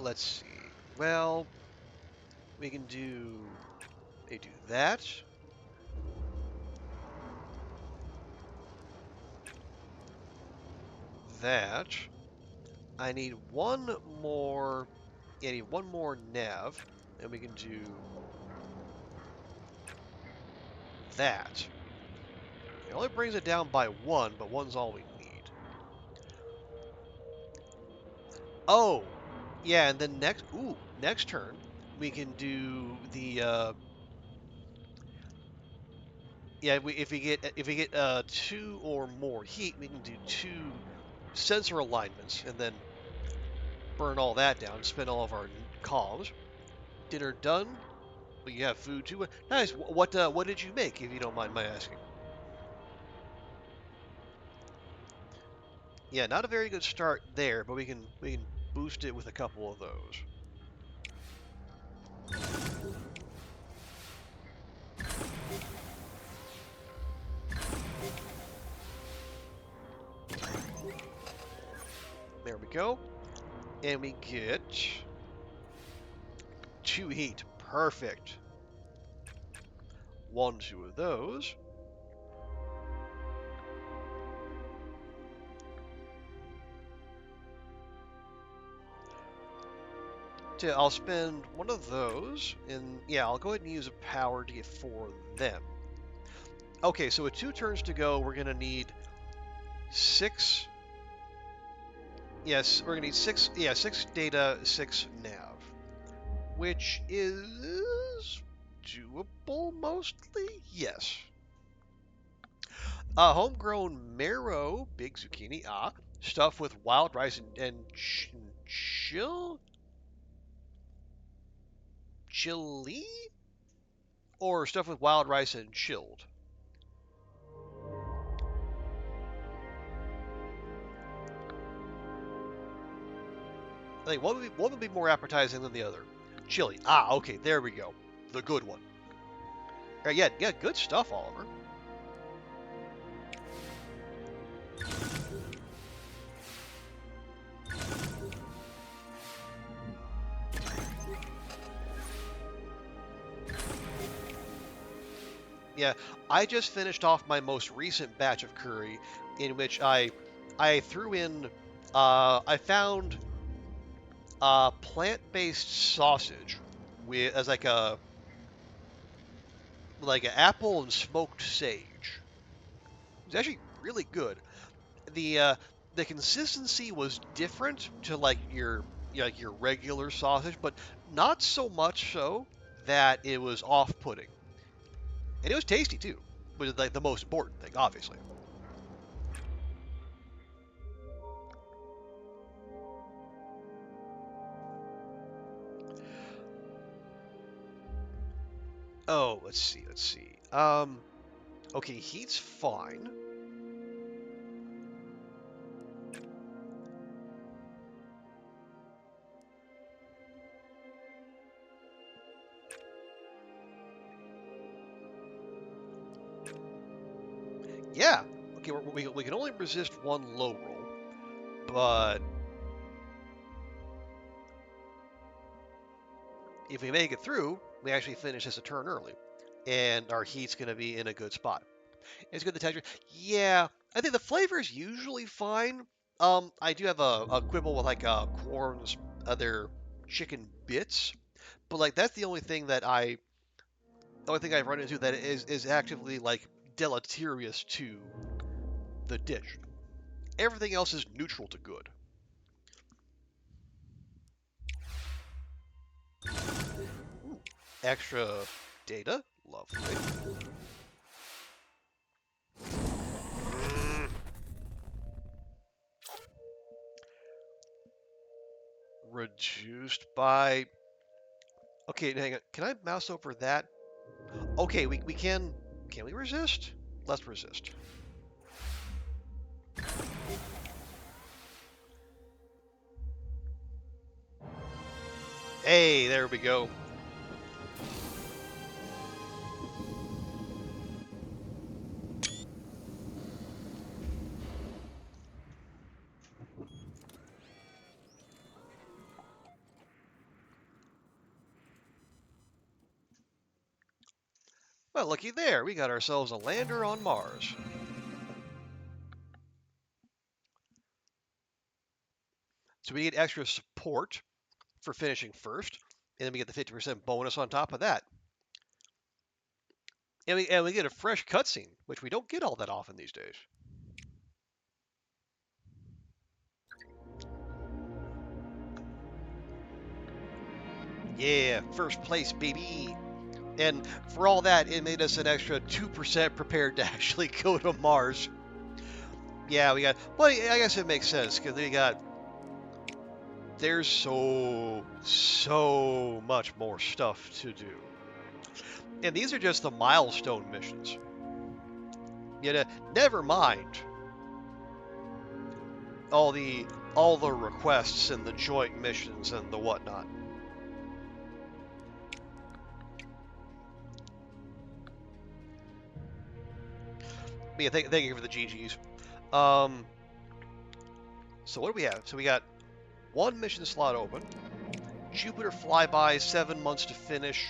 Let's see. Well, we can do that. That. I need one more. Yeah, I need one more nav, and we can do that. It only brings it down by 1, but 1's all we need. Oh, yeah, and then next turn we can do the yeah. If we get 2 or more heat, we can do 2 sensor alignments, and then burn all that down. Spend all of our comms. Dinner done. But you have food too. Nice. What did you make, if you don't mind my asking? Yeah, not a very good start there, but we can boost it with a couple of those. There we go. And we get 2 heat. Perfect. 1, 2 of those. I'll spend 1 of those, and yeah, I'll go ahead and use a power to get 4 of them. Okay, so with 2 turns to go, we're gonna need 6. Yes, we're gonna need 6. Yeah, 6 data, 6 nav, which is doable mostly. Yes. Homegrown marrow, big zucchini. Stuff with wild rice and chili, or stuff with wild rice and chilled. I think one would be more appetizing than the other. Chili. Okay, there we go. The good one. Yeah, good stuff, Oliver. Yeah, I just finished off my most recent batch of curry, in which I threw in, I found plant-based sausage as like an apple and smoked sage. It's actually really good. The consistency was different to your regular sausage, but not so much so that it was off-putting. And it was tasty too, which is like the most important thing, obviously. Oh, let's see. Okay, heat's fine. Yeah. Okay, we can only resist one low roll, but if we make it through, we actually finish this a turn early, and our heat's going to be in a good spot. It's good the texture. Yeah, I think the flavor is usually fine. I do have a quibble with like Quorn's other chicken bits, but like that's the only thing I've run into that is actively like deleterious to the dish. Everything else is neutral to good. Ooh, extra data, lovely. Reduced by. Okay, hang on. Can I mouse over that? Okay, we can. Can we resist? Let's resist. Hey, there we go. Well, looky there. We got ourselves a lander on Mars. So we get extra support for finishing first, and then we get the 50% bonus on top of that. And we get a fresh cutscene, which we don't get all that often these days. Yeah, first place, baby. And for all that, it made us an extra 2% prepared to actually go to Mars. Yeah, we got. Well, I guess it makes sense because there's so much more stuff to do. And these are just the milestone missions. Never mind all the requests and the joint missions and the whatnot. Yeah, thank you for the GGs. So what do we have? So we got one mission slot open. Jupiter flyby, 7 months to finish.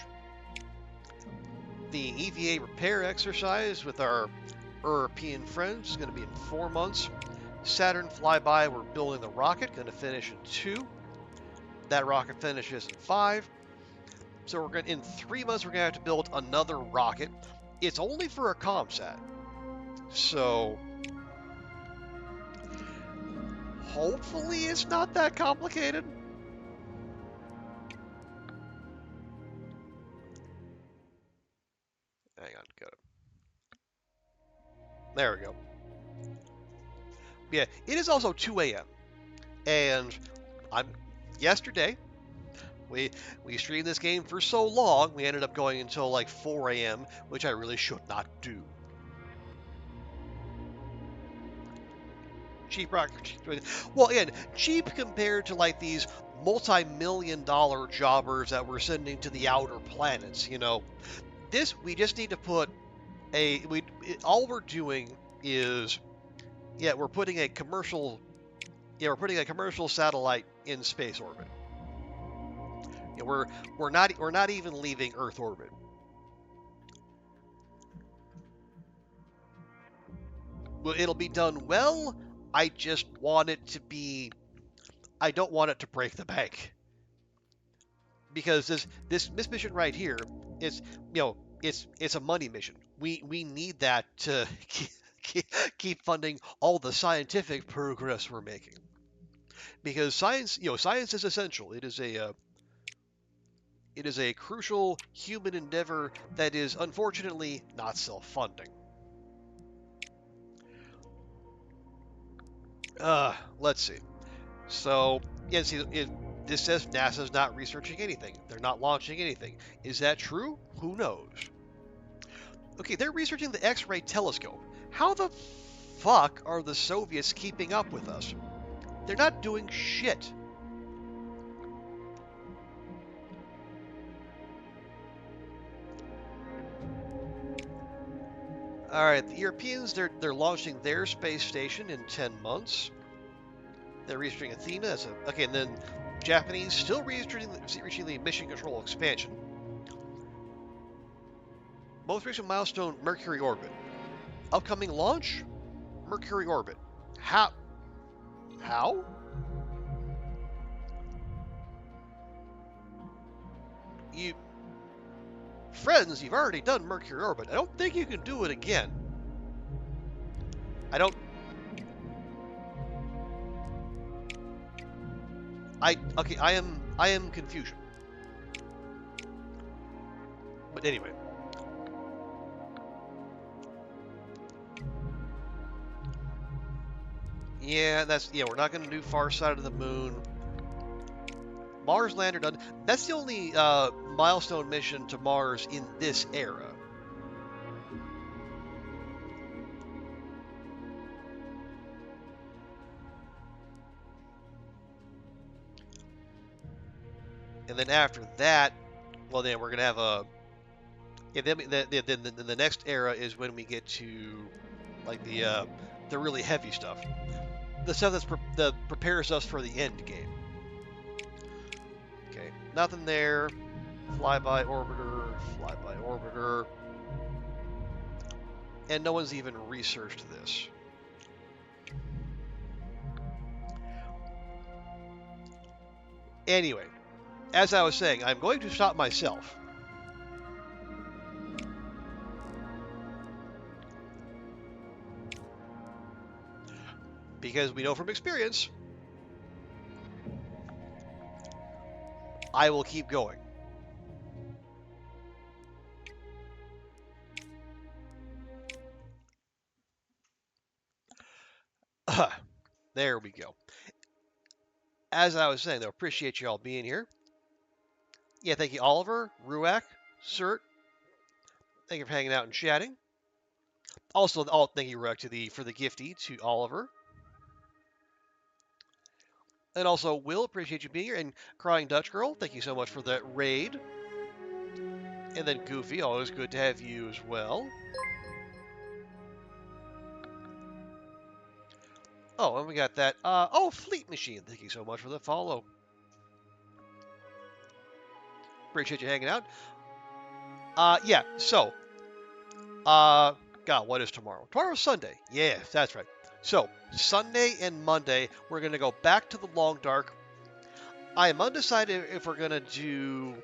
The EVA repair exercise with our European friends is going to be in 4 months. Saturn flyby, we're building the rocket, going to finish in 2. That rocket finishes in 5. So in 3 months we're going to have to build another rocket. It's only for a comsat. So hopefully it's not that complicated. Hang on, got it. There we go. Yeah, it is also 2 a.m. And yesterday we streamed this game for so long we ended up going until like 4 a.m., which I really should not do. Cheap rocket. Well, again, cheap compared to like these multi-million-dollar jobbers that we're sending to the outer planets. This we just need to put all we're doing is we're putting a commercial satellite in space orbit. We're not even leaving Earth orbit. Well, it'll be done well. I just want it to be. I don't want it to break the bank. Because this mission right here is it's a money mission. We need that to keep funding all the scientific progress we're making. Because science is essential. It is a crucial human endeavor that is unfortunately not self-funding. Let's see. So, yeah, see, this says NASA's not researching anything. They're not launching anything. Is that true? Who knows? Okay, they're researching the X-ray telescope. How the fuck are the Soviets keeping up with us? They're not doing shit. All right, the Europeans, they're launching their space station in 10 months. They're researching Athena. Okay, and then Japanese still reaching the mission control expansion. Most recent milestone, Mercury orbit. Upcoming launch, Mercury orbit. How? How? You friends, you've already done Mercury orbit. I don't think you can do it again. I don't. Okay. I am confusion. But anyway. Yeah, we're not going to do far side of the moon. Mars lander done. That's the only milestone mission to Mars in this era. And then after that, well, then we're going to have a. Yeah, then the next era is when we get to like the really heavy stuff. The stuff that prepares us for the end game. Okay, nothing there. Flyby orbiter. And no one's even researched this. Anyway, as I was saying, I'm going to stop myself. Because we know from experience, I will keep going. There we go. As I was saying, though, appreciate you all being here. Yeah, thank you, Oliver, Ruak, Cert. Thank you for hanging out and chatting. Also, thank you, Ruak, for the gifty to Oliver. And also, Will, appreciate you being here. And Crying Dutch Girl, thank you so much for that raid. And then Goofy, always good to have you as well. Oh, and we got that. Fleet Machine, thank you so much for the follow. Appreciate you hanging out. Yeah, so. God, what is tomorrow? Tomorrow's Sunday. Yeah, that's right. So, Sunday and Monday, we're going to go back to the Long Dark. I am undecided if we're going to do,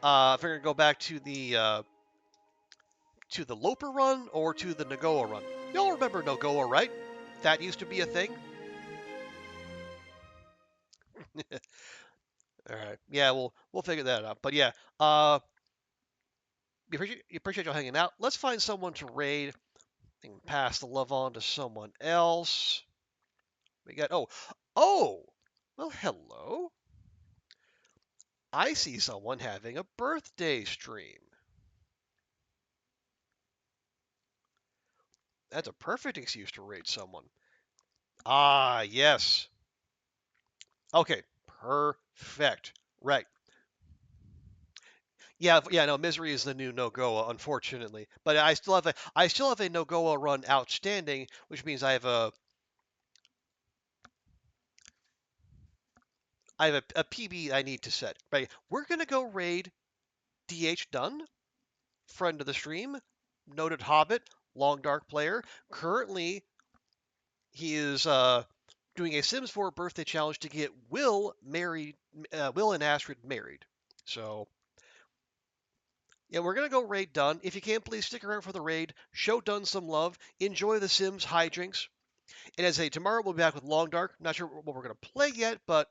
if we're going to go back to the Loper run or to the Nagoa run. Y'all remember Nagoa, right? That used to be a thing. All right. Yeah, we'll figure that out. But yeah, appreciate y'all hanging out. Let's find someone to raid and pass the love on to someone else. We got oh, well, hello. I see someone having a birthday stream. That's a perfect excuse to raid someone. Ah, yes. Okay, perfect. Right. Yeah, no, Misery is the new Nogoa, unfortunately. But I still have a Nogoa run outstanding, which means I have a PB I need to set. Right. We're gonna go raid DH Dunn, friend of the stream, noted Hobbit, Long Dark player. Currently, he is doing a Sims 4 birthday challenge to get Will and Astrid married. So. Yeah, we're going to go raid Dunn. If you can, please stick around for the raid. Show Dunn some love. Enjoy the Sims hijinks. And as I say, tomorrow we'll be back with Long Dark. Not sure what we're going to play yet, but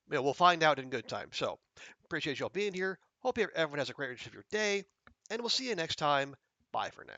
we'll find out in good time. So, appreciate you all being here. Hope everyone has a great rest of your day. And we'll see you next time. Bye for now.